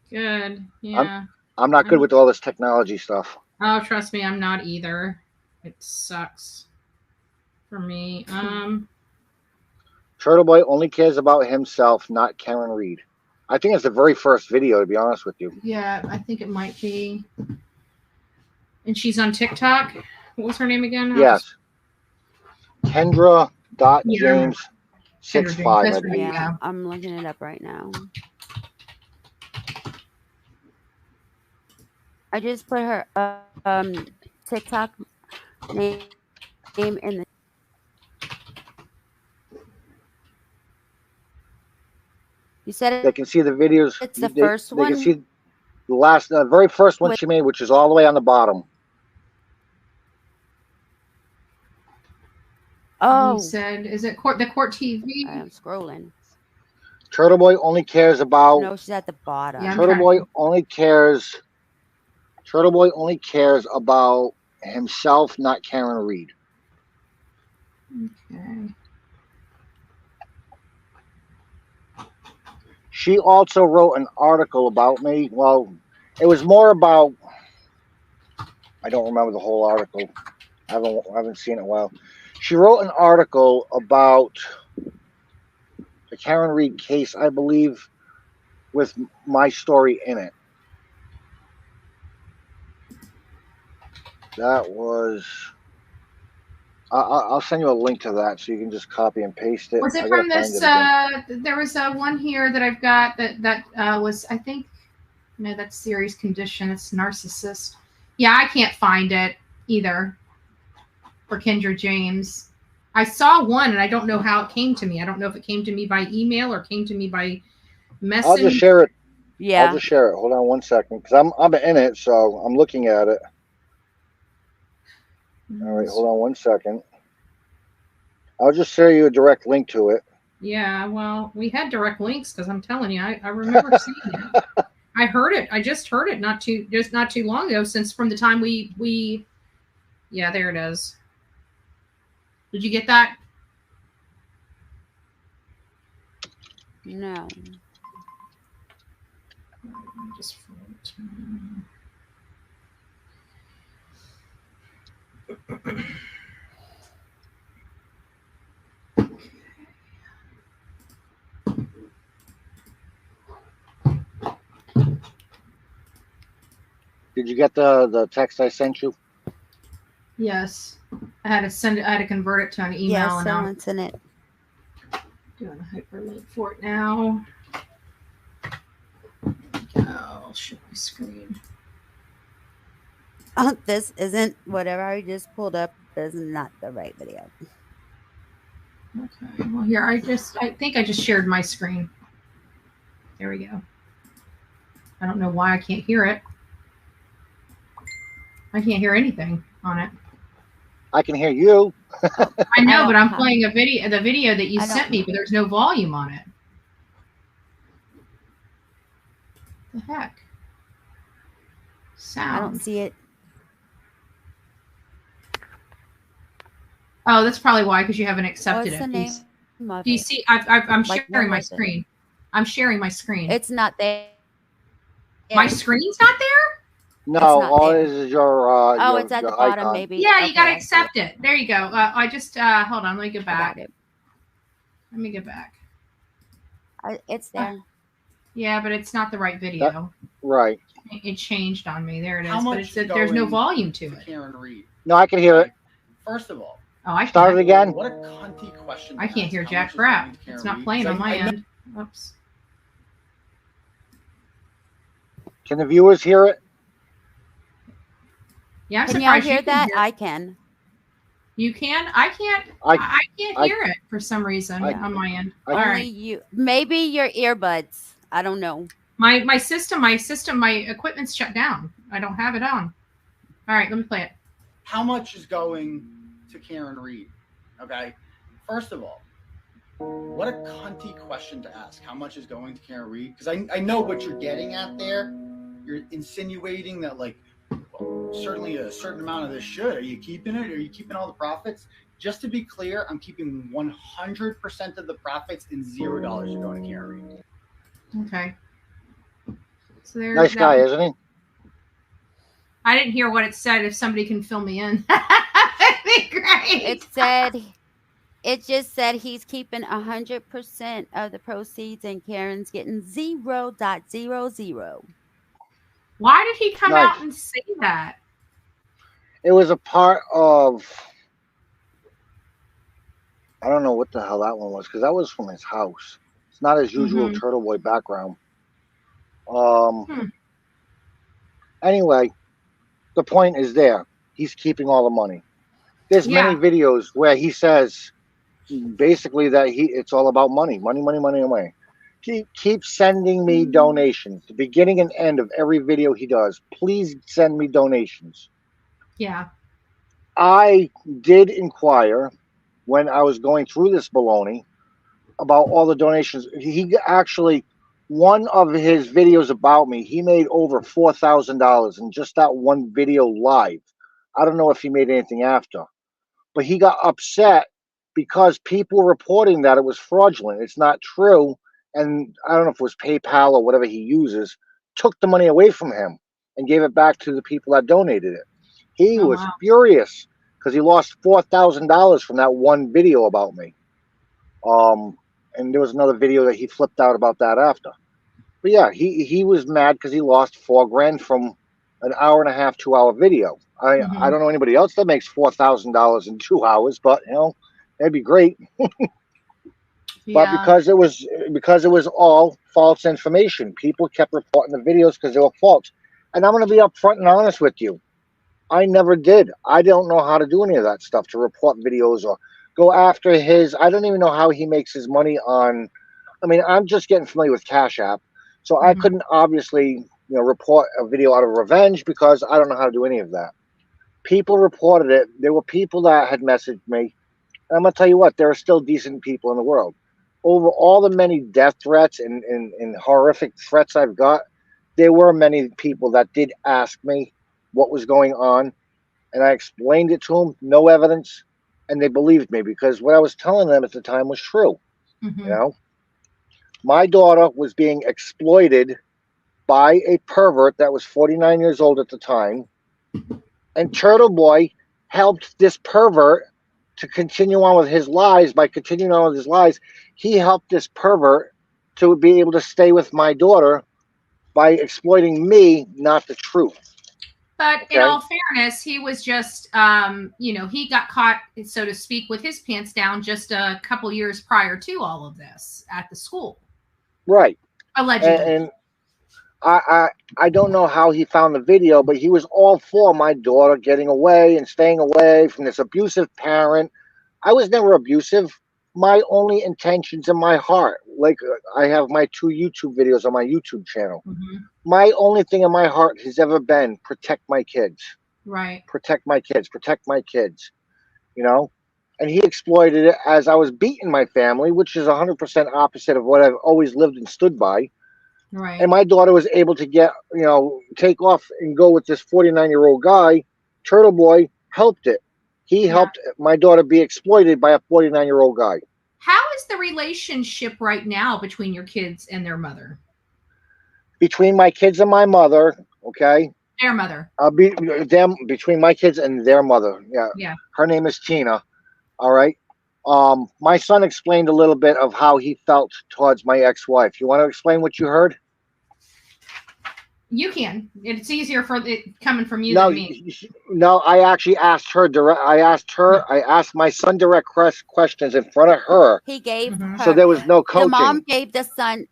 Good. Yeah. I'm not good with all this technology stuff. Oh, trust me, I'm not either. It sucks for me. Turtleboy only cares about himself, not Karen Reed. I think it's the very first video, to be honest with you. Yeah, I think it might be. And she's on TikTok. What was her name again? Yes. Kendra.James65. Yeah, I'm looking it up right now. I just put her TikTok name in the. You said They can see the videos. it's the they, first they one. can see the very first one With- she made, which is all the way on the bottom. Oh, You said, is it the court TV? I'm scrolling. Turtleboy only cares about. No, she's at the bottom. Yeah, I'm Turtleboy only cares. Turtleboy only cares about himself, not Karen Reed. Okay. She also wrote an article about me. Well, it was more about. I don't remember the whole article. I haven't seen it in a while. She wrote an article about the Karen Reed case, I believe, with my story in it. That was. I'll send you a link to that so you can just copy and paste it. Was it I gotta from find this? it again. There was one here that I've got that was, I think, no, that's serious condition. It's narcissist. Yeah, I can't find it either for Kendra James. I saw one and I don't know how it came to me. I don't know if it came to me by email or came to me by message. I'll just share it. Yeah. I'll just share it. Hold on one second, because I'm in it, so I'm looking at it. All right, hold on one second. I'll just share you a direct link to it. Yeah, well, we had direct links because I'm telling you, I remember seeing it. I heard it. I just heard it not too long ago. Since from the time we, yeah, there it is. Did you get that? No. Just Did you get the text I sent you? Yes, I had to send it. I had to convert it to an email, Yes, and I'm someone's in it. doing a hyperlink for it now. I'll show my screen. Oh, this isn't whatever I just pulled up. Is not the right video. Okay. Well, here I think I just shared my screen. There we go. I don't know why I can't hear it. I can't hear anything on it. I can hear you. I know, but I'm playing the video that you sent me, but there's no volume on it. The heck? Sound. I don't see it. Oh, that's probably why, because you haven't accepted What's it. the name of Do you it? see? I'm Like, sharing what my was it? screen. I'm sharing my screen. It's not there. My screen's not there? No, not all there. it is your. Oh, your, it's at your the bottom, icon. maybe. Yeah, you Okay, gotta I see accept it. There you go. I just hold on. Let me get I back. got it. Let me get back. It's there. Yeah, but it's not the right video. Right. It changed on me. There it is. How But much there's no going volume to it. Karen Reed. No, I can hear it. First of all, Oh, I Start it again. what a cunty question. to I can't ask. hear How jack much is crap. going to Karen It's not Reed? playing 'Cause on my I know- end. Oops. Can the viewers hear it? Yeah, I'm Can y'all surprised hear you can that? hear it. I can. You can? I can't. I can't I- hear it for some reason on my end. All Only right. you. Maybe your earbuds. I don't know. My system, my equipment's shut down. I don't have it on. All right, let me play it. How much is going to Karen Reed? Okay. First of all, what a cunty question to ask. How much is going to Karen Reed? Because I know what you're getting at there. You're insinuating that, like, well, certainly a certain amount of this should. Are you keeping it? Are you keeping all the profits? Just to be clear, I'm keeping 100% of the profits and $0 are going to Karen Reed. Okay. So there's Nice guy, isn't he? I didn't hear what it said. If somebody can fill me in, that'd be great. It just said he's keeping 100% of the proceeds and Karen's getting 0.00. Why did he come Nice. out and say that? It was a part of. I don't know what the hell that one was, because that was from his house. It's not his usual Mhm. Turtleboy background. Anyway, the point is there. He's keeping all the money. There's many videos where he says basically that it's all about money, money, money, money, money. keep sending me donations. The beginning and end of every video he does. Please send me donations. Yeah. I did inquire when I was going through this baloney about all the donations. He actually, one of his videos about me, he made over $4,000 in just that one video live. I don't know if he made anything after, but he got upset because people were reporting that it was fraudulent. It's not true. And I don't know if it was PayPal or whatever he uses, took the money away from him and gave it back to the people that donated it. He Oh, was wow. furious because he lost $4,000 from that one video about me. And there was another video that he flipped out about that after. But yeah, he was mad because he lost $4,000 from an hour and a half, 2 hour video. I don't know anybody else that makes $4,000 in 2 hours, but you know, that'd be great. But Yeah. because it was all false information, people kept reporting the videos because they were false. And I'm going to be upfront and honest with you. I never did. I don't know how to do any of that stuff to report videos or go after his. I don't even know how he makes his money on. I mean, I'm just getting familiar with Cash App, so I couldn't obviously, report a video out of revenge because I don't know how to do any of that. People reported it. There were people that had messaged me. And I'm gonna tell you what, there are still decent people in the world. Over all the many death threats and horrific threats I've got, there were many people that did ask me what was going on, and I explained it to them, no evidence, and they believed me because what I was telling them at the time was true. You know, my daughter was being exploited by a pervert that was 49 years old at the time, and Turtleboy helped this pervert to continue on with his lies. By continuing on with his lies, he helped this pervert to be able to stay with my daughter by exploiting me, not the truth. But Okay? in all fairness, he was just, he got caught, so to speak, with his pants down just a couple years prior to all of this at the school. Right. Allegedly. And I don't know how he found the video, but he was all for my daughter getting away and staying away from this abusive parent. I was never abusive. My only intentions in my heart, like I have my 2 YouTube videos on my YouTube channel. My only thing in my heart has ever been protect my kids. Right. Protect my kids. Protect my kids. And he exploited it as I was beating my family, which is 100% opposite of what I've always lived and stood by. Right. And my daughter was able to get, take off and go with this 49-year-old guy. Turtleboy helped it. He helped my daughter be exploited by a 49-year-old guy. How is the relationship right now between your kids and their mother? Between my kids and my mother, okay? Their mother. Between my kids and their mother. Yeah. Yeah. Her name is Tina. All right. My son explained a little bit of how he felt towards my ex-wife. You want to explain what you heard? You can. It's easier for it coming from you than me. No, I actually asked her direct. I asked my son direct questions in front of her. He gave her. So there was no coaching. The mom gave the son.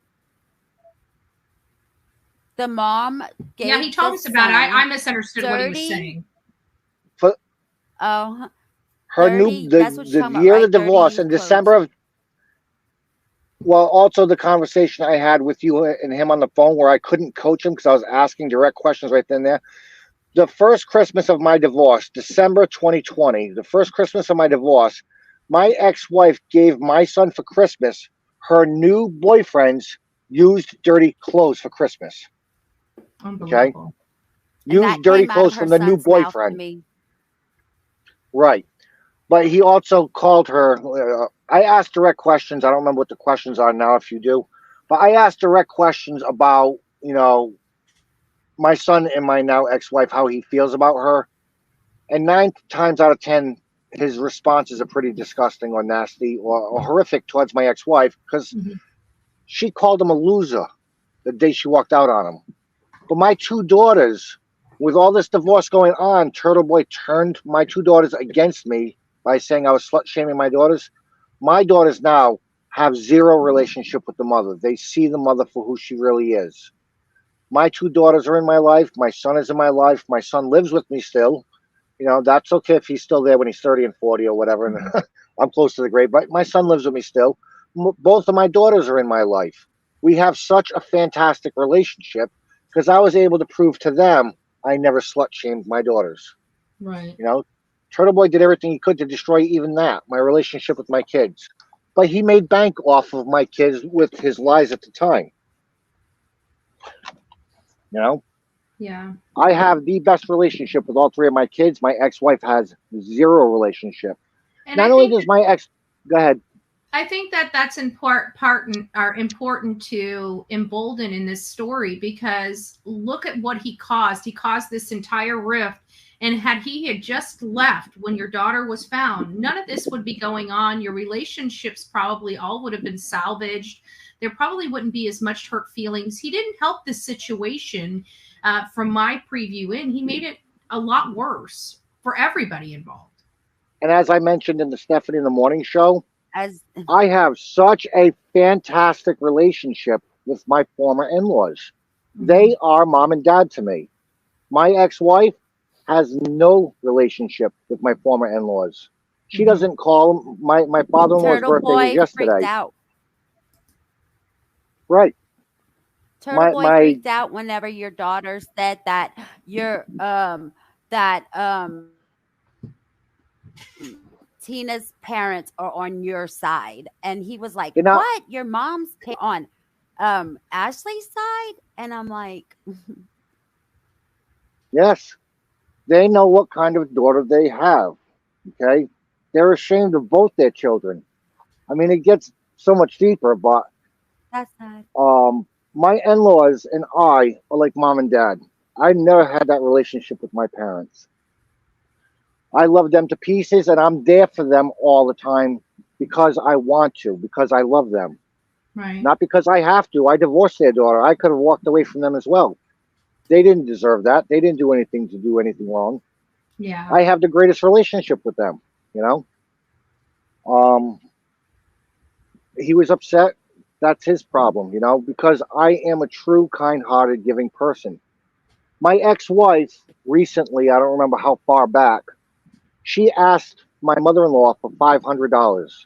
The mom gave. Yeah, he told us about it. I misunderstood what he was saying. Oh. Her 30, the year of the divorce in December of. Well, also the conversation I had with you and him on the phone where I couldn't coach him because I was asking direct questions right then and there. The first Christmas of my divorce, December 2020, the first Christmas of my divorce, my ex-wife gave my son for Christmas her new boyfriend's used dirty clothes for Christmas. Okay? Used dirty clothes from the new boyfriend. Right. But he also called her. I asked direct questions. I don't remember what the questions are now, if you do. But I asked direct questions about, my son and my now ex-wife, how he feels about her. And 9 times out of 10, his responses are pretty disgusting or nasty or horrific towards my ex-wife because she called him a loser the day she walked out on him. But my 2 daughters, with all this divorce going on, Turtleboy turned my 2 daughters against me by saying I was slut-shaming my daughters. My daughters now have zero relationship with the mother. They see the mother for who she really is. My 2 daughters are in my life. My son is in my life. My son lives with me still. That's okay if he's still there when he's 30 and 40 or whatever. And I'm close to the grave, but my son lives with me still. Both of my daughters are in my life. We have such a fantastic relationship because I was able to prove to them I never slut shamed my daughters. Right. You know, Turtleboy did everything he could to destroy even that, my relationship with my kids. But he made bank off of my kids with his lies at the time. You know? Yeah. I have the best relationship with all three of my kids. My ex-wife has zero relationship. And Not I only think does my ex... Go ahead. I think that that's important to embolden in this story, because look at what he caused. He caused this entire rift. And had he had just left when your daughter was found, none of this would be going on. Your relationships probably all would have been salvaged. There probably wouldn't be as much hurt feelings. He didn't help this situation. From my preview in, he made it a lot worse for everybody involved. And as I mentioned in the Stephanie in the Morning show, As I have such a fantastic relationship with my former in-laws. They are mom and dad to me. My ex-wife has no relationship with my former in-laws. She doesn't call them. My father-in-law's birthday was Turtleboy freaked yesterday. out. Right. Turtleboy freaked out whenever your daughter said that Tina's parents are on your side, and he was like, "What? Your mom's on Ashley's side?" And I'm like, yes, they know what kind of daughter they have. Okay, they're ashamed of both their children. I mean, it gets so much deeper, but that's sad. My in-laws and I are like mom and dad. I never had that relationship with my parents. I love them to pieces, and I'm there for them all the time because I want to, because I love them. Right. Not because I have to. I divorced their daughter. I could have walked away from them as well. They didn't deserve that. They didn't do anything to do anything wrong. Yeah. I have the greatest relationship with them, you know? He was upset. That's his problem, you know, because I am a true, kind-hearted, giving person. My ex-wife recently, I don't remember how far back, she asked my mother-in-law for $500.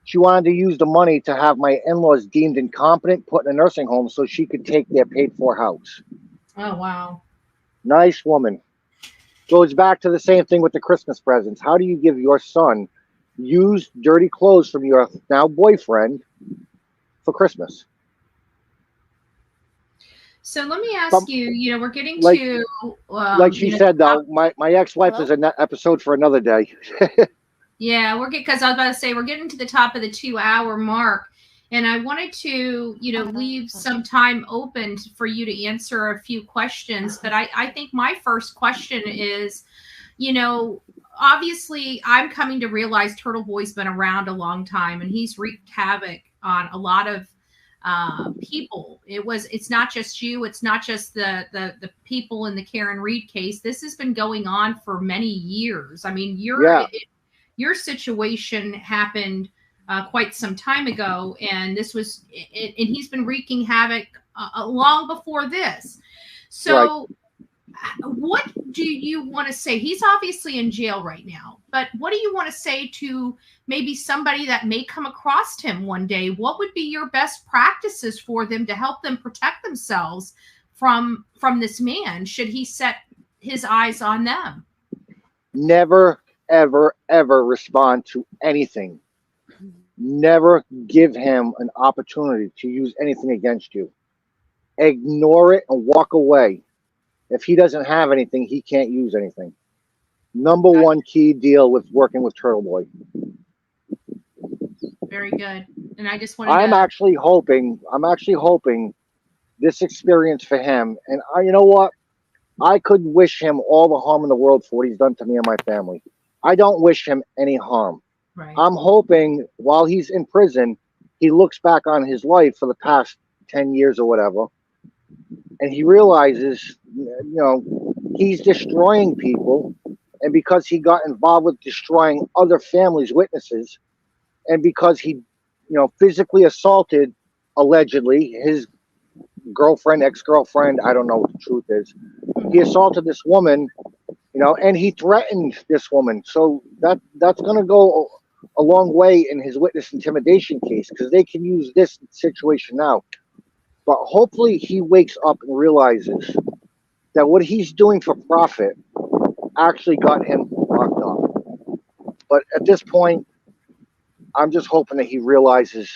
She wanted to use the money to have my in-laws deemed incompetent, put in a nursing home so she could take their paid-for house. Oh, wow. Nice woman. Goes back to the same thing with the Christmas presents. How do you give your son used dirty clothes from your now boyfriend for Christmas? So let me ask you, we're getting to... like she said, though, my ex-wife is an episode for another day. Yeah, because I was about to say, we're getting to the top of the 2-hour mark. And I wanted to, leave some time open for you to answer a few questions. But I think my first question is, obviously I'm coming to realize Turtleboy's been around a long time, and he's wreaked havoc on a lot of people. It's not just you. It's not just the people in the Karen Reed case. This has been going on for many years. I mean, your situation happened quite some time ago, and and he's been wreaking havoc long before this. So what do you want to say? He's obviously in jail right now, but what do you want to say to maybe somebody that may come across him one day? What would be your best practices for them to help them protect themselves from this man, should he set his eyes on them? Never, ever, ever respond to anything. Never give him an opportunity to use anything against you. Ignore it and walk away. If he doesn't have anything, he can't use anything. Number one key deal with working with Turtleboy. Very good. And I just wanted I'm actually hoping this experience for him, and you know what? I could wish him all the harm in the world for what he's done to me and my family. I don't wish him any harm. Right. I'm hoping while he's in prison, he looks back on his life for the past 10 years or whatever, and he realizes, he's destroying people. And because he got involved with destroying other families' witnesses, and because he, physically assaulted, allegedly, his girlfriend, ex-girlfriend, I don't know what the truth is. He assaulted this woman, and he threatened this woman. So that's going to go a long way in his witness intimidation case because they can use this situation now. But hopefully he wakes up and realizes that what he's doing for profit actually got him locked up. But at this point, I'm just hoping that he realizes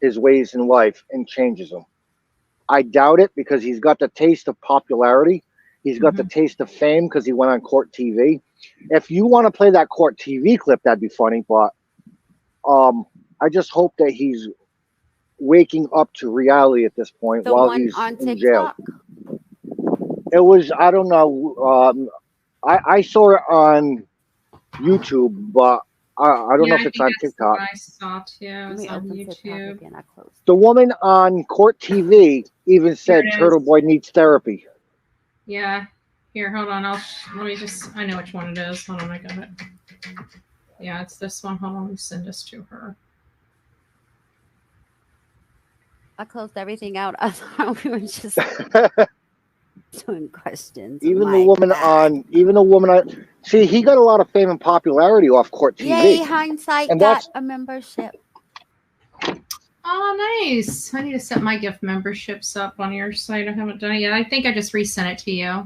his ways in life and changes them. I doubt it because he's got the taste of popularity. He's got the taste of fame because he went on court TV. If you want to play that court TV clip, that'd be funny. But I just hope that he's waking up to reality at this point while he's in jail. It was, I don't know. I saw it on YouTube, but I don't know if it's on TikTok. I saw too. It was on YouTube. The woman on court TV even said Turtleboy needs therapy. Yeah. Here, hold on. Let me just. I know which one it is. Hold on, I got it. Yeah, it's this one. Hold on, let me send this to her. I closed everything out. I thought we were just doing questions. Even the woman on. See, he got a lot of fame and popularity off court TV. Yay, hindsight and got a membership. Oh, nice. I need to set my gift memberships up on your site. I haven't done it yet. I think I just resent it to you.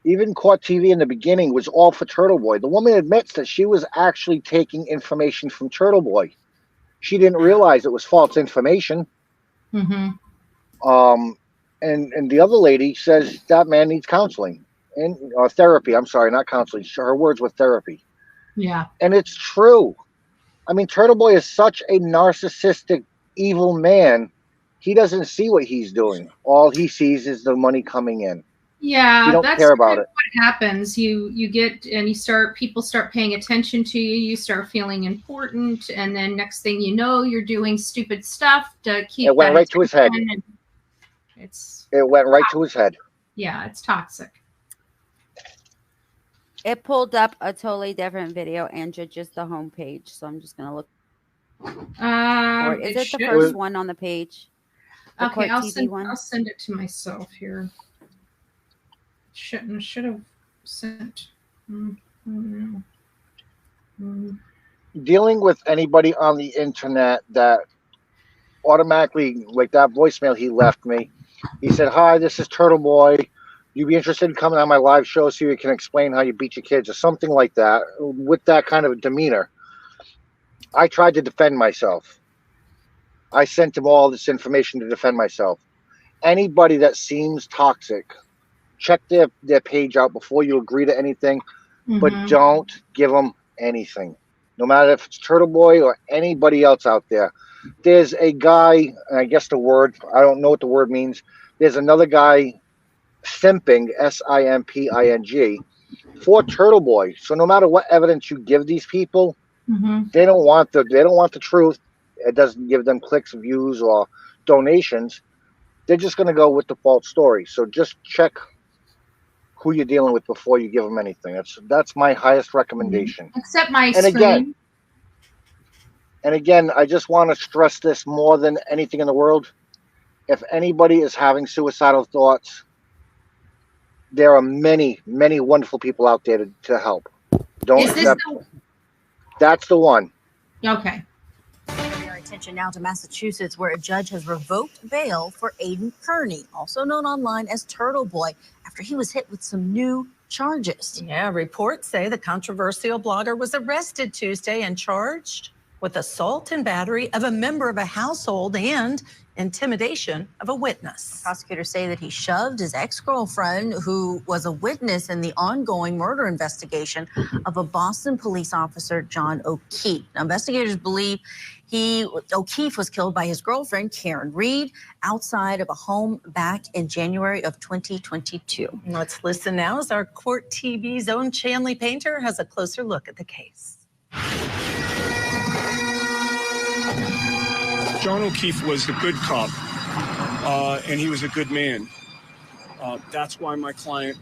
Even court TV in the beginning was all for Turtleboy. The woman admits that she was actually taking information from Turtleboy. She didn't realize it was false information. And the other lady says that man needs counseling and therapy. I'm sorry, not counseling. Her words were therapy. Yeah. And it's true. I mean, Turtleboy is such a narcissistic, evil man. He doesn't see what he's doing. All he sees is the money coming in. Yeah, he don't that's care about it. What happens. You get and people start paying attention to you. You start feeling important, and then next thing you know, you're doing stupid stuff to keep. It went right to his head. It went right to his head. Yeah, it's toxic. It pulled up a totally different video, Andrew, just the homepage. So I'm just gonna look. Is it the first one on the page? The Okay, I'll TV send it to myself here. Should have sent. Dealing with anybody on the internet that automatically, like that voicemail he left me, he said, "Hi, this is Turtleboy. You'd be interested in coming on my live show so you can explain how you beat your kids," or something like that, with that kind of demeanor. I tried to defend myself. I sent him all this information to defend myself. Anybody that seems toxic, check their page out before you agree to anything, but don't give them anything. No matter if it's Turtleboy or anybody else out there. There's a guy, and I guess the word, I don't know what the word means. There's another guy simping, S-I-M-P-I-N-G, for Turtleboy. So no matter what evidence you give these people, they don't want the truth. It doesn't give them clicks, views, or donations. They're just going to go with the false story. So just check who you're dealing with before you give them anything. That's my highest recommendation. Except my screen. And again, I just want to stress this more than anything in the world. If anybody is having suicidal thoughts, there are many, many wonderful people out there to help. That's the one. Okay. Our attention now to Massachusetts, where a judge has revoked bail for Aidan Kearney, also known online as Turtleboy, after he was hit with some new charges. Yeah, reports say the controversial blogger was arrested Tuesday and charged with assault and battery of a member of a household and intimidation of a witness. Prosecutors say that he shoved his ex-girlfriend, who was a witness in the ongoing murder investigation of a Boston police officer, John O'Keefe. Now, investigators believe O'Keefe was killed by his girlfriend, Karen Reed, outside of a home back in January of 2022. Let's listen now as our Court TV's own Chanley Painter has a closer look at the case. John O'Keefe was the good cop, and he was a good man. That's why my client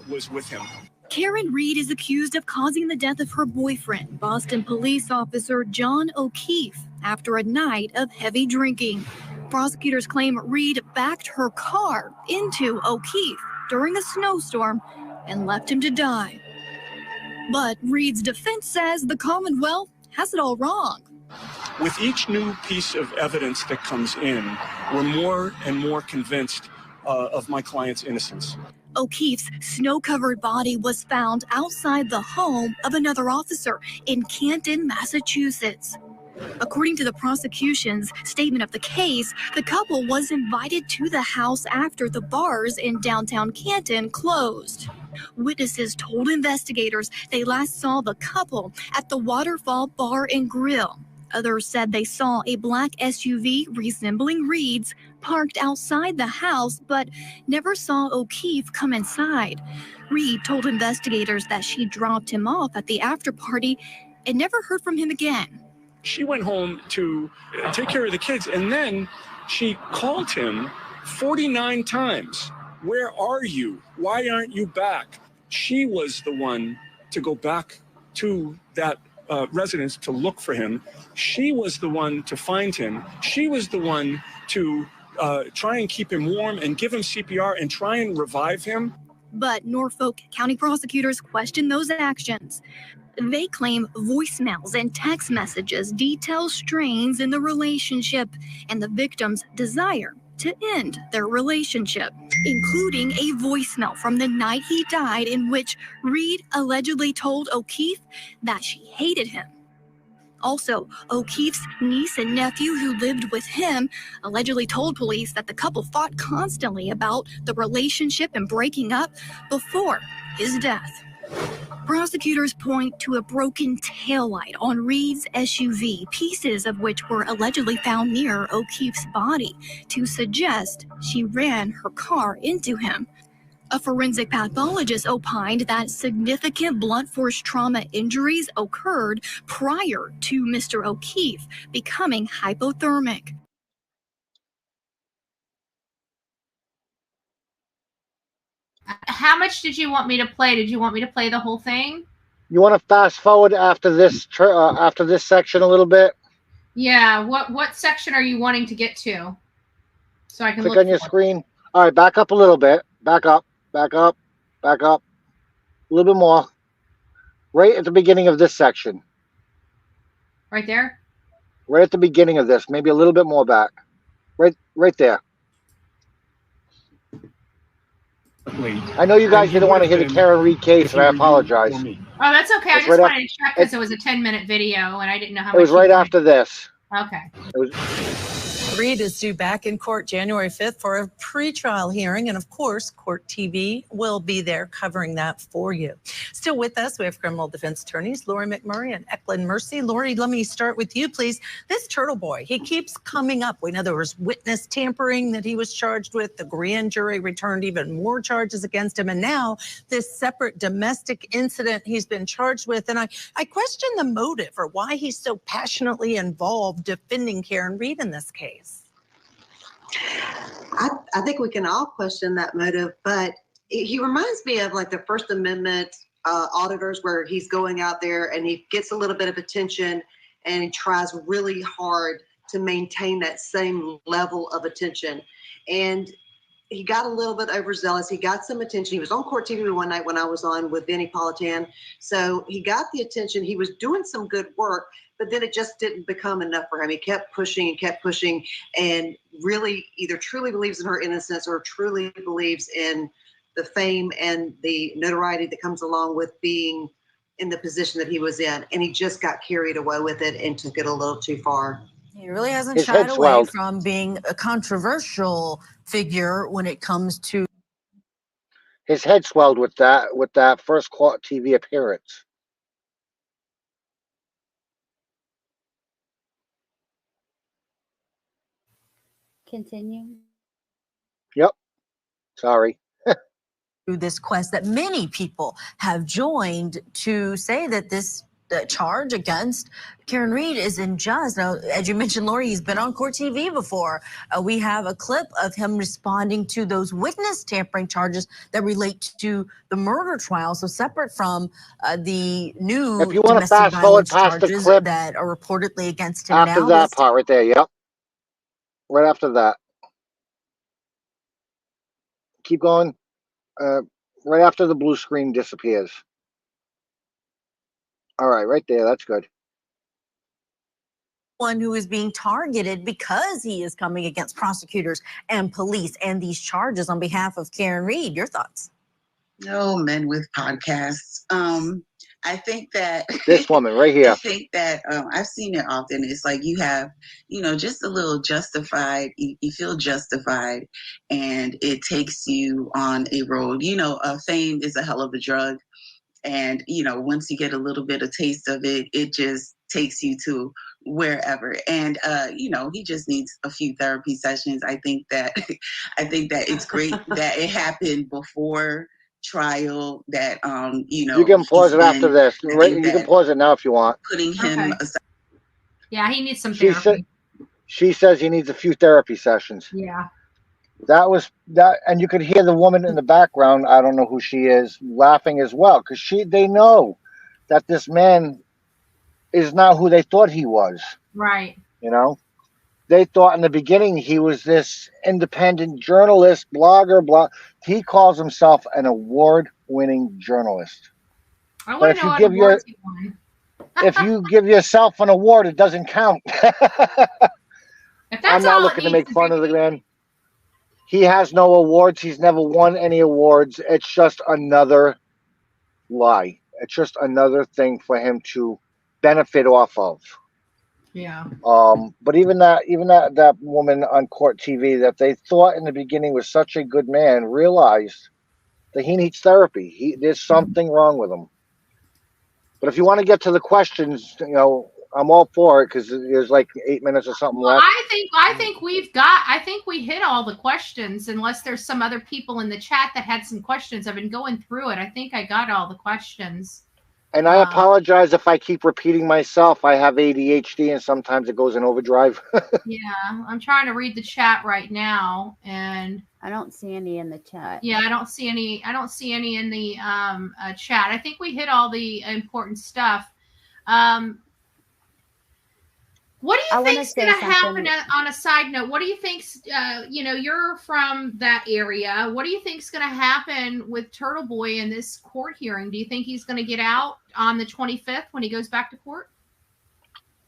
was with him. Karen Reed is accused of causing the death of her boyfriend, Boston police officer John O'Keefe, after a night of heavy drinking. Prosecutors claim Reed backed her car into O'Keefe during a snowstorm and left him to die. But Reed's defense says the Commonwealth has it all wrong. With each new piece of evidence that comes in, we're more and more convinced of my client's innocence. O'Keefe's snow-covered body was found outside the home of another officer in Canton, Massachusetts. According to the prosecution's statement of the case, the couple was invited to the house after the bars in downtown Canton closed. Witnesses told investigators they last saw the couple at the Waterfall Bar and Grill. Others said they saw a black SUV resembling Reed's parked outside the house, but never saw O'Keefe come inside. Reed told investigators that she dropped him off at the after party and never heard from him again. She went home to take care of the kids, and then she called him 49 times. Where are you? Why aren't you back? She was the one to go back to that residence to look for him. She was the one to find him. She was the one to try and keep him warm and give him CPR and try and revive him. But Norfolk County prosecutors question those actions. They claim voicemails and text messages detail strains in the relationship and the victim's desire to end their relationship, including a voicemail from the night he died in which Reed allegedly told O'Keefe that she hated him. Also, O'Keefe's niece and nephew who lived with him allegedly told police that the couple fought constantly about the relationship and breaking up before his death. Prosecutors point to a broken taillight on Reed's SUV, pieces of which were allegedly found near O'Keefe's body, to suggest she ran her car into him. A forensic pathologist opined that significant blunt force trauma injuries occurred prior to Mr. O'Keefe becoming hypothermic. How much did you want me to play? Did you want me to play the whole thing? You want to fast forward after this section a little bit? Yeah. What section are you wanting to get to? So I can Click look on your screen. All right, back up a little bit. Back up. Back up. Back up. A little bit more. Right at the beginning of this section. Right there? Right at the beginning of this. Maybe a little bit more back. Right there. I know you guys didn't want to hear the Karen Reed case, and I apologize. Oh, that's okay. I just wanted to check because it was a 10-minute video, and I didn't know how much. It was right after this. Okay. Reed is due back in court January 5th for a pretrial hearing. And of course, Court TV will be there covering that for you. Still with us, we have criminal defense attorneys Lori McMurray and Eklund Mercy. Lori, let me start with you, please. This Turtleboy, he keeps coming up. We know there was witness tampering that he was charged with. The grand jury returned even more charges against him. And now this separate domestic incident he's been charged with. And I question the motive or why he's so passionately involved defending Karen Reed in this case. I think we can all question that motive, but he reminds me of like the First Amendment auditors, where he's going out there and he gets a little bit of attention and he tries really hard to maintain that same level of attention. And he got a little bit overzealous. He got some attention. He was on Court TV one night when I was on with Benny Politan. So he got the attention. He was doing some good work, but then it just didn't become enough for him. He kept pushing and really either truly believes in her innocence or truly believes in the fame and the notoriety that comes along with being in the position that he was in. And he just got carried away with it and took it a little too far. He really hasn't shied away from being a controversial figure when it comes to. His head swelled with that first Court TV appearance. Continue. Yep. Sorry. This quest that many people have joined to say that this charge against Karen Reed is unjust. Now, as you mentioned, Lori, he's been on Court TV before. We have a clip of him responding to those witness tampering charges that relate to the murder trial. So separate from the new if you want to domestic fast forward violence past the charges clip, that are reportedly against him after now. that part right there, yep. Right after that. Keep going. Right after the blue screen disappears. All right, right there. That's good. One who is being targeted because he is coming against prosecutors and police and these charges on behalf of Karen Reed. Your thoughts? No, men with podcasts. I think that This woman right here. I think that I've seen it often. It's like you have, just a little justified. You feel justified, and it takes you on a road. Fame is a hell of a drug, and once you get a little bit of taste of it, it just takes you to wherever. And he just needs a few therapy sessions. I think that it's great that it happened before trial, that You can pause it after this. Right, you can pause it now if you want. Putting him aside. Yeah, he needs some therapy. She says he needs a few therapy sessions. Yeah. That was that, and you could hear the woman in the background. I don't know who she is, laughing as well, because they know that this man is not who they thought he was. Right. They thought in the beginning he was this independent journalist, blogger. He calls himself an award-winning journalist. I want to know what awards he won. If you give yourself an award, it doesn't count. I'm not looking to make fun of the man. He has no awards. He's never won any awards. It's just another lie. It's just another thing for him to benefit off of. Yeah. But even that woman on court TV that they thought in the beginning was such a good man realized that he needs therapy. There's something wrong with him. But if you want to get to the questions, I'm all for it because there's like 8 minutes or something left. I think we hit all the questions, unless there's some other people in the chat that had some questions. I've been going through it. I think I got all the questions. And I apologize if I keep repeating myself. I have ADHD and sometimes it goes in overdrive. Yeah, I'm trying to read the chat right now, and I don't see any in the chat. Yeah, I don't see any in the chat. I think we hit all the important stuff. What do you think's going to happen on a side note? What do you think's, you're from that area. What do you think's going to happen with Turtleboy in this court hearing? Do you think he's going to get out on the 25th when he goes back to court?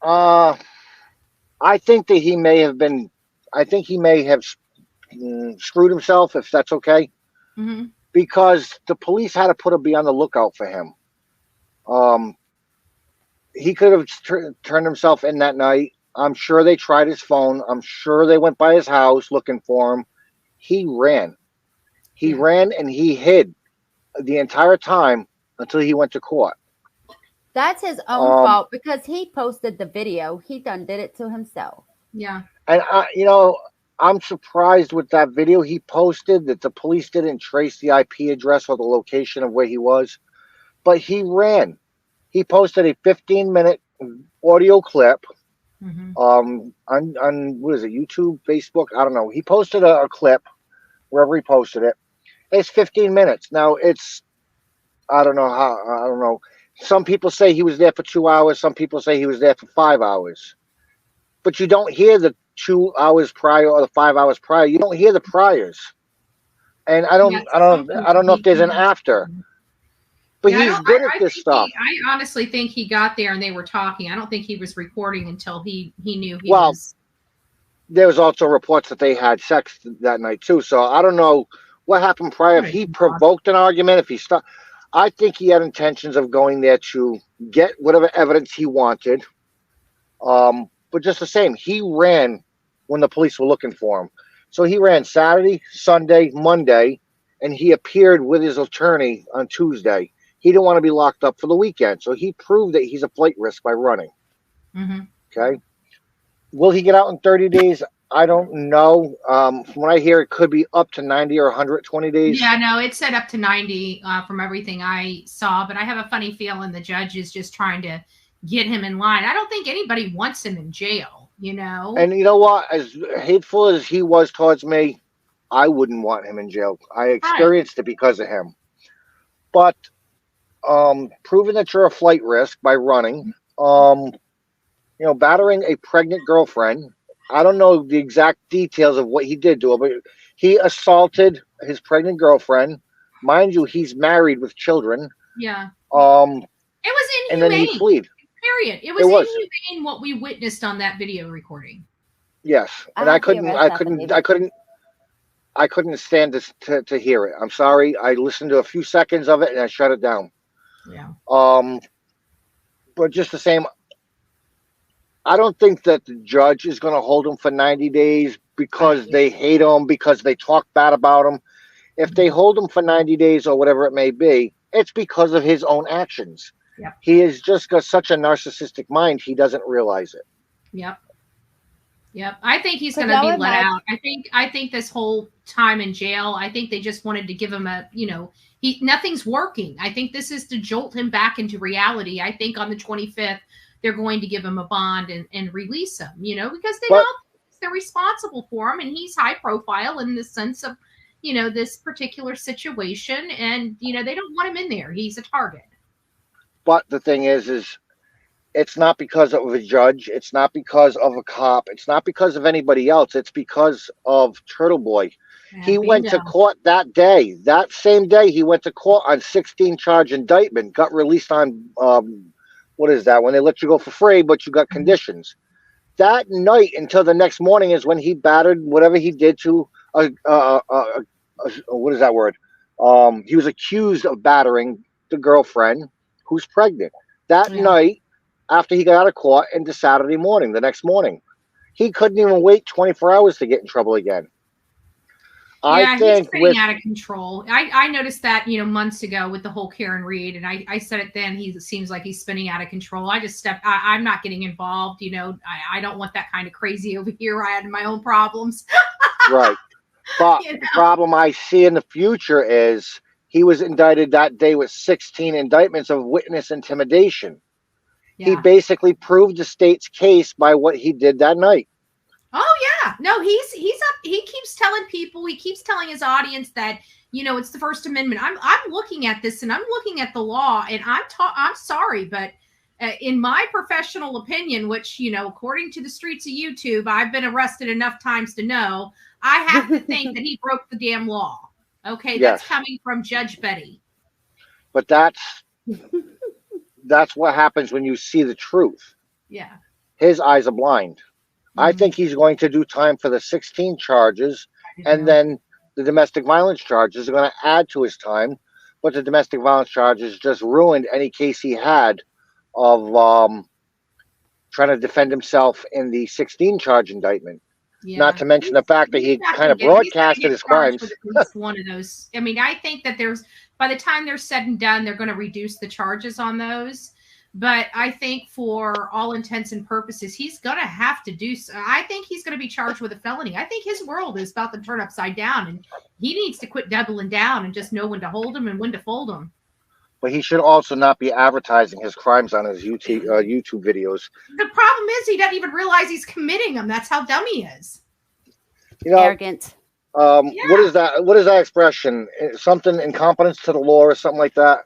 I think that he may have screwed himself, if that's okay. Mm-hmm. Because the police had to be on the lookout for him. He could have turned himself in that night. I'm sure they tried his phone. I'm sure they went by his house looking for him. He ran. He ran and he hid the entire time until he went to court. That's his own fault because he posted the video. He done did it to himself. Yeah. And, I'm surprised with that video he posted that the police didn't trace the IP address or the location of where he was. But he ran. He posted a 15-minute audio clip on what is it, YouTube, Facebook? I don't know. He posted a clip wherever he posted it. It's 15 minutes. Now I don't know. Some people say he was there for 2 hours. Some people say he was there for 5 hours. But you don't hear the 2 hours prior or the 5 hours prior. You don't hear the priors. And I don't know if there's an after. But he's good at this stuff. I honestly think he got there and they were talking. I don't think he was recording until he knew he was. There was also reports that they had sex that night too. So I don't know what happened prior. If he provoked an argument, if he stopped, I think he had intentions of going there to get whatever evidence he wanted. But just the same, he ran when the police were looking for him. So he ran Saturday, Sunday, Monday, and he appeared with his attorney on Tuesday. He didn't want to be locked up for the weekend. So he proved that he's a flight risk by running. Mm-hmm. Okay. Will he get out in 30 days? I don't know. From what I hear, it could be up to 90 or 120 days. Yeah, no, it said up to 90 from everything I saw. But I have a funny feeling the judge is just trying to get him in line. I don't think anybody wants him in jail, And you know what? As hateful as he was towards me, I wouldn't want him in jail. I experienced it because of him. But proving that you're a flight risk by running, battering a pregnant girlfriend. I don't know the exact details of what he did to her, but he assaulted his pregnant girlfriend. Mind you, he's married with children. Yeah. It was and inhumane. then he fled. Period. It was inhumane what we witnessed on that video recording. Yes, and I couldn't stand to hear it. I'm sorry. I listened to a few seconds of it and I shut it down. Yeah. But just the same, I don't think that the judge is going to hold him for 90 days because they hate him, because they talk bad about him. If they hold him for 90 days or whatever it may be, it's because of his own actions. Yep. He has just got such a narcissistic mind, he doesn't realize it. Yep. Yep. I think he's going to be let out. I think this whole time in jail, I think they just wanted to give him nothing's working. I think this is to jolt him back into reality. I think on the 25th, they're going to give him a bond and release him, because they know they're responsible for him, and he's high profile in the sense of, this particular situation, and, they don't want him in there. He's a target. But the thing is it's not because of a judge. It's not because of a cop. It's not because of anybody else. It's because of Turtleboy. He went to court that day. That same day, he went to court on 16-charge indictment, got released on, what is that? When they let you go for free, but you got conditions. That night until the next morning is when he battered whatever he did to, what is that word? He was accused of battering the girlfriend who's pregnant. That night, after he got out of court, into Saturday morning, the next morning. He couldn't even wait 24 hours to get in trouble again. Yeah, he's spinning out of control. I noticed that, months ago with the whole Karen Reed, and I said it then. He seems like he's spinning out of control. I'm not getting involved. I don't want that kind of crazy over here. I had my own problems. Right. But the problem I see in the future is he was indicted that day with 16 indictments of witness intimidation. Yeah. He basically proved the state's case by what he did that night. Oh yeah, no, he's up. He keeps telling people, he keeps telling his audience that it's the First Amendment. I'm looking at this and I'm looking at the law, and I'm sorry, but in my professional opinion, which according to the streets of YouTube, I've been arrested enough times to know, I have to think that he broke the damn law. Okay, yes. That's coming from Judge Betty. But that's what happens when you see the truth. Yeah. His eyes are blind. Mm-hmm. I think he's going to do time for the 16 charges, and then the domestic violence charges are going to add to his time. But the domestic violence charges just ruined any case he had of trying to defend himself in the 16-charge indictment. Yeah. Not to mention the fact that he kind of broadcasted his crimes. With at least one of those. I mean, I think that by the time they're said and done, they're going to reduce the charges on those. But I think for all intents and purposes, he's going to have to do so. I think he's going to be charged with a felony. I think his world is about to turn upside down, and he needs to quit doubling down and just know when to hold him and when to fold him. But he should also not be advertising his crimes on his YouTube videos. The problem is he doesn't even realize he's committing them. That's how dumb he is. Arrogant. What is that? What is that expression? Something incompetence to the law or something like that?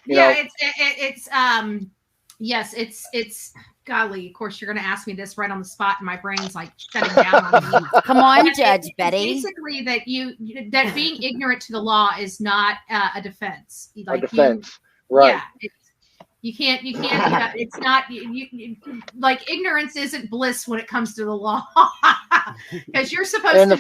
It's golly. Of course, you're going to ask me this right on the spot, and my brain's like shutting down on me. Come on, Judge Betty. Basically, that being ignorant to the law is not a defense. Like a defense, right? Yeah, you can't. It's not. Like ignorance isn't bliss when it comes to the law, because you're supposed to know.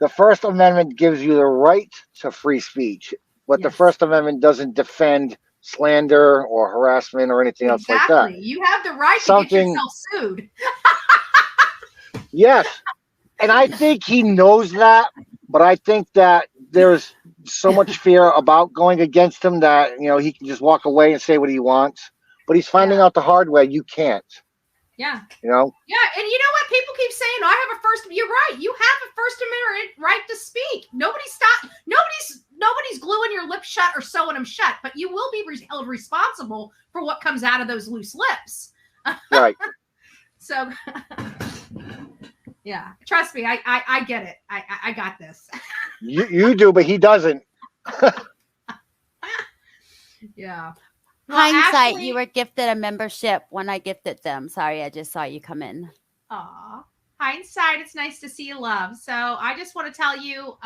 The First Amendment gives you the right to free speech, but the First Amendment doesn't defend slander or harassment or anything else like that. You have the right to get yourself sued. Yes. And I think he knows that, but I think that there's so much fear about going against him that, he can just walk away and say what he wants. But he's finding out the hard way. You can't. Yeah. Yeah. And you know what? People keep saying, you're right. You have a First Amendment right to speak. Nobody's gluing your lips shut or sewing them shut, but you will be held responsible for what comes out of those loose lips. Right. So, yeah, trust me. I get it. I got this. You do, but he doesn't. Yeah. Well, hindsight, Ashley, you were gifted a membership when I gifted them. Sorry, I just saw you come in. Aw. Hindsight, it's nice to see you, love. So I just want to tell you,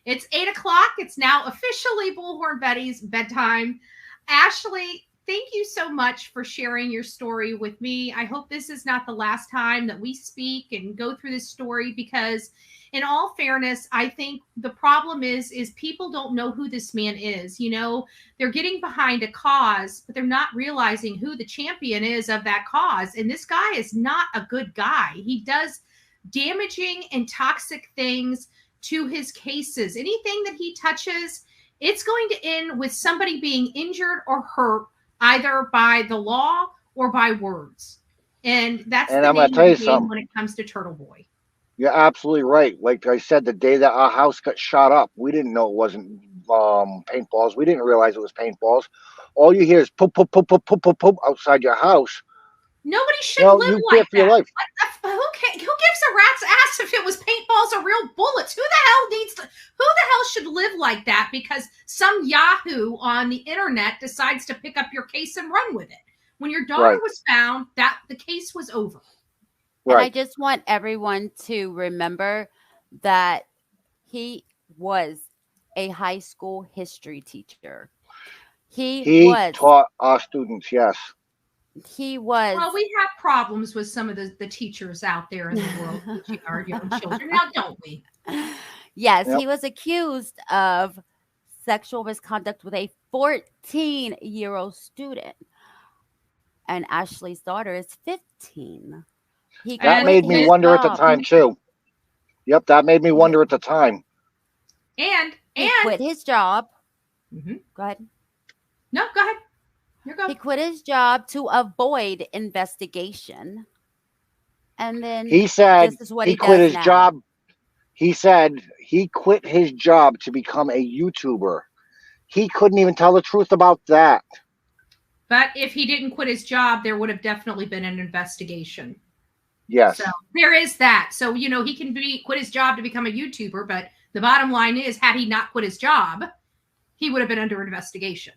it's 8:00. It's now officially Bullhorn Betty's bedtime. Ashley, thank you so much for sharing your story with me. I hope this is not the last time that we speak and go through this story, because in all fairness, I think the problem is people don't know who this man is. You know, they're getting behind a cause, but they're not realizing who the champion is of that cause. And this guy is not a good guy. He does damaging and toxic things to his cases. Anything that he touches, it's going to end with somebody being injured or hurt, either by the law or by words. And that's And the I'm name gonna tell you of the game something. when it comes to Turtleboy. You're absolutely right. Like I said, the day that our house got shot up, we didn't know it wasn't paintballs. We didn't realize it was paintballs. All you hear is poop, poop, poop, poop, poop, poop, poop outside your house. Nobody should You know, live you fear like for your that. life. Who gives a rat's ass if it was paintballs or real bullets? Who the hell should live like that because some Yahoo on the internet decides to pick up your case and run with it? When your daughter Right. was found, that the case was over. And I just want everyone to remember that he was a high school history teacher. He taught our students, yes. He was. Well, we have problems with some of the teachers out there in the world teaching our young children. Now, don't we? Yes, Yep. he was accused of sexual misconduct with a 14-year-old student. And Ashley's daughter is 15. That made me wonder at the time, too. Yep, that made me wonder at the time. And he quit his job. Go ahead. No, go ahead. You're going. He quit his job to avoid investigation. And then He said this is what he he quit does his now. job. He said he quit his job to become a YouTuber. He couldn't even tell the truth about that. But if he didn't quit his job, there would have definitely been an investigation. Yes. So there is that. So, you know, he can quit his job to become a YouTuber, but the bottom line is, had he not quit his job, he would have been under investigation.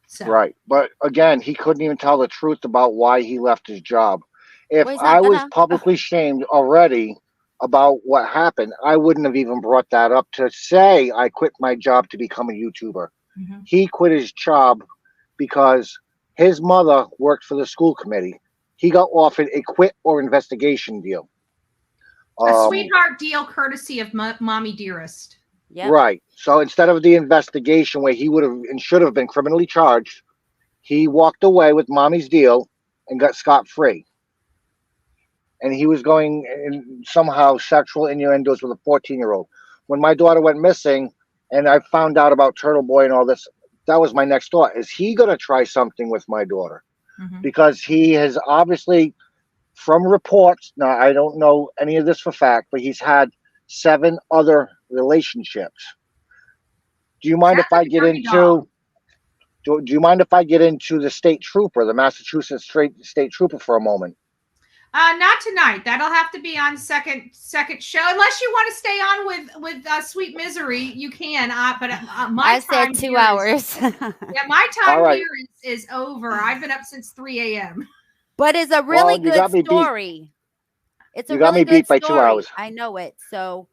So. Right. But again, he couldn't even tell the truth about why he left his job. If Well, he's I not was gonna. publicly shamed already about what happened, I wouldn't have even brought that up to say I quit my job to become a YouTuber. Mm-hmm. He quit his job because his mother worked for the school committee. He got offered a quit or investigation deal. A sweetheart deal courtesy of Mommy Dearest. Yep. Right. So instead of the investigation where he would have and should have been criminally charged, he walked away with Mommy's deal and got scot-free. And he was going in somehow sexual innuendos with a 14-year-old. When my daughter went missing and I found out about Turtleboy and all this, that was my next thought. Is he going to try something with my daughter? Mm-hmm. Because he has obviously, from reports, now I don't know any of this for fact, but he's had 7 other relationships. Do you mind if I get into... Do you mind if I get into the state trooper, the Massachusetts state trooper for a moment? Not tonight. That'll have to be on second show. Unless you want to stay on with Sweet Misery, you can. But my I time said 2 here hours. my time All right. here is over. I've been up since 3 a.m. But it's a really good story. It's a You got really me good beat by story. 2 hours. I know it. So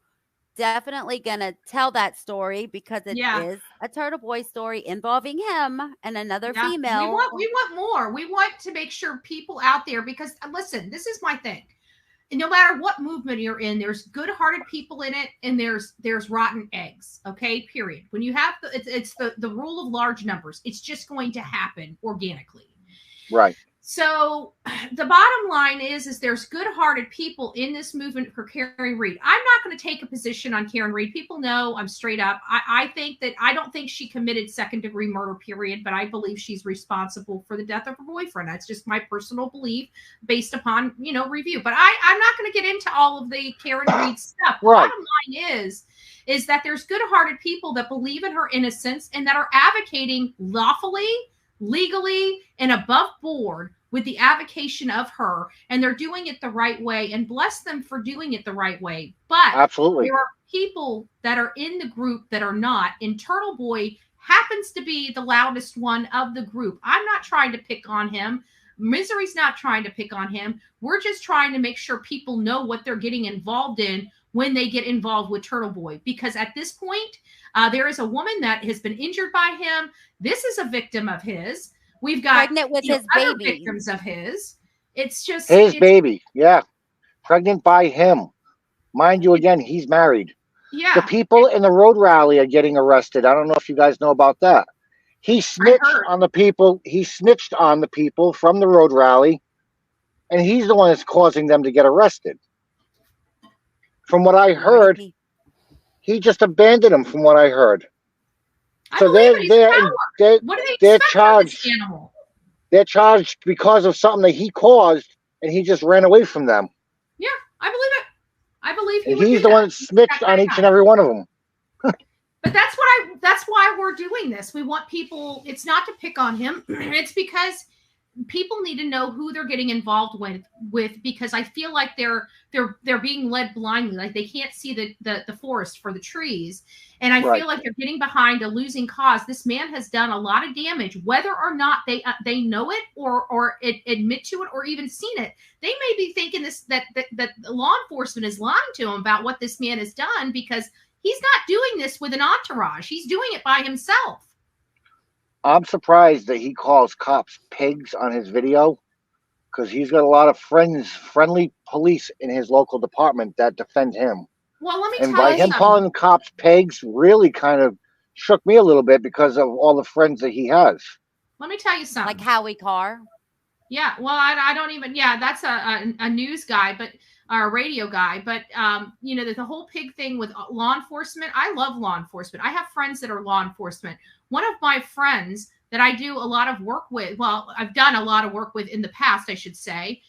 definitely gonna tell that story because it is a Turtleboy story involving him and another female. We want more. We want to make sure people out there, because listen, this is my thing. And no matter what movement you're in, there's good-hearted people in it, and there's rotten eggs. Okay, period. When you have it's the rule of large numbers. It's just going to happen organically. Right. So the bottom line is there's good-hearted people in this movement for Karen Read. I'm not going to take a position on Karen Read. People know I'm straight up. I think that I don't think she committed second-degree murder, period, but I believe she's responsible for the death of her boyfriend. That's just my personal belief based upon, review. But I'm not going to get into all of the Karen Read stuff. The bottom line is that there's good-hearted people that believe in her innocence and that are advocating lawfully, legally, and above board with the avocation of her, and they're doing it the right way, and bless them for doing it the right way. But absolutely, there are people that are in the group that are not, and Turtleboy happens to be the loudest one of the group. I'm not trying to pick on him. Misery's not trying to pick on him. We're just trying to make sure people know what they're getting involved in when they get involved with Turtleboy, because at this point, there is a woman that has been injured by him. This is a victim of his. We've got Pregnant with his other baby. victims of his. It's just his baby. Yeah, pregnant by him. Mind you, again, he's married. Yeah. The people in the road rally are getting arrested. I don't know if you guys know about that. He snitched on the people. He snitched on the people from the road rally, and he's the one that's causing them to get arrested. From what I heard, he just abandoned them. From what I heard, so what do they they're expect from this charged. animal? They're charged because of something that he caused, and he just ran away from them. Yeah, I believe it. I believe he And would he's do the that. one that snitched on each and every one of them. But that's why we're doing this. We want people, it's not to pick on him. It's because people need to know who they're getting involved with because I feel like they're being led blindly. Like they can't see the forest for the trees. And I feel like they're getting behind a losing cause. This man has done a lot of damage, whether or not they know it or admit to it or even seen it. They may be thinking that law enforcement is lying to him about what this man has done because he's not doing this with an entourage. He's doing it by himself. I'm surprised that he calls cops pigs on his video because he's got a lot of friendly police in his local department that defend him. Well, let me And tell by you him something. calling cops pigs really kind of shook me a little bit because of all the friends that he has. Let me tell you something. Like Howie Carr. Yeah, well, I don't even. Yeah, that's a news guy, but or a radio guy. But you know, the whole pig thing with law enforcement. I love law enforcement. I have friends that are law enforcement. One of my friends that I do a lot of work with. Well, I've done a lot of work with in the past, I should say.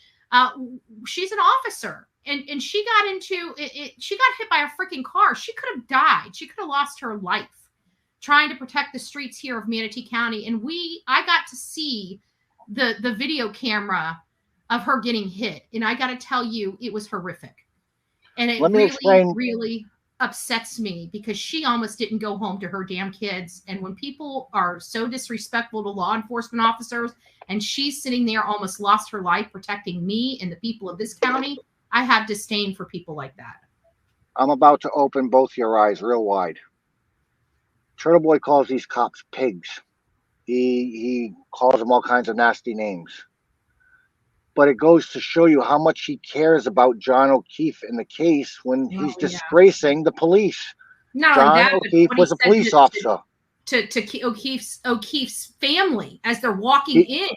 She's an officer, and she got into it. She got hit by a freaking car. She could have died. She could have lost her life trying to protect the streets here of Manatee County. And I got to see the video camera of her getting hit, and I got to tell you, it was horrific, and it really upsets me because she almost didn't go home to her damn kids. And when people are so disrespectful to law enforcement officers, and she's sitting there almost lost her life protecting me and the people of this county, I have disdain for people like that. I'm about to open both your eyes real wide. Turtleboy calls these cops pigs. He calls them all kinds of nasty names. But it goes to show you how much he cares about John O'Keefe in the case when he's disgracing the police. Not John only that, O'Keefe but was a police officer. To O'Keefe's family as they're walking in.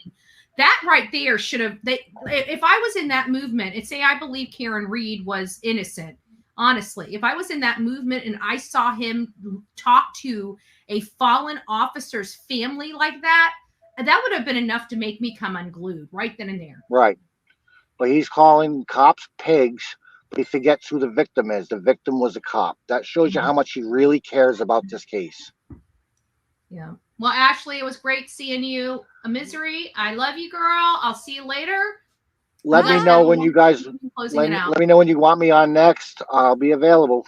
That right there should have. If I was in that movement and say I believe Karen Reed was innocent, honestly, if I was in that movement and I saw him talk to a fallen officer's family like that, that would have been enough to make me come unglued right then and there. Right. But he's calling cops pigs, but he forgets who the victim is. The victim was a cop. That shows you how much he really cares about this case. Yeah. Well, Ashley, it was great seeing you. A Misery, I love you, girl. I'll see you later. Let me know when you guys let me know when you want me on next. I'll be available.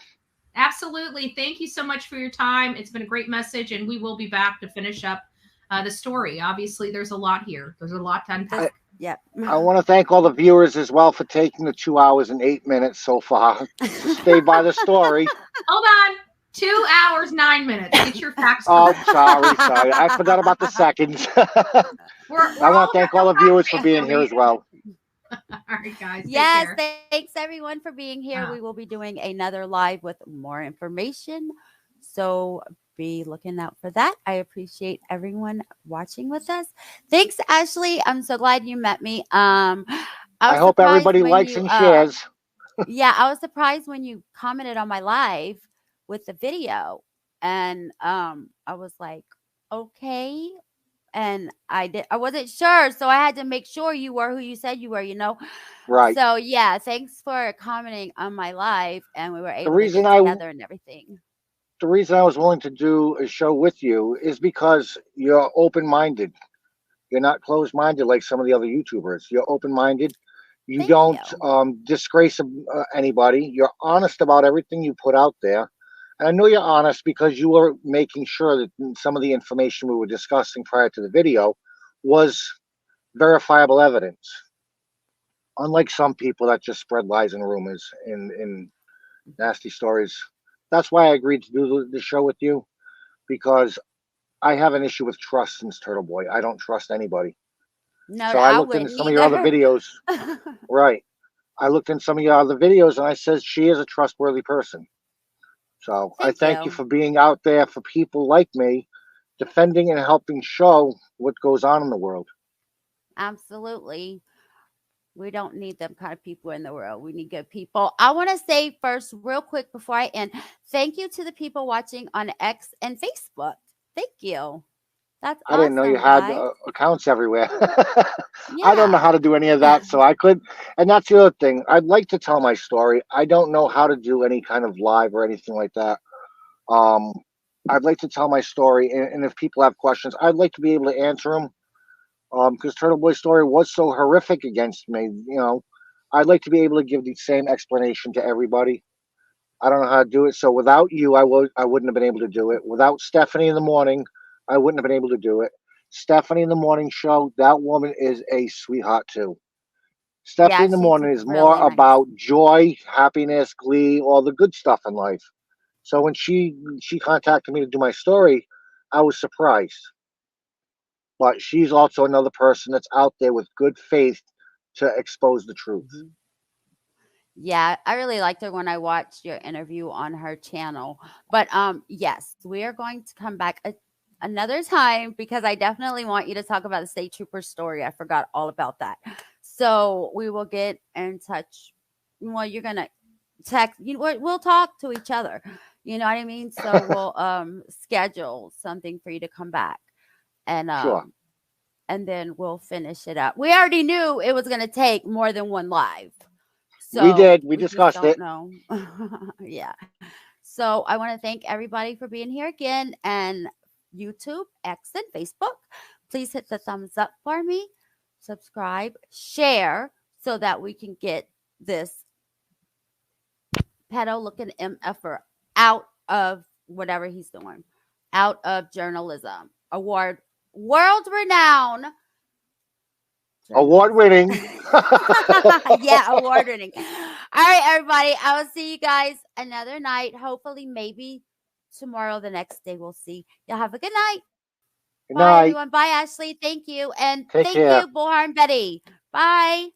Absolutely. Thank you so much for your time. It's been a great message, and we will be back to finish up the story. Obviously, there's a lot here. There's a lot to unpack. I want to thank all the viewers as well for taking the 2 hours and 8 minutes so far to stay by the story. Hold on. 2 hours, 9 minutes. Get your facts Oh, correct. sorry. I forgot about the seconds. I want to thank all the viewers for being here as well. All right, guys. Yes, thanks everyone for being here. We will be doing another live with more information. So be looking out for that. I appreciate everyone watching with us. Thanks, Ashley. I'm so glad you met me. I hope everybody likes and shares. Yeah, I was surprised when you commented on my live with the video, and I was like, okay. And I wasn't sure, so I had to make sure you were who you said you were, Right. So yeah, thanks for commenting on my live, and we were able to get together and everything. The reason I was willing to do a show with you is because you're open-minded. You're not closed-minded like some of the other YouTubers. You're open-minded. You don't disgrace anybody. You're honest about everything you put out there. And I know you're honest because you were making sure that some of the information we were discussing prior to the video was verifiable evidence. Unlike some people that just spread lies and rumors and Nasty stories. That's why I agreed to do the show with you, because I have an issue with trust since Turtleboy. I don't trust anybody. No, So I I looked into wouldn't some of your other either. videos. Right. I looked in some of your other videos, and I said she is a trustworthy person. So I Thank thank you you. for being out there for people like me, defending and helping show what goes on in the world. Absolutely. We don't need them kind of people in the world. We need good people. I want to say first, real quick before I end, thank you to the people watching on X and Facebook. Thank you. That's I didn't know you awesome, had guys. accounts everywhere. I don't know Yeah. how to do any of that, so I could. And that's the other thing. I'd like to tell my story. I don't know how to do any kind of live or anything like that. Um, I'd like to tell my story, and if people have questions, I'd like to be able to answer them. Because Turtle Boy's story was so horrific against me, I'd like to be able to give the same explanation to everybody. I don't know how to do it. So without you, I wouldn't have been able to do it. Without Stephanie in the morning, I wouldn't have been able to do it. Stephanie in the morning show, that woman is a sweetheart too. Stephanie Yeah, in the she's morning is more really nice. about joy, happiness, glee, all the good stuff in life. So when she contacted me to do my story, I was surprised. But she's also another person that's out there with good faith to expose the truth. Yeah, I really liked her when I watched your interview on her channel. But yes, we are going to come back another time because I definitely want you to talk about the state trooper story. I forgot all about that. So we will get in touch. Well, you're gonna text. We'll talk to each other. You know what I mean? So we'll schedule something for you to come back, and Sure. and then we'll finish it up. We already knew it was gonna take more than one live. We So did. We we just discussed don't it. know. Yeah. So I want to thank everybody for being here again, and YouTube, X, and Facebook. Please hit the thumbs up for me, subscribe, share, so that we can get this pedo looking MFer out of whatever he's doing, out of journalism. World renowned. Award winning. Yeah, award winning. All right, everybody. I will see you guys another night. Hopefully, maybe tomorrow, the next day, we'll see. Y'all have a good night. Good Bye, night. everyone. Bye, Ashley. Thank you. And Take thank care. you, Bullhorn Betty. Bye.